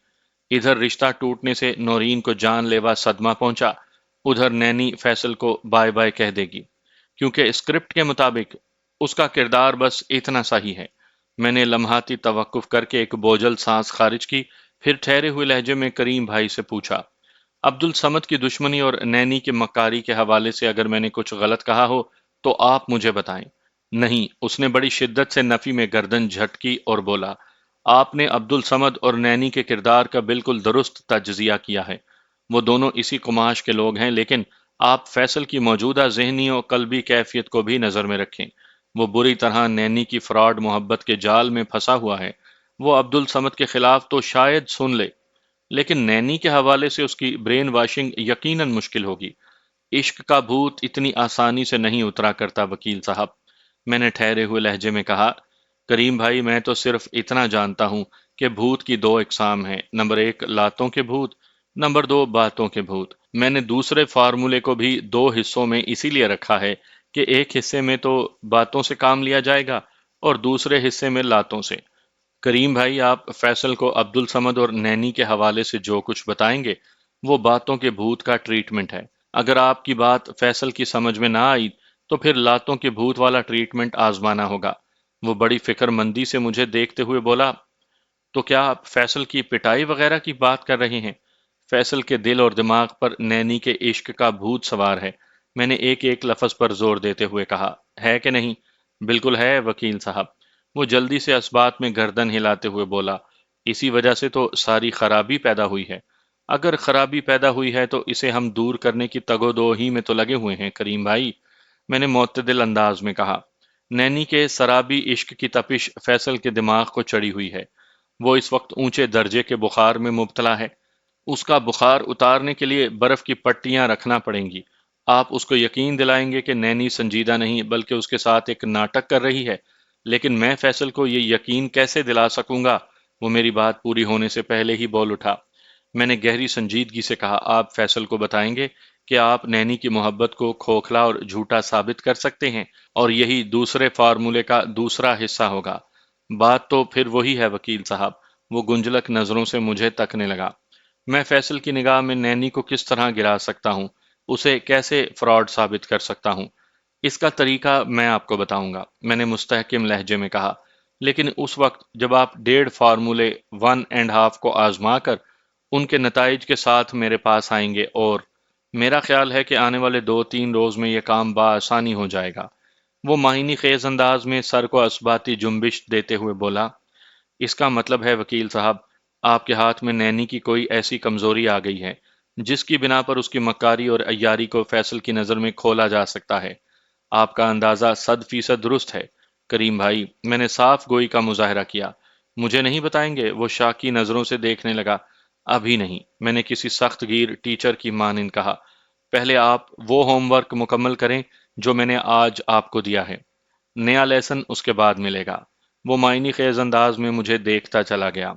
ادھر رشتہ ٹوٹنے سے نورین کو جان لیوا صدمہ پہنچا، ادھر نینی فیصل کو بائے بائے کہہ دے گی، کیونکہ اسکرپٹ کے مطابق اس کا کردار بس اتنا سا ہی ہے۔ میں نے لمحاتی توقف کر کے ایک بوجھل سانس خارج کی، پھر ٹھہرے ہوئے لہجے میں کریم بھائی سے پوچھا، عبد الصمد کی دشمنی اور نینی کے مکاری کے حوالے سے اگر میں نے کچھ غلط کہا ہو تو آپ مجھے بتائیں۔ نہیں، اس نے بڑی شدت سے نفی میں گردن جھٹکی اور بولا، آپ نے عبد الصمد اور نینی کے کردار کا بالکل درست تجزیہ کیا ہے۔ وہ دونوں اسی قماش کے لوگ ہیں، لیکن آپ فیصل کی موجودہ ذہنی و قلبی کیفیت کو بھی نظر میں رکھیں۔ وہ بری طرح نینی کی فراڈ محبت کے جال میں پھنسا ہوا ہے۔ وہ عبد الصمد کے خلاف تو شاید سن لے، لیکن نینی کے حوالے سے اس کی برین واشنگ یقیناً مشکل ہوگی۔ عشق کا بھوت اتنی آسانی سے نہیں اترا کرتا وکیل صاحب، میں نے ٹھہرے ہوئے لہجے میں کہا۔ کریم بھائی، میں تو صرف اتنا جانتا ہوں کہ بھوت کی دو اقسام ہیں، نمبر ایک لاتوں کے بھوت، نمبر دو باتوں کے بھوت۔ میں نے دوسرے فارمولے کو بھی دو حصوں میں اسی لیے رکھا ہے کہ ایک حصے میں تو باتوں سے کام لیا جائے گا اور دوسرے حصے میں لاتوں سے۔ کریم بھائی، آپ فیصل کو عبد الصمد اور نینی کے حوالے سے جو کچھ بتائیں گے وہ باتوں کے بھوت کا ٹریٹمنٹ ہے۔ اگر آپ کی بات فیصل کی سمجھ میں نہ آئی تو پھر لاتوں کے بھوت والا ٹریٹمنٹ آزمانا ہوگا۔ وہ بڑی فکر مندی سے مجھے دیکھتے ہوئے بولا، تو کیا آپ فیصل کی پٹائی وغیرہ کی بات کر رہے ہیں؟ فیصل کے دل اور دماغ پر نینی کے عشق کا بھوت سوار ہے۔ میں نے ایک ایک لفظ پر زور دیتے ہوئے کہا، ہے کہ نہیں؟ بالکل ہے وکیل صاحب۔ وہ جلدی سے اسبات میں گردن ہلاتے ہوئے بولا، اسی وجہ سے تو ساری خرابی پیدا ہوئی ہے۔ اگر خرابی پیدا ہوئی ہے تو اسے ہم دور کرنے کی تگ و دو ہی میں تو لگے ہوئے ہیں کریم بھائی، میں نے معتدل انداز میں کہا۔ نینی کے سرابی عشق کی تپش فیصل کے دماغ کو چڑھی ہوئی ہے۔ وہ اس وقت اونچے درجے کے بخار میں مبتلا ہے۔ اس کا بخار اتارنے کے لیے برف کی پٹیاں رکھنا پڑیں گی۔ آپ اس کو یقین دلائیں گے کہ نینی سنجیدہ نہیں بلکہ اس کے ساتھ ایک ناٹک کر رہی ہے، لیکن میں فیصل کو یہ یقین کیسے دلا سکوں گا؟ وہ میری بات پوری ہونے سے پہلے ہی بول اٹھا۔ میں نے گہری سنجیدگی سے کہا، آپ فیصل کو بتائیں گے کہ آپ نینی کی محبت کو کھوکھلا اور جھوٹا ثابت کر سکتے ہیں، اور یہی دوسرے فارمولے کا دوسرا حصہ ہوگا۔ بات تو پھر وہی ہے وکیل صاحب۔ وہ گنجلک نظروں سے مجھے تکنے لگا۔ میں فیصل کی نگاہ میں نینی کو کس طرح گرا سکتا ہوں، اسے کیسے فراڈ ثابت کر سکتا ہوں؟ اس کا طریقہ میں آپ کو بتاؤں گا، میں نے مستحکم لہجے میں کہا، لیکن اس وقت جب آپ 1.5 فارمولے 1.5 کو آزما کر ان کے نتائج کے ساتھ میرے پاس آئیں گے، اور میرا خیال ہے کہ آنے والے 2-3 روز میں یہ کام بآسانی ہو جائے گا۔ وہ معنی خیز انداز میں سر کو اثباتی جنبش دیتے ہوئے بولا، اس کا مطلب ہے وکیل صاحب، آپ کے ہاتھ میں نینی کی کوئی ایسی کمزوری آ گئی ہے جس کی بنا پر اس کی مکاری اور عیاری کو فیصل کی نظر میں کھولا جا سکتا ہے۔ آپ کا اندازہ 100% درست ہے کریم بھائی، میں نے صاف گوئی کا مظاہرہ کیا۔ مجھے نہیں بتائیں گے؟ وہ شاکی نظروں سے دیکھنے لگا۔ ابھی نہیں، میں نے کسی سخت گیر ٹیچر کی مانند کہا۔ پہلے آپ وہ ہوم ورک مکمل کریں جو میں نے آج آپ کو دیا ہے۔ نیا لیسن اس کے بعد ملے گا۔ وہ معنی خیز انداز میں مجھے دیکھتا چلا گیا۔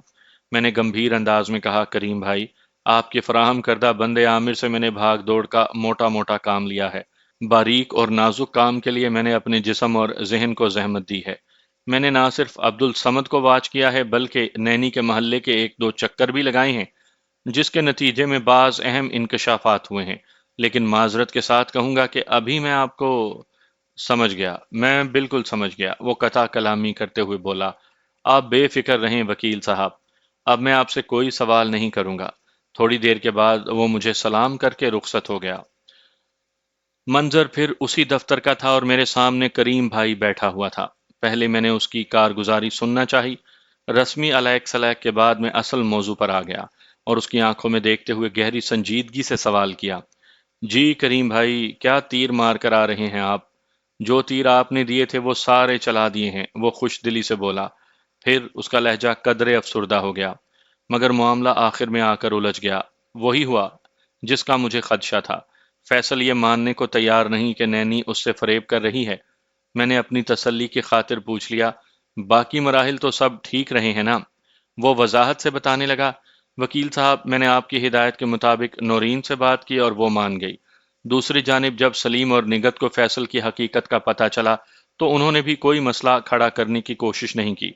میں نے گمبھیر انداز میں کہا، کریم بھائی، آپ کے فراہم کردہ بندے عامر سے میں نے بھاگ دوڑ کا موٹا موٹا کام لیا ہے۔ باریک اور نازک کام کے لیے میں نے اپنے جسم اور ذہن کو زحمت دی ہے۔ میں نے نہ صرف عبد الصمد کو واچ کیا ہے بلکہ نینی کے محلے کے 1-2 چکر بھی لگائے ہیں، جس کے نتیجے میں بعض اہم انکشافات ہوئے ہیں، لیکن معذرت کے ساتھ کہوں گا کہ ابھی میں آپ کو سمجھ گیا، میں بالکل سمجھ گیا، وہ قطع کلامی کرتے ہوئے بولا۔ آپ بے فکر رہیں وکیل صاحب، اب میں آپ سے کوئی سوال نہیں کروں گا۔ تھوڑی دیر کے بعد وہ مجھے سلام کر کے رخصت ہو گیا۔ منظر پھر اسی دفتر کا تھا اور میرے سامنے کریم بھائی بیٹھا ہوا تھا۔ پہلے میں نے اس کی کارگزاری سننا چاہی، رسمی علیک سلیک کے بعد میں اصل موضوع پر آ گیا اور اس کی آنکھوں میں دیکھتے ہوئے گہری سنجیدگی سے سوال کیا، جی کریم بھائی، کیا تیر مار کر آ رہے ہیں آپ؟ جو تیر آپ نے دیے تھے وہ سارے چلا دیے ہیں، وہ خوش دلی سے بولا۔ پھر اس کا لہجہ قدرے افسردہ ہو گیا، مگر معاملہ آخر میں آ کر الجھ گیا۔ وہی ہوا جس کا مجھے خدشہ تھا۔ فیصل یہ ماننے کو تیار نہیں کہ نینی اس سے فریب کر رہی ہے۔ میں نے اپنی تسلی کی خاطر پوچھ لیا، باقی مراحل تو سب ٹھیک رہے ہیں نا؟ وہ وضاحت سے بتانے لگا، وکیل صاحب، میں نے آپ کی ہدایت کے مطابق نورین سے بات کی اور وہ مان گئی۔ دوسری جانب جب سلیم اور نگت کو فیصل کی حقیقت کا پتہ چلا تو انہوں نے بھی کوئی مسئلہ کھڑا کرنے کی کوشش نہیں کی۔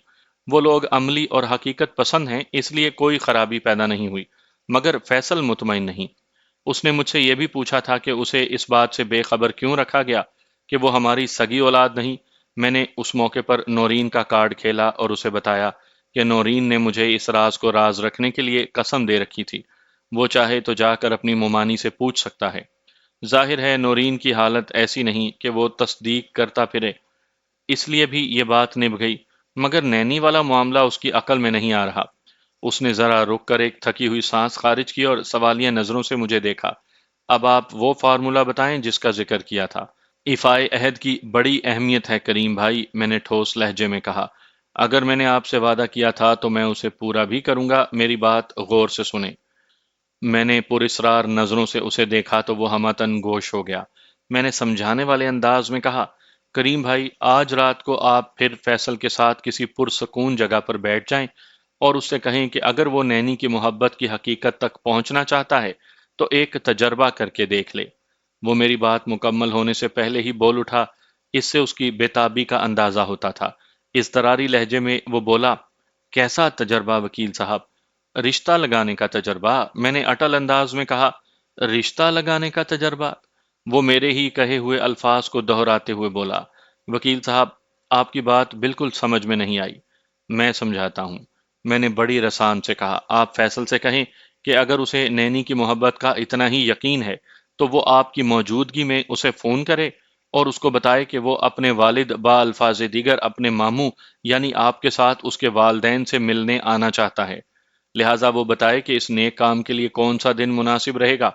وہ لوگ عملی اور حقیقت پسند ہیں، اس لیے کوئی خرابی پیدا نہیں ہوئی، مگر فیصل مطمئن نہیں۔ اس نے مجھ سے یہ بھی پوچھا تھا کہ اسے اس بات سے بے خبر کیوں رکھا گیا کہ وہ ہماری سگی اولاد نہیں۔ میں نے اس موقع پر نورین کا کارڈ کھیلا اور اسے بتایا کہ نورین نے مجھے اس راز کو راز رکھنے کے لیے قسم دے رکھی تھی۔ وہ چاہے تو جا کر اپنی ممانی سے پوچھ سکتا ہے۔ ظاہر ہے نورین کی حالت ایسی نہیں کہ وہ تصدیق کرتا پھرے، اس لیے بھی یہ بات نبھ گئی، مگر نینی والا معاملہ اس کی عقل میں نہیں آ رہا۔ اس نے ذرا رک کر ایک تھکی ہوئی سانس خارج کی اور سوالیہ نظروں سے مجھے دیکھا۔ اب آپ وہ فارمولہ بتائیں جس کا ذکر کیا تھا۔ ایفائے عہد کی بڑی اہمیت ہے کریم بھائی، میں نے ٹھوس لہجے میں کہا۔ اگر میں نے آپ سے وعدہ کیا تھا تو میں اسے پورا بھی کروں گا، میری بات غور سے سنیں۔ میں نے پراسرار نظروں سے اسے دیکھا تو وہ ہمتن گوش ہو گیا۔ میں نے سمجھانے والے انداز میں کہا، کریم بھائی، آج رات کو آپ پھر فیصل کے ساتھ کسی پرسکون جگہ پر بیٹھ جائیں اور اس سے کہیں کہ اگر وہ نینی کی محبت کی حقیقت تک پہنچنا چاہتا ہے تو ایک تجربہ کر کے دیکھ لے۔ وہ میری بات مکمل ہونے سے پہلے ہی بول اٹھا، اس سے اس کی بےتابی کا اندازہ ہوتا تھا۔ اضطراری لہجے میں وہ بولا، کیسا تجربہ وکیل صاحب؟ رشتہ لگانے کا تجربہ، میں نے اٹل انداز میں کہا۔ رشتہ لگانے کا تجربہ؟ وہ میرے ہی کہے ہوئے الفاظ کو دہراتے ہوئے بولا، وکیل صاحب، آپ کی بات بالکل سمجھ میں نہیں آئی، میں سمجھاتا ہوں۔ میں نے بڑی رسان سے کہا، آپ فیصل سے کہیں کہ اگر اسے نینی کی محبت کا اتنا ہی یقین ہے تو وہ آپ کی موجودگی میں اسے فون کرے اور اس کو بتائے کہ وہ اپنے والد با الفاظ دیگر اپنے ماموں یعنی آپ کے ساتھ اس کے والدین سے ملنے آنا چاہتا ہے، لہٰذا وہ بتائے کہ اس نیک کام کے لیے کون سا دن مناسب رہے گا۔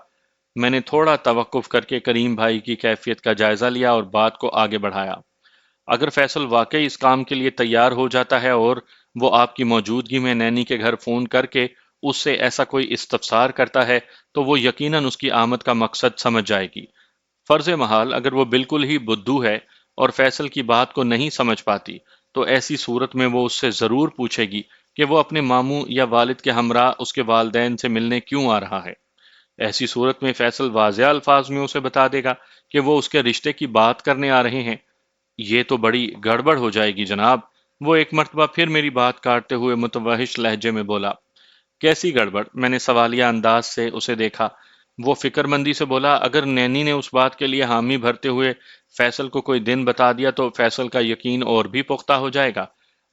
میں نے تھوڑا توقف کر کے کریم بھائی کی کیفیت کا جائزہ لیا اور بات کو آگے بڑھایا۔ اگر فیصل واقعی اس کام کے لیے تیار ہو جاتا ہے اور وہ آپ کی موجودگی میں نینی کے گھر فون کر کے اس سے ایسا کوئی استفسار کرتا ہے تو وہ یقیناً اس کی آمد کا مقصد سمجھ جائے گی۔ فرض محال اگر وہ بالکل ہی بدھو ہے اور فیصل کی بات کو نہیں سمجھ پاتی تو ایسی صورت میں وہ اس سے ضرور پوچھے گی کہ وہ اپنے ماموں یا والد کے ہمراہ اس کے والدین سے ملنے کیوں آ رہا ہے۔ ایسی صورت میں فیصل واضح الفاظ میں اسے بتا دے گا کہ وہ اس کے رشتے کی بات کرنے آ رہے ہیں۔ یہ تو بڑی گڑبڑ ہو جائے گی جناب، وہ ایک مرتبہ پھر میری بات کاٹتے ہوئے متوحش لہجے میں بولا۔ کیسی گڑبڑ؟ میں نے سوالیہ انداز سے اسے دیکھا۔ وہ فکر مندی سے بولا، اگر نینی نے اس بات کے لیے حامی بھرتے ہوئے فیصل کو کوئی دن بتا دیا تو فیصل کا یقین اور بھی پختہ ہو جائے گا،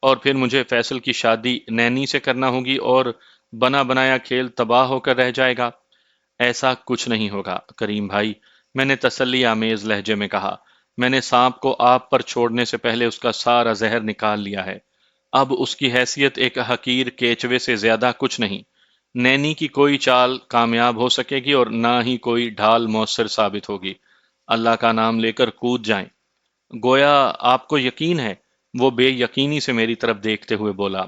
اور پھر مجھے فیصل کی شادی نینی سے کرنا ہوگی اور بنا بنایا کھیل تباہ ہو کر رہ جائے گا۔ ایسا کچھ نہیں ہوگا کریم بھائی، میں نے تسلی آمیز لہجے میں کہا۔ میں نے سانپ کو آپ پر چھوڑنے سے پہلے اس کا سارا زہر نکال لیا ہے، اب اس کی حیثیت ایک حقیر کیچوے سے زیادہ کچھ نہیں۔ نینی کی کوئی چال کامیاب ہو سکے گی اور نہ ہی کوئی ڈھال مؤثر ثابت ہوگی۔ اللہ کا نام لے کر کود جائیں۔ گویا آپ کو یقین ہے، وہ بے یقینی سے میری طرف دیکھتے ہوئے بولا،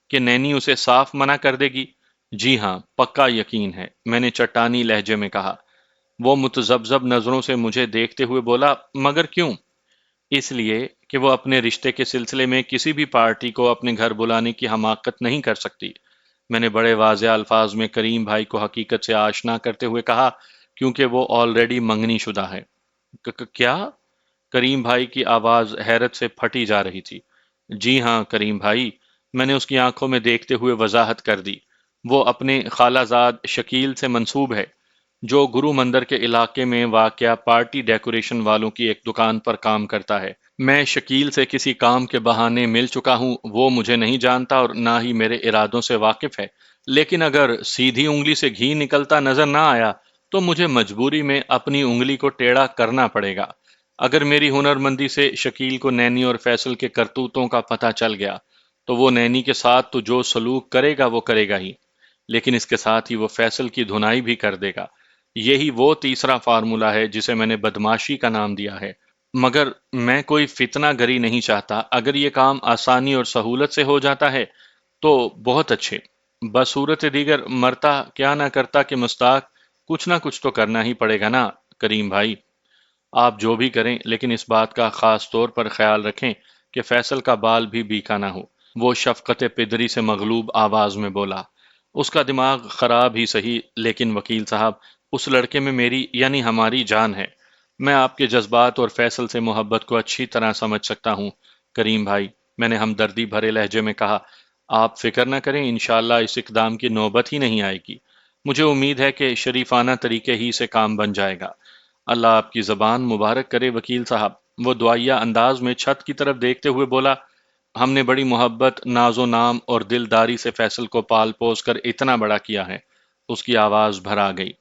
کہ نینی اسے صاف منع کر دے گی؟ جی ہاں، پکا یقین ہے، میں نے چٹانی لہجے میں کہا۔ وہ متذبذب نظروں سے مجھے دیکھتے ہوئے بولا، مگر کیوں؟ اس لیے کہ وہ اپنے رشتے کے سلسلے میں کسی بھی پارٹی کو اپنے گھر بلانے کی حماقت نہیں کر سکتی۔ میں نے بڑے واضح الفاظ میں کریم بھائی کو حقیقت سے آشنا کرتے ہوئے کہا، کیونکہ وہ آلریڈی منگنی شدہ ہے۔ کیا؟ کریم بھائی کی آواز حیرت سے پھٹی جا رہی تھی۔ جی ہاں کریم بھائی، میں نے اس کی آنکھوں میں دیکھتے ہوئے وضاحت کر دی۔ وہ اپنے خالہ زاد شکیل سے منسوب ہے، جو گرو مندر کے علاقے میں واقع پارٹی ڈیکوریشن والوں کی ایک دکان پر کام کرتا ہے۔ میں شکیل سے کسی کام کے بہانے مل چکا ہوں، وہ مجھے نہیں جانتا اور نہ ہی میرے ارادوں سے واقف ہے، لیکن اگر سیدھی انگلی سے گھی نکلتا نظر نہ آیا تو مجھے مجبوری میں اپنی انگلی کو ٹیڑھا کرنا پڑے گا۔ اگر میری ہنرمندی سے شکیل کو نینی اور فیصل کے کرتوتوں کا پتہ چل گیا تو وہ نینی کے ساتھ تو جو سلوک کرے گا وہ کرے گا ہی، لیکن اس کے ساتھ ہی وہ فیصل کی دھنائی بھی کر دے گا۔ یہی وہ تیسرا فارمولہ ہے جسے میں نے بدماشی کا نام دیا ہے۔ مگر میں کوئی فتنہ گری نہیں چاہتا، اگر یہ کام آسانی اور سہولت سے ہو جاتا ہے تو بہت اچھے، بصورت دیگر مرتا کیا نہ کرتا کہ مستاق کچھ نہ کچھ تو کرنا ہی پڑے گا نا کریم بھائی۔ آپ جو بھی کریں لیکن اس بات کا خاص طور پر خیال رکھیں کہ فیصل کا بال بھی بیکا نہ ہو، وہ شفقت پدری سے مغلوب آواز میں بولا۔ اس کا دماغ خراب ہی صحیح، لیکن وکیل صاحب، اس لڑکے میں میری یعنی ہماری جان ہے۔ میں آپ کے جذبات اور فیصل سے محبت کو اچھی طرح سمجھ سکتا ہوں کریم بھائی، میں نے ہمدردی بھرے لہجے میں کہا۔ آپ فکر نہ کریں، انشاءاللہ اس اقدام کی نوبت ہی نہیں آئے گی۔ مجھے امید ہے کہ شریفانہ طریقے ہی سے کام بن جائے گا۔ اللہ آپ کی زبان مبارک کرے وکیل صاحب، وہ دعائیہ انداز میں چھت کی طرف دیکھتے ہوئے بولا۔ ہم نے بڑی محبت، ناز و نام اور دلداری سے فیصل کو پال پوس کر اتنا بڑا کیا ہے۔ اس کی آواز بھر آ گئی۔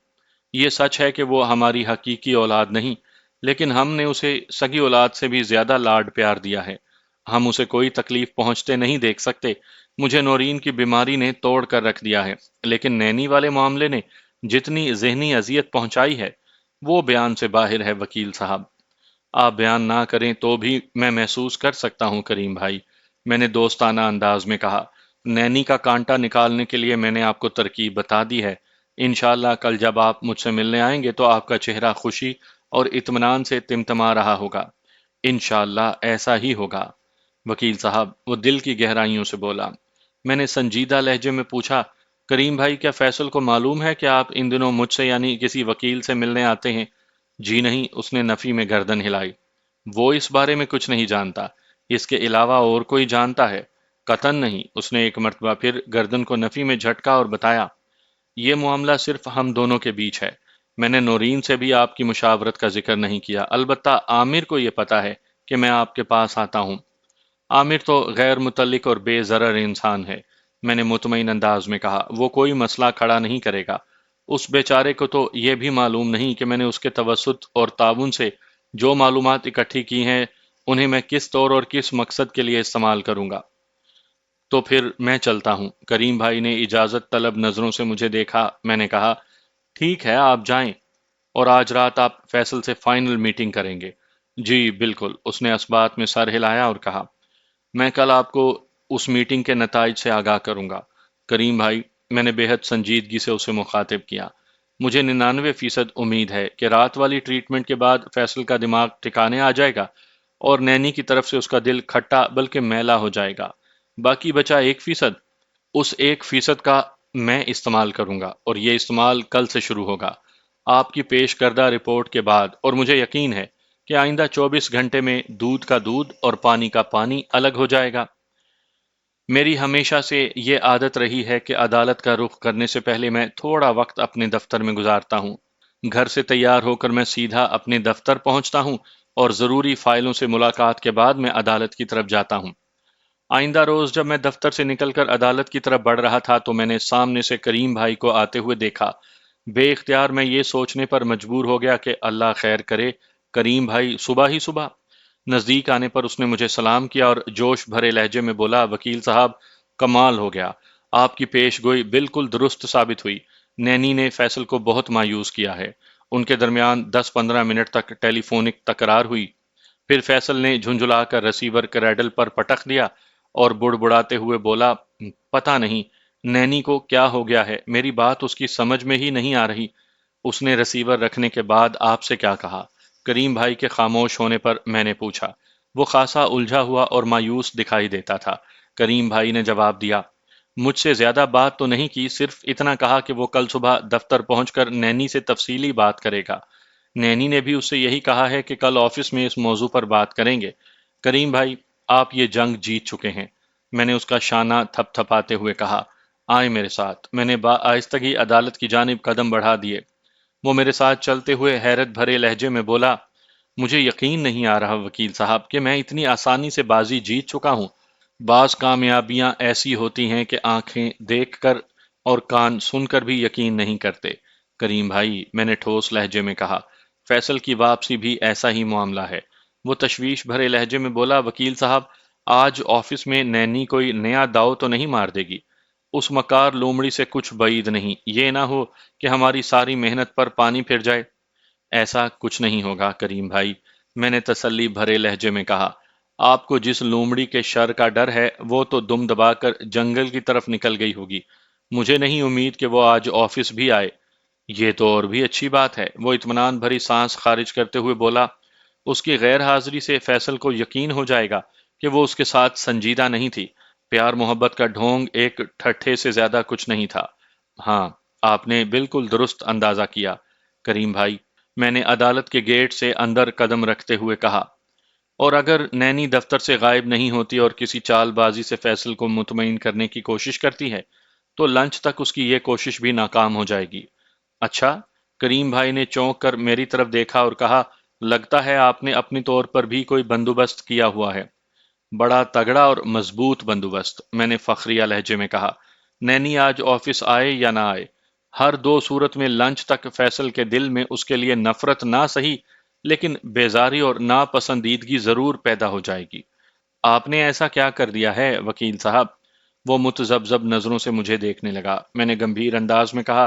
یہ سچ ہے کہ وہ ہماری حقیقی اولاد نہیں، لیکن ہم نے اسے سگی اولاد سے بھی زیادہ لاڈ پیار دیا ہے۔ ہم اسے کوئی تکلیف پہنچتے نہیں دیکھ سکتے۔ مجھے نورین کی بیماری نے توڑ کر رکھ دیا ہے، لیکن نینی والے معاملے نے جتنی ذہنی اذیت پہنچائی ہے وہ بیان سے باہر ہے وکیل صاحب۔ آپ بیان نہ کریں تو بھی میں محسوس کر سکتا ہوں کریم بھائی، میں نے دوستانہ انداز میں کہا۔ نینی کا کانٹا نکالنے کے لیے میں نے آپ کو ترکیب بتا دی ہے۔ انشاءاللہ کل جب آپ مجھ سے ملنے آئیں گے تو آپ کا چہرہ خوشی اور اطمینان سے تمتما رہا ہوگا۔ انشاءاللہ ایسا ہی ہوگا وکیل صاحب، وہ دل کی گہرائیوں سے بولا۔ میں نے سنجیدہ لہجے میں پوچھا، کریم بھائی کیا فیصل کو معلوم ہے کہ آپ ان دنوں مجھ سے یعنی کسی وکیل سے ملنے آتے ہیں؟ جی نہیں، اس نے نفی میں گردن ہلائی۔ وہ اس بارے میں کچھ نہیں جانتا، اس کے علاوہ اور کوئی جانتا ہے؟ قطعاً نہیں، اس نے ایک مرتبہ پھر گردن کو نفی میں جھٹکا اور بتایا، یہ معاملہ صرف ہم دونوں کے بیچ ہے۔ میں نے نورین سے بھی آپ کی مشاورت کا ذکر نہیں کیا، البتہ عامر کو یہ پتا ہے کہ میں آپ کے پاس آتا ہوں۔ عامر تو غیر متعلق اور بے ضرر انسان ہے، میں نے مطمئن انداز میں کہا، وہ کوئی مسئلہ کھڑا نہیں کرے گا۔ اس بیچارے کو تو یہ بھی معلوم نہیں کہ میں نے اس کے توسط اور تعاون سے جو معلومات اکٹھی کی ہیں انہیں میں کس طور اور کس مقصد کے لیے استعمال کروں گا۔ تو پھر میں چلتا ہوں۔ کریم بھائی نے اجازت طلب نظروں سے مجھے دیکھا۔ میں نے کہا ٹھیک ہے آپ جائیں، اور آج رات آپ فیصل سے فائنل میٹنگ کریں گے؟ جی بالکل، اس نے اس بات میں سر ہلایا اور کہا میں کل آپ کو اس میٹنگ کے نتائج سے آگاہ کروں گا۔ کریم بھائی، میں نے بے حد سنجیدگی سے اسے مخاطب کیا، مجھے 99% امید ہے کہ رات والی ٹریٹمنٹ کے بعد فیصل کا دماغ ٹھکانے آ جائے گا اور نینی کی طرف سے اس کا دل کھٹا بلکہ میلا ہو جائے گا۔ باقی بچا 1%، اس 1% کا میں استعمال کروں گا، اور یہ استعمال کل سے شروع ہوگا آپ کی پیش کردہ رپورٹ کے بعد، اور مجھے یقین ہے کہ آئندہ 24 گھنٹے میں دودھ کا دودھ اور پانی کا پانی الگ ہو جائے گا۔ میری ہمیشہ سے یہ عادت رہی ہے کہ عدالت کا رخ کرنے سے پہلے میں تھوڑا وقت اپنے دفتر میں گزارتا ہوں۔ گھر سے تیار ہو کر میں سیدھا اپنے دفتر پہنچتا ہوں اور ضروری فائلوں سے ملاقات کے بعد میں عدالت کی طرف جاتا ہوں۔ آئندہ روز جب میں دفتر سے نکل کر عدالت کی طرف بڑھ رہا تھا تو میں نے سامنے سے کریم بھائی کو آتے ہوئے دیکھا۔ بے اختیار میں یہ سوچنے پر مجبور ہو گیا کہ اللہ خیر کرے، کریم بھائی صبح ہی صبح۔ نزدیک آنے پر اس نے مجھے سلام کیا اور جوش بھرے لہجے میں بولا وکیل صاحب، کمال ہو گیا، آپ کی پیش گوئی بالکل درست ثابت ہوئی۔ نینی نے فیصل کو بہت مایوس کیا ہے۔ ان کے درمیان 10-15 منٹ تک ٹیلی فونک تکرار ہوئی، پھر فیصل نے جھنجھلا کر ریسیور کریڈل پر پٹخ دیا اور بڑبڑاتے ہوئے بولا پتہ نہیں نینی کو کیا ہو گیا ہے، میری بات اس کی سمجھ میں ہی نہیں آ رہی۔ اس نے ریسیور رکھنے کے بعد آپ سے کیا کہا؟ کریم بھائی کے خاموش ہونے پر میں نے پوچھا۔ وہ خاصا الجھا ہوا اور مایوس دکھائی دیتا تھا۔ کریم بھائی نے جواب دیا مجھ سے زیادہ بات تو نہیں کی، صرف اتنا کہا کہ وہ کل صبح دفتر پہنچ کر نینی سے تفصیلی بات کرے گا۔ نینی نے بھی اس سے یہی کہا ہے کہ کل آفس میں اس موضوع پر بات کریں گے۔ کریم بھائی، آپ یہ جنگ جیت چکے ہیں، میں نے اس کا شانہ تھپ تھپاتے ہوئے کہا۔ آئے میرے ساتھ۔ میں نے آہستگی عدالت کی جانب قدم بڑھا دیے۔ وہ میرے ساتھ چلتے ہوئے حیرت بھرے لہجے میں بولا مجھے یقین نہیں آ رہا وکیل صاحب کہ میں اتنی آسانی سے بازی جیت چکا ہوں۔ بعض کامیابیاں ایسی ہوتی ہیں کہ آنکھیں دیکھ کر اور کان سن کر بھی یقین نہیں کرتے۔ کریم بھائی، میں نے ٹھوس لہجے میں کہا، فیصل کی واپسی بھی ایسا ہی معاملہ ہے۔ وہ تشویش بھرے لہجے میں بولا وکیل صاحب، آج آفس میں نینی کوئی نیا داؤ تو نہیں مار دے گی؟ اس مکار لومڑی سے کچھ بعید نہیں، یہ نہ ہو کہ ہماری ساری محنت پر پانی پھر جائے۔ ایسا کچھ نہیں ہوگا کریم بھائی، میں نے تسلی بھرے لہجے میں کہا۔ آپ کو جس لومڑی کے شر کا ڈر ہے وہ تو دم دبا کر جنگل کی طرف نکل گئی ہوگی۔ مجھے نہیں امید کہ وہ آج آفس بھی آئے۔ یہ تو اور بھی اچھی بات ہے، وہ اطمینان بھری سانس خارج کرتے ہوئے بولا۔ اس کی غیر حاضری سے فیصل کو یقین ہو جائے گا کہ وہ اس کے ساتھ سنجیدہ نہیں تھی۔ پیار محبت کا ڈھونگ ایک ٹھٹھے سے زیادہ کچھ نہیں تھا۔ ہاں، آپ نے بالکل درست اندازہ کیا کریم بھائی، میں نے عدالت کے گیٹ سے اندر قدم رکھتے ہوئے کہا۔ اور اگر نینی دفتر سے غائب نہیں ہوتی اور کسی چال بازی سے فیصل کو مطمئن کرنے کی کوشش کرتی ہے تو لنچ تک اس کی یہ کوشش بھی ناکام ہو جائے گی۔ اچھا؟ کریم بھائی نے چونک کر میری طرف دیکھا اور کہا لگتا ہے آپ نے اپنی طور پر بھی کوئی بندوبست کیا ہوا ہے۔ بڑا تگڑا اور مضبوط بندوبست، میں نے فخریہ لہجے میں کہا۔ نینی آج آفس آئے یا نہ آئے، ہر دو صورت میں لنچ تک فیصل کے دل میں اس کے لیے نفرت نہ سہی لیکن بیزاری اور ناپسندیدگی ضرور پیدا ہو جائے گی۔ آپ نے ایسا کیا کر دیا ہے وکیل صاحب؟ وہ متذبذب نظروں سے مجھے دیکھنے لگا۔ میں نے گمبھیر انداز میں کہا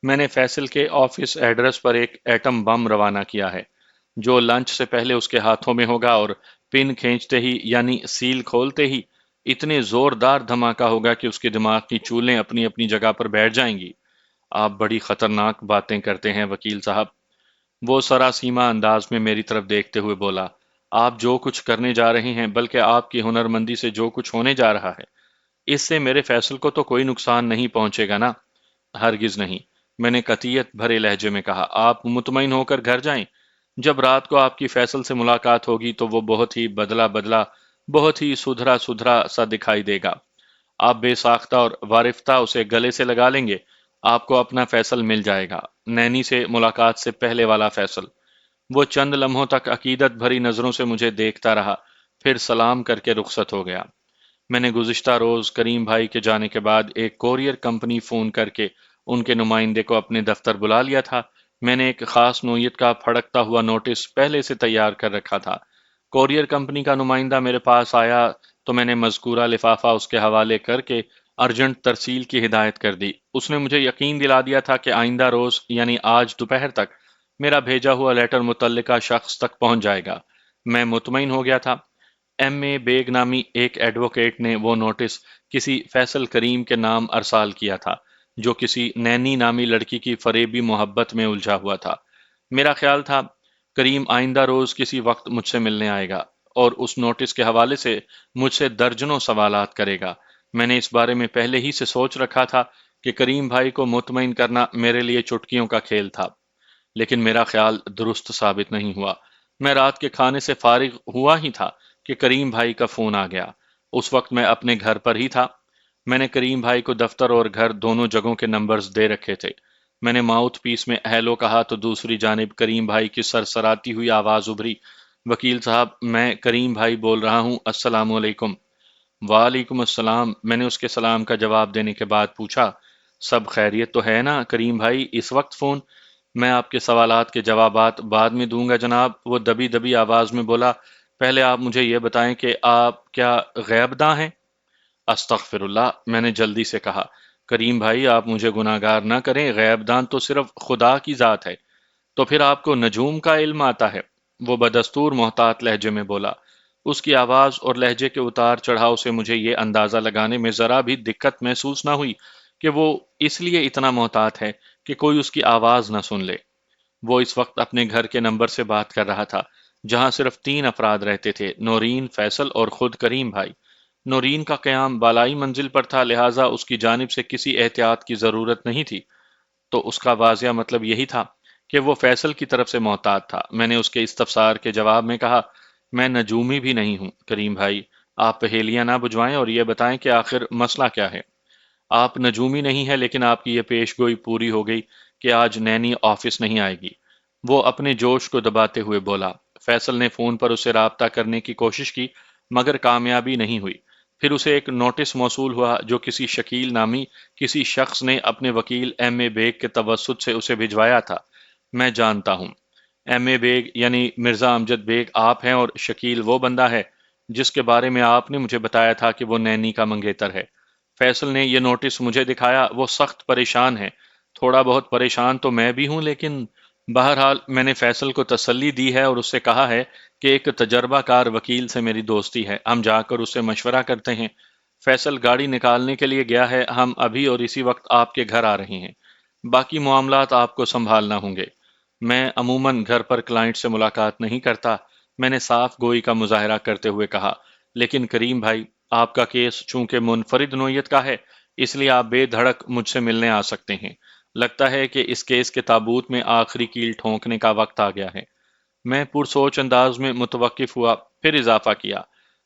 میں نے فیصل کے آفس ایڈریس پر ایک ایٹم بم روانہ کیا ہے جو لنچ سے پہلے اس کے ہاتھوں میں ہوگا، اور پن کھینچتے ہی یعنی سیل کھولتے ہی اتنے زوردار دھماکہ ہوگا کہ اس کے دماغ کی چولیں اپنی اپنی جگہ پر بیٹھ جائیں گی۔ آپ بڑی خطرناک باتیں کرتے ہیں وکیل صاحب، وہ سراسیما انداز میں میری طرف دیکھتے ہوئے بولا۔ آپ جو کچھ کرنے جا رہے ہیں، بلکہ آپ کی ہنرمندی سے جو کچھ ہونے جا رہا ہے، اس سے میرے فیصل کو تو کوئی نقصان نہیں پہنچے گا نا؟ ہرگز نہیں، میں نے قطعیت بھرے لہجے میں کہا۔ آپ مطمئن ہو کر گھر جائیں، جب رات کو آپ کی فیصل سے ملاقات ہوگی تو وہ بہت ہی بدلا بدلا، بہت ہی سدھرا سدھرا سا دکھائی دے گا۔ آپ بے ساختہ اور وارفتہ اسے گلے سے لگا لیں گے، آپ کو اپنا فیصل مل جائے گا، نینی سے ملاقات سے پہلے والا فیصل۔ وہ چند لمحوں تک عقیدت بھری نظروں سے مجھے دیکھتا رہا، پھر سلام کر کے رخصت ہو گیا۔ میں نے گزشتہ روز کریم بھائی کے جانے کے بعد ایک کورئیر کمپنی فون کر کے ان کے نمائندے کو اپنے دفتر بلا لیا تھا۔ میں نے ایک خاص نوعیت کا پھڑکتا ہوا نوٹس پہلے سے تیار کر رکھا تھا۔ کورئیر کمپنی کا نمائندہ میرے پاس آیا تو میں نے مذکورہ لفافہ اس کے حوالے کر کے ارجنٹ ترسیل کی ہدایت کر دی۔ اس نے مجھے یقین دلا دیا تھا کہ آئندہ روز یعنی آج دوپہر تک میرا بھیجا ہوا لیٹر متعلقہ شخص تک پہنچ جائے گا۔ میں مطمئن ہو گیا تھا۔ ایم اے بیگ نامی ایک ایڈوکیٹ نے وہ نوٹس کسی فیصل کریم کے نام ارسال کیا تھا، جو کسی نینی نامی لڑکی کی فریبی محبت میں الجھا ہوا تھا۔ میرا خیال تھا کریم آئندہ روز کسی وقت مجھ سے ملنے آئے گا اور اس نوٹس کے حوالے سے مجھ سے درجنوں سوالات کرے گا۔ میں نے اس بارے میں پہلے ہی سے سوچ رکھا تھا کہ کریم بھائی کو مطمئن کرنا میرے لیے چٹکیوں کا کھیل تھا، لیکن میرا خیال درست ثابت نہیں ہوا۔ میں رات کے کھانے سے فارغ ہوا ہی تھا کہ کریم بھائی کا فون آ گیا۔ اس وقت میں اپنے گھر پر ہی تھا۔ میں نے کریم بھائی کو دفتر اور گھر دونوں جگہوں کے نمبرز دے رکھے تھے۔ میں نے ماؤتھ پیس میں ہیلو کہا تو دوسری جانب کریم بھائی کی سرسراتی ہوئی آواز ابھری، وکیل صاحب میں کریم بھائی بول رہا ہوں، السلام علیکم۔ وعلیکم السلام۔ میں نے اس کے سلام کا جواب دینے کے بعد پوچھا، سب خیریت تو ہے نا کریم بھائی؟ اس وقت فون؟ میں آپ کے سوالات کے جوابات بعد میں دوں گا جناب، وہ دبی دبی آواز میں بولا۔ پہلے آپ مجھے یہ بتائیں کہ آپ کیا غیب داں ہیں؟ استغفر اللہ، میں نے جلدی سے کہا۔ کریم بھائی آپ مجھے گناہ گار نہ کریں، غیب دان تو صرف خدا کی ذات ہے۔ تو پھر آپ کو نجوم کا علم آتا ہے؟ وہ بدستور محتاط لہجے میں بولا۔ اس کی آواز اور لہجے کے اتار چڑھاؤ سے مجھے یہ اندازہ لگانے میں ذرا بھی دقت محسوس نہ ہوئی کہ وہ اس لیے اتنا محتاط ہے کہ کوئی اس کی آواز نہ سن لے۔ وہ اس وقت اپنے گھر کے نمبر سے بات کر رہا تھا، جہاں صرف 3 افراد رہتے تھے، نورین، فیصل اور خود کریم بھائی۔ نورین کا قیام بالائی منزل پر تھا، لہٰذا اس کی جانب سے کسی احتیاط کی ضرورت نہیں تھی، تو اس کا واضح مطلب یہی تھا کہ وہ فیصل کی طرف سے محتاط تھا۔ میں نے اس کے استفسار کے جواب میں کہا، میں نجومی بھی نہیں ہوں کریم بھائی، آپ پہیلیاں نہ بجھوائیں اور یہ بتائیں کہ آخر مسئلہ کیا ہے؟ آپ نجومی نہیں ہے، لیکن آپ کی یہ پیش گوئی پوری ہو گئی کہ آج نینی آفس نہیں آئے گی۔ وہ اپنے جوش کو دباتے ہوئے بولا۔ فیصل نے فون پر اسے رابطہ کرنے کی کوشش کی مگر کامیابی نہیں ہوئی۔ پھر اسے ایک نوٹس موصول ہوا جو کسی شکیل نامی کسی شخص نے اپنے وکیل ایم اے بیگ کے توسط سے اسے بھجوایا تھا۔ میں جانتا ہوں، ایم اے بیگ یعنی مرزا امجد بیگ آپ ہیں اور شکیل وہ بندہ ہے جس کے بارے میں آپ نے مجھے بتایا تھا کہ وہ نینی کا منگیتر ہے۔ فیصل نے یہ نوٹس مجھے دکھایا۔ وہ سخت پریشان ہے۔ تھوڑا بہت پریشان تو میں بھی ہوں، لیکن بہرحال میں نے فیصل کو تسلی دی ہے اور اس سے کہا ہے کہ ایک تجربہ کار وکیل سے میری دوستی ہے، ہم جا کر اس سے مشورہ کرتے ہیں۔ فیصل گاڑی نکالنے کے لیے گیا ہے، ہم ابھی اور اسی وقت آپ کے گھر آ رہے ہیں۔ باقی معاملات آپ کو سنبھالنا ہوں گے۔ میں عموماً گھر پر کلائنٹ سے ملاقات نہیں کرتا، میں نے صاف گوئی کا مظاہرہ کرتے ہوئے کہا، لیکن کریم بھائی آپ کا کیس چونکہ منفرد نوعیت کا ہے، اس لیے آپ بے دھڑک مجھ سے ملنے آ سکتے ہیں۔ لگتا ہے کہ اس کیس کے تابوت میں آخری کیل ٹھونکنے کا وقت آ گیا ہے۔ میں پرسوچ انداز میں متوقف ہوا، پھر اضافہ کیا،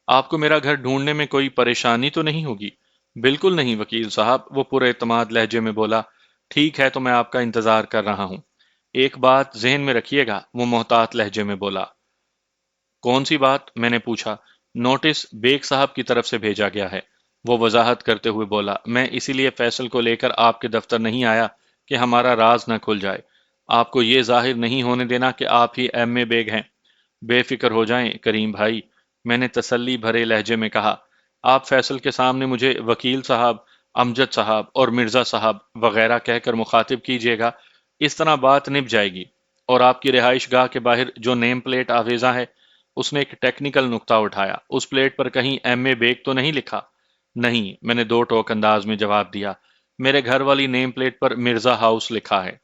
آپ کو میرا گھر ڈھونڈنے میں کوئی پریشانی تو نہیں ہوگی؟ بالکل نہیں وکیل صاحب، وہ پر اعتماد لہجے میں بولا۔ ٹھیک ہے تو میں آپ کا انتظار کر رہا ہوں۔ ایک بات ذہن میں رکھیے گا، وہ محتاط لہجے میں بولا۔ کون سی بات؟ میں نے پوچھا۔ نوٹس بیگ صاحب کی طرف سے بھیجا گیا ہے، وہ وضاحت کرتے ہوئے بولا۔ میں اسی لیے فیصل کو لے کر آپ کے دفتر نہیں آیا کہ ہمارا راز نہ کھل جائے۔ آپ کو یہ ظاہر نہیں ہونے دینا کہ آپ ہی ایم اے بیگ ہیں۔ بے فکر ہو جائیں کریم بھائی، میں نے تسلی بھرے لہجے میں کہا۔ آپ فیصل کے سامنے مجھے وکیل صاحب، امجد صاحب اور مرزا صاحب وغیرہ کہہ کر مخاطب کیجیے گا، اس طرح بات نبھ جائے گی۔ اور آپ کی رہائش گاہ کے باہر جو نیم پلیٹ آویزاں ہے، اس نے ایک ٹیکنیکل نقطہ اٹھایا، اس پلیٹ پر کہیں ایم اے بیگ تو نہیں لکھا؟ نہیں، میں نے دو ٹوک انداز میں جواب دیا، میرے گھر والی نیم پلیٹ پر مرزا ہاؤس لکھا ہے۔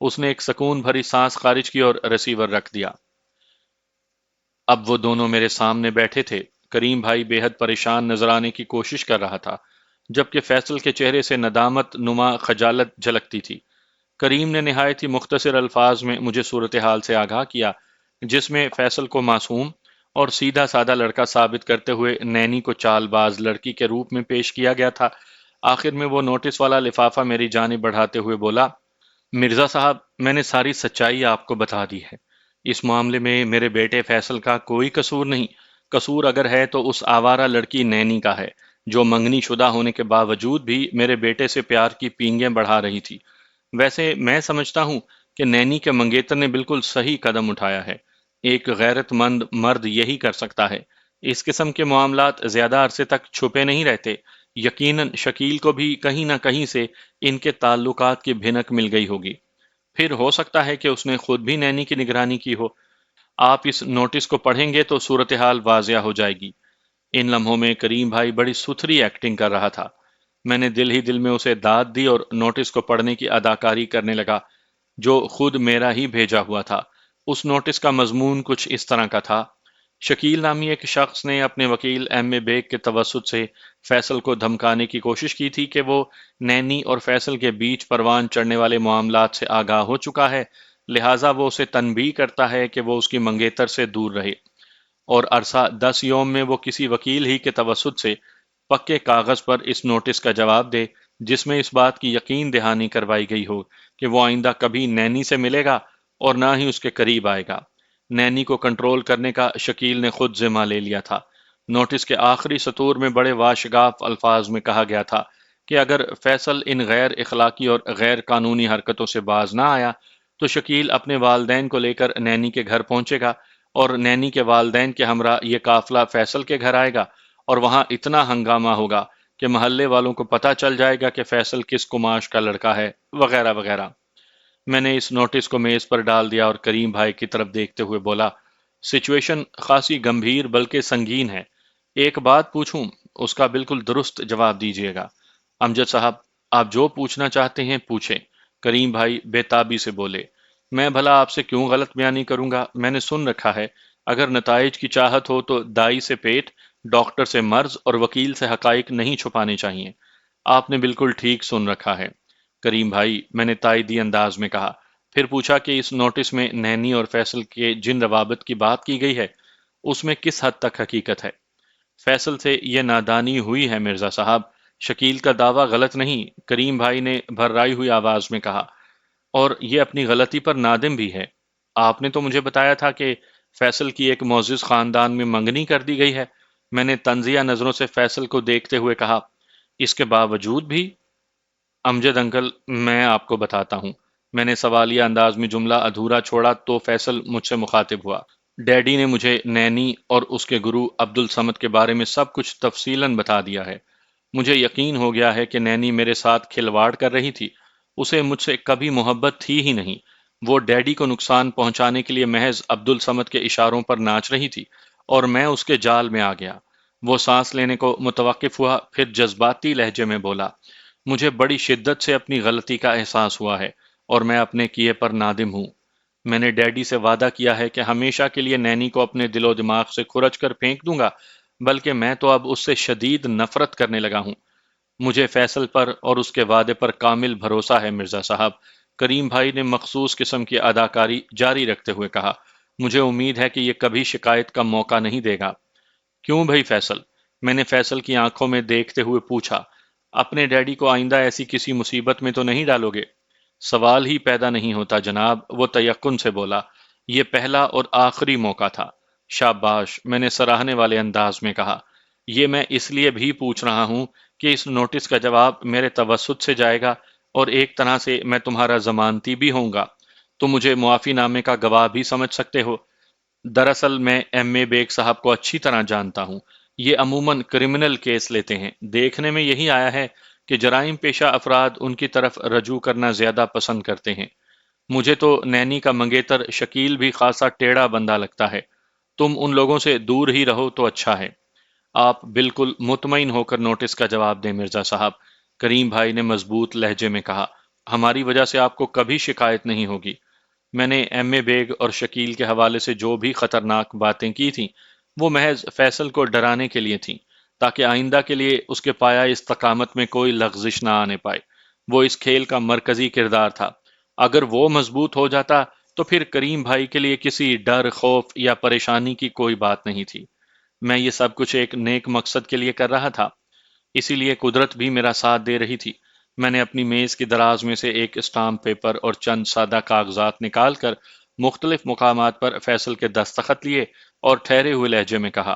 اس نے ایک سکون بھری سانس خارج کی اور ریسیور رکھ دیا۔ اب وہ دونوں میرے سامنے بیٹھے تھے۔ کریم بھائی بے حد پریشان نظر آنے کی کوشش کر رہا تھا، جبکہ فیصل کے چہرے سے ندامت نما خجالت جھلکتی تھی۔ کریم نے نہایت ہی مختصر الفاظ میں مجھے صورتحال سے آگاہ کیا، جس میں فیصل کو معصوم اور سیدھا سادہ لڑکا ثابت کرتے ہوئے نینی کو چال باز لڑکی کے روپ میں پیش کیا گیا تھا۔ آخر میں وہ نوٹس والا لفافہ میری جانب بڑھاتے ہوئے بولا، مرزا صاحب میں نے ساری سچائی آپ کو بتا دی ہے۔ اس معاملے میں میرے بیٹے فیصل کا کوئی قصور نہیں۔ قصور اگر ہے تو اس آوارہ لڑکی نینی کا ہے، جو منگنی شدہ ہونے کے باوجود بھی میرے بیٹے سے پیار کی پینگیں بڑھا رہی تھی۔ ویسے میں سمجھتا ہوں کہ نینی کے منگیتر نے بالکل صحیح قدم اٹھایا ہے۔ ایک غیرت مند مرد یہی کر سکتا ہے۔ اس قسم کے معاملات زیادہ عرصے تک چھپے نہیں رہتے۔ یقیناً شکیل کو بھی کہیں نہ کہیں سے ان کے تعلقات کی بھنک مل گئی ہوگی۔ پھر ہو سکتا ہے کہ اس نے خود بھی نینی کی نگرانی کی ہو۔ آپ اس نوٹس کو پڑھیں گے تو صورتحال واضح ہو جائے گی۔ ان لمحوں میں کریم بھائی بڑی ستھری ایکٹنگ کر رہا تھا۔ میں نے دل ہی دل میں اسے داد دی اور نوٹس کو پڑھنے کی اداکاری کرنے لگا جو خود میرا ہی بھیجا ہوا تھا۔ اس نوٹس کا مضمون کچھ اس طرح کا تھا: شکیل نامی ایک شخص نے اپنے وکیل ایم اے بیگ کے توسط سے فیصل کو دھمکانے کی کوشش کی تھی کہ وہ نینی اور فیصل کے بیچ پروان چڑھنے والے معاملات سے آگاہ ہو چکا ہے، لہٰذا وہ اسے تنبیہ کرتا ہے کہ وہ اس کی منگیتر سے دور رہے اور عرصہ 10 یوم میں وہ کسی وکیل ہی کے توسط سے پکے کاغذ پر اس نوٹس کا جواب دے جس میں اس بات کی یقین دہانی کروائی گئی ہو کہ وہ آئندہ کبھی نینی سے ملے گا اور نہ ہی اس کے قریب آئے گا۔ نینی کو کنٹرول کرنے کا شکیل نے خود ذمہ لے لیا تھا۔ نوٹس کے آخری سطور میں بڑے واشگاف الفاظ میں کہا گیا تھا کہ اگر فیصل ان غیر اخلاقی اور غیر قانونی حرکتوں سے باز نہ آیا تو شکیل اپنے والدین کو لے کر نینی کے گھر پہنچے گا اور نینی کے والدین کے ہمراہ یہ قافلہ فیصل کے گھر آئے گا اور وہاں اتنا ہنگامہ ہوگا کہ محلے والوں کو پتہ چل جائے گا کہ فیصل کس کماش کا لڑکا ہے، وغیرہ وغیرہ۔ میں نے اس نوٹس کو میز پر ڈال دیا اور کریم بھائی کی طرف دیکھتے ہوئے بولا، سچویشن خاصی گمبھیر بلکہ سنگین ہے۔ ایک بات پوچھوں؟ اس کا بالکل درست جواب دیجیے گا۔ امجد صاحب، آپ جو پوچھنا چاہتے ہیں پوچھیں، کریم بھائی بے تابی سے بولے۔ میں بھلا آپ سے کیوں غلط بیانی کروں گا؟ میں نے سن رکھا ہے اگر نتائج کی چاہت ہو تو دائی سے پیٹ، ڈاکٹر سے مرض اور وکیل سے حقائق نہیں چھپانے چاہیے۔ آپ نے بالکل ٹھیک سن رکھا ہے کریم بھائی، میں نے تائیدی انداز میں کہا۔ پھر پوچھا کہ اس نوٹس میں نینی اور فیصل کے جن روابط کی بات کی گئی ہے اس میں کس حد تک حقیقت ہے؟ فیصل سے یہ نادانی ہوئی ہے مرزا صاحب، شکیل کا دعویٰ غلط نہیں، کریم بھائی نے بھررائی ہوئی آواز میں کہا، اور یہ اپنی غلطی پر نادم بھی ہے۔ آپ نے تو مجھے بتایا تھا کہ فیصل کی ایک معزز خاندان میں منگنی کر دی گئی ہے۔ میں نے طنزیہ نظروں سے فیصل کو دیکھتے ہوئے کہا، اس کے باوجود بھی؟ امجد انکل، میں آپ کو بتاتا ہوں۔ میں نے سوالیہ انداز میں جملہ ادھورا چھوڑا تو فیصل مجھ سے مخاطب ہوا۔ ڈیڈی نے مجھے نینی اور اس کے گرو عبد الصمد کے بارے میں سب کچھ تفصیلاً بتا دیا ہے۔ مجھے یقین ہو گیا ہے کہ نینی میرے ساتھ کھلواڑ کر رہی تھی۔ اسے مجھ سے کبھی محبت تھی ہی نہیں۔ وہ ڈیڈی کو نقصان پہنچانے کے لیے محض عبد الصمد کے اشاروں پر ناچ رہی تھی اور میں اس کے جال میں آ گیا۔ وہ سانس لینے کو متوقف ہوا، پھر جذباتی لہجے میں بولا، مجھے بڑی شدت سے اپنی غلطی کا احساس ہوا ہے اور میں اپنے کیے پر نادم ہوں۔ میں نے ڈیڈی سے وعدہ کیا ہے کہ ہمیشہ کے لیے نینی کو اپنے دل و دماغ سے کھرچ کر پھینک دوں گا، بلکہ میں تو اب اس سے شدید نفرت کرنے لگا ہوں۔ مجھے فیصل پر اور اس کے وعدے پر کامل بھروسہ ہے مرزا صاحب، کریم بھائی نے مخصوص قسم کی اداکاری جاری رکھتے ہوئے کہا۔ مجھے امید ہے کہ یہ کبھی شکایت کا موقع نہیں دے گا۔ کیوں بھائی فیصل؟ میں نے فیصل کی آنکھوں میں دیکھتے ہوئے پوچھا، اپنے ڈیڈی کو آئندہ ایسی کسی مصیبت میں تو نہیں ڈالو گے؟ سوال ہی پیدا نہیں ہوتا جناب، وہ تیقن سے بولا۔ یہ پہلا اور آخری موقع تھا۔ شاباش، میں نے سراہنے والے انداز میں کہا۔ یہ میں اس لیے بھی پوچھ رہا ہوں کہ اس نوٹس کا جواب میرے توسط سے جائے گا اور ایک طرح سے میں تمہارا ضمانتی بھی ہوں گا۔ تم مجھے معافی نامے کا گواہ بھی سمجھ سکتے ہو۔ دراصل میں ایم اے بیگ صاحب کو اچھی طرح جانتا ہوں۔ یہ عموماً کرمنل کیس لیتے ہیں۔ دیکھنے میں یہی آیا ہے کہ جرائم پیشہ افراد ان کی طرف رجوع کرنا زیادہ پسند کرتے ہیں۔ مجھے تو نینی کا منگیتر شکیل بھی خاصا ٹیڑھا بندہ لگتا ہے۔ تم ان لوگوں سے دور ہی رہو تو اچھا ہے۔ آپ بالکل مطمئن ہو کر نوٹس کا جواب دیں مرزا صاحب، کریم بھائی نے مضبوط لہجے میں کہا۔ ہماری وجہ سے آپ کو کبھی شکایت نہیں ہوگی۔ میں نے ایم اے بیگ اور شکیل کے حوالے سے جو بھی خطرناک باتیں کی تھیں وہ محض فیصل کو ڈرانے کے لیے تھیں تاکہ آئندہ کے لیے اس کے پایا استقامت میں کوئی لغزش نہ آنے پائے۔ وہ اس کھیل کا مرکزی کردار تھا۔ اگر وہ مضبوط ہو جاتا تو پھر کریم بھائی کے لیے کسی ڈر، خوف یا پریشانی کی کوئی بات نہیں تھی۔ میں یہ سب کچھ ایک نیک مقصد کے لیے کر رہا تھا، اسی لیے قدرت بھی میرا ساتھ دے رہی تھی۔ میں نے اپنی میز کی دراز میں سے ایک اسٹامپ پیپر اور چند سادہ کاغذات نکال کر مختلف مقامات پر فیصل کے دستخط لیے اور ٹھہرے ہوئے لہجے میں کہا،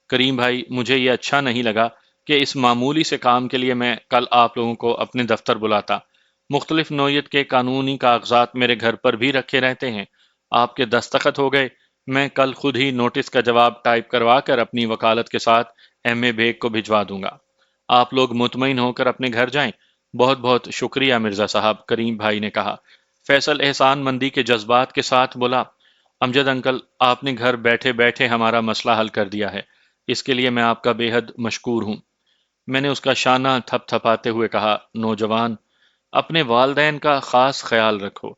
کریم بھائی، مجھے یہ اچھا نہیں لگا کہ اس معمولی سے کام کے لیے میں کل آپ لوگوں کو اپنے دفتر بلاتا۔ مختلف نوعیت کے قانونی کاغذات میرے گھر پر بھی رکھے رہتے ہیں۔ آپ کے دستخط ہو گئے، میں کل خود ہی نوٹس کا جواب ٹائپ کروا کر اپنی وکالت کے ساتھ ایم اے بیگ کو بھجوا دوں گا۔ آپ لوگ مطمئن ہو کر اپنے گھر جائیں۔ بہت بہت شکریہ مرزا صاحب، کریم بھائی نے کہا۔ فیصل احسان مندی کے جذبات کے ساتھ بولا، امجد انکل، آپ نے گھر بیٹھے بیٹھے ہمارا مسئلہ حل کر دیا ہے، اس کے لیے میں آپ کا بے حد مشکور ہوں۔ میں نے اس کا شانہ تھپ تھپاتے ہوئے کہا، نوجوان، اپنے والدین کا خاص خیال رکھو،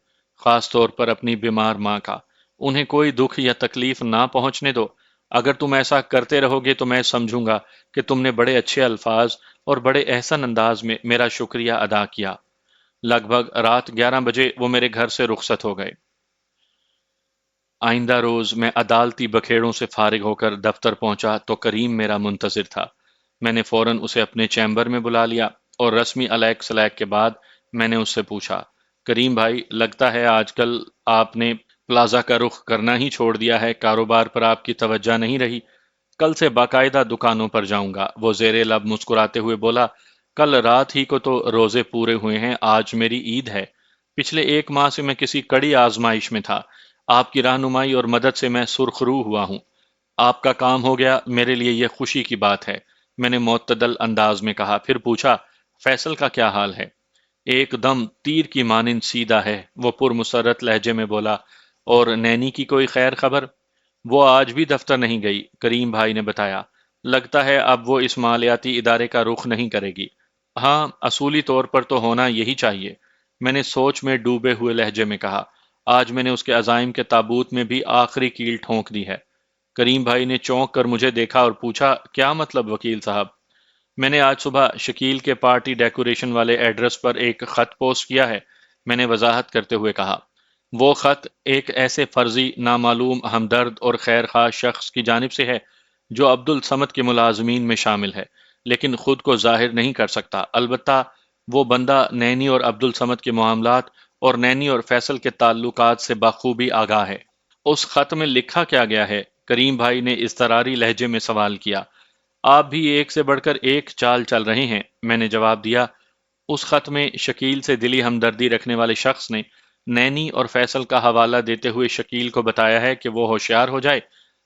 خاص طور پر اپنی بیمار ماں کا۔ انہیں کوئی دکھ یا تکلیف نہ پہنچنے دو۔ اگر تم ایسا کرتے رہو گے تو میں سمجھوں گا کہ تم نے بڑے اچھے الفاظ اور بڑے احسن انداز میں میرا شکریہ ادا کیا۔ لگ بھگ رات 11 بجے وہ میرے گھر سے رخصت ہو گئے۔ آئندہ روز میں عدالتی بکھیڑوں سے فارغ ہو کر دفتر پہنچا تو کریم میرا منتظر تھا۔ میں نے فوراً اسے اپنے چیمبر میں بلا لیا اور رسمی الیک سلیک کے بعد میں نے اس سے پوچھا، کریم بھائی، لگتا ہے آج کل آپ نے پلازا کا رخ کرنا ہی چھوڑ دیا ہے، کاروبار پر آپ کی توجہ نہیں رہی۔ کل سے باقاعدہ دکانوں پر جاؤں گا، وہ زیر لب مسکراتے ہوئے بولا۔ کل رات ہی کو تو روزے پورے ہوئے ہیں، آج میری عید ہے۔ پچھلے 1 ماہ سے میں کسی کڑی آزمائش میں تھا، آپ کی رہنمائی اور مدد سے میں سرخرو ہوا ہوں۔ آپ کا کام ہو گیا، میرے لیے یہ خوشی کی بات ہے، میں نے معتدل انداز میں کہا، پھر پوچھا، فیصل کا کیا حال ہے؟ ایک دم تیر کی مانند سیدھا ہے، وہ پرمسرت لہجے میں بولا۔ اور نینی کی کوئی خیر خبر؟ وہ آج بھی دفتر نہیں گئی، کریم بھائی نے بتایا۔ لگتا ہے اب وہ اس مالیاتی ادارے کا رخ نہیں کرے گی۔ ہاں، اصولی طور پر تو ہونا یہی چاہیے، میں نے سوچ میں ڈوبے ہوئے لہجے میں کہا۔ آج میں نے اس کے عزائم کے تابوت میں بھی آخری کیل ٹھونک دی ہے۔ کریم بھائی نے چونک کر مجھے دیکھا اور پوچھا، کیا مطلب وکیل صاحب؟ میں نے آج صبح شکیل کے پارٹی ڈیکوریشن والے ایڈریس پر ایک خط پوسٹ کیا ہے، میں نے وضاحت کرتے ہوئے کہا۔ وہ خط ایک ایسے فرضی، نامعلوم، ہمدرد اور خیر خواہ شخص کی جانب سے ہے جو عبد الصمد کے ملازمین میں شامل ہے، لیکن خود کو ظاہر نہیں کر سکتا۔ البتہ وہ بندہ نینی اور عبد الصمد کے معاملات اور نینی اور فیصل کے تعلقات سے بخوبی آگاہ ہے۔ اس خط میں لکھا کیا گیا ہے؟ کریم بھائی نے اضطراری لہجے میں سوال کیا۔ آپ بھی ایک سے بڑھ کر ایک چال چل رہے ہیں، میں نے جواب دیا۔ اس خط میں شکیل سے دلی ہمدردی رکھنے والے شخص نے نینی اور فیصل کا حوالہ دیتے ہوئے شکیل کو بتایا ہے کہ وہ ہوشیار ہو جائے،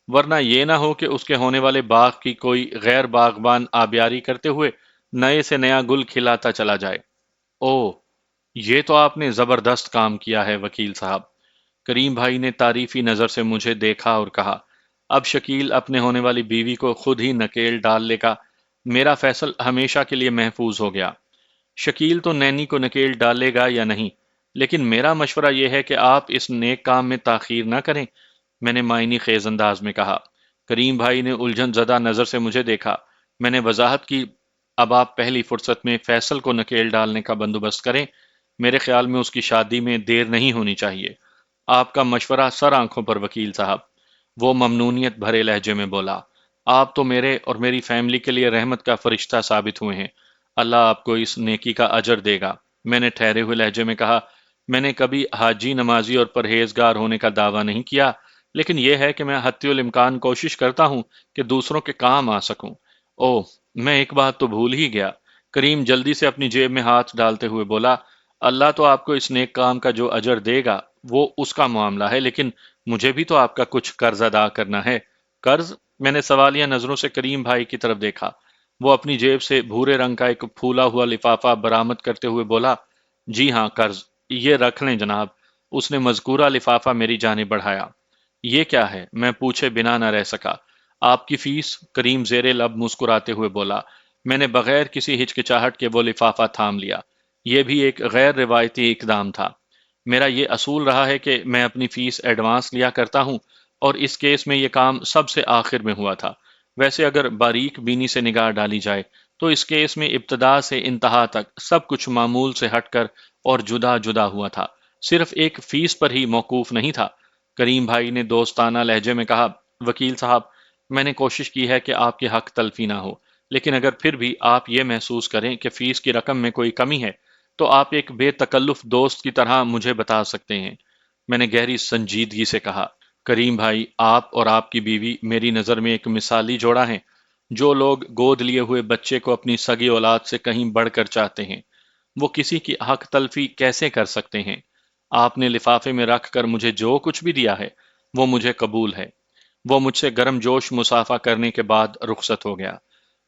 ورنہ یہ نہ ہو کہ اس کے ہونے والے باغ کی کوئی غیر باغبان آبیاری کرتے ہوئے نئے سے نیا گل کھلاتا چلا جائے۔ اوہ، یہ تو آپ نے زبردست کام کیا ہے وکیل صاحب۔ کریم بھائی نے تعریفی نظر سے مجھے دیکھا اور کہا، اب شکیل اپنے ہونے والی بیوی کو خود ہی نکیل ڈال لے گا، میرا فیصل ہمیشہ کے لیے محفوظ ہو گیا۔ شکیل تو نینی کو نکیل ڈالے گا یا نہیں، لیکن میرا مشورہ یہ ہے کہ آپ اس نیک کام میں تاخیر نہ کریں، میں نے معنی خیز انداز میں کہا۔ کریم بھائی نے الجھن زدہ نظر سے مجھے دیکھا۔ میں نے وضاحت کی، اب آپ پہلی فرصت میں فیصل کو نکیل ڈالنے کا بندوبست کریں، میرے خیال میں اس کی شادی میں دیر نہیں ہونی چاہیے۔ آپ کا مشورہ سر آنکھوں پر وکیل صاحب، وہ ممنونیت بھرے لہجے میں بولا۔ آپ تو میرے اور میری فیملی کے لیے رحمت کا فرشتہ ثابت ہوئے ہیں، اللہ آپ کو اس نیکی کا اجر دے گا، میں نے ٹھہرے ہوئے لہجے میں کہا۔ میں نے کبھی حاجی، نمازی اور پرہیزگار ہونے کا دعویٰ نہیں کیا، لیکن یہ ہے کہ میں حتی الامکان کوشش کرتا ہوں کہ دوسروں کے کام آ سکوں۔ اوہ، میں ایک بات تو بھول ہی گیا، کریم جلدی سے اپنی جیب میں ہاتھ ڈالتے ہوئے بولا، اللہ تو آپ کو اس نیک کام کا جو اجر دے گا وہ اس کا معاملہ ہے، لیکن مجھے بھی تو آپ کا کچھ قرض ادا کرنا ہے۔ قرض؟ میں نے سوالیہ نظروں سے کریم بھائی کی طرف دیکھا۔ وہ اپنی جیب سے بھورے رنگ کا ایک پھولا ہوا لفافہ برآمد کرتے ہوئے بولا، جی ہاں، قرض، یہ رکھ لیں جناب۔ اس نے مذکورہ لفافہ میری جانب بڑھایا۔ یہ کیا ہے؟ میں پوچھے بنا نہ رہ سکا۔ آپ کی فیس، کریم زیر لب مسکراتے ہوئے بولا۔ میں نے بغیر کسی ہچکچاہٹ کے وہ لفافہ تھام لیا۔ یہ بھی ایک غیر روایتی اقدام تھا۔ میرا یہ اصول رہا ہے کہ میں اپنی فیس ایڈوانس لیا کرتا ہوں، اور اس کیس میں یہ کام سب سے آخر میں ہوا تھا۔ ویسے اگر باریک بینی سے نگاہ ڈالی جائے تو اس کیس میں ابتدا سے انتہا تک سب کچھ معمول سے ہٹ کر اور جدا جدا ہوا تھا، صرف ایک فیس پر ہی موقوف نہیں تھا۔ کریم بھائی نے دوستانہ لہجے میں کہا، وکیل صاحب، میں نے کوشش کی ہے کہ آپ کے حق تلفی نہ ہو، لیکن اگر پھر بھی آپ یہ محسوس کریں کہ فیس کی رقم میں کوئی کمی ہے تو آپ ایک بے تکلف دوست کی طرح مجھے بتا سکتے ہیں، میں نے گہری سنجیدگی سے کہا۔ کریم بھائی، آپ اور آپ کی بیوی میری نظر میں ایک مثالی جوڑا ہیں، جو لوگ گود لیے ہوئے بچے کو اپنی سگی اولاد سے کہیں بڑھ کر چاہتے ہیں۔ وہ کسی کی حق تلفی کیسے کر سکتے ہیں؟ آپ نے لفافے میں رکھ کر مجھے جو کچھ بھی دیا ہے وہ مجھے قبول ہے۔ وہ مجھ سے گرم جوش مصافحہ کرنے کے بعد رخصت ہو گیا۔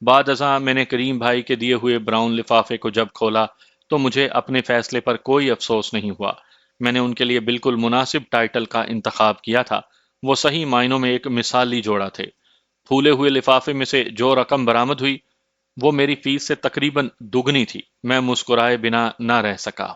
بعد ازاں میں نے کریم بھائی کے دیے ہوئے براؤن لفافے کو جب کھولا تو مجھے اپنے فیصلے پر کوئی افسوس نہیں ہوا۔ میں نے ان کے لیے بالکل مناسب ٹائٹل کا انتخاب کیا تھا۔ وہ صحیح معنوں میں ایک مثالی جوڑا تھے۔ پھولے ہوئے لفافے میں سے جو رقم برآمد ہوئی وہ میری فیس سے تقریباً دگنی تھی۔ میں مسکرائے بنا نہ رہ سکا۔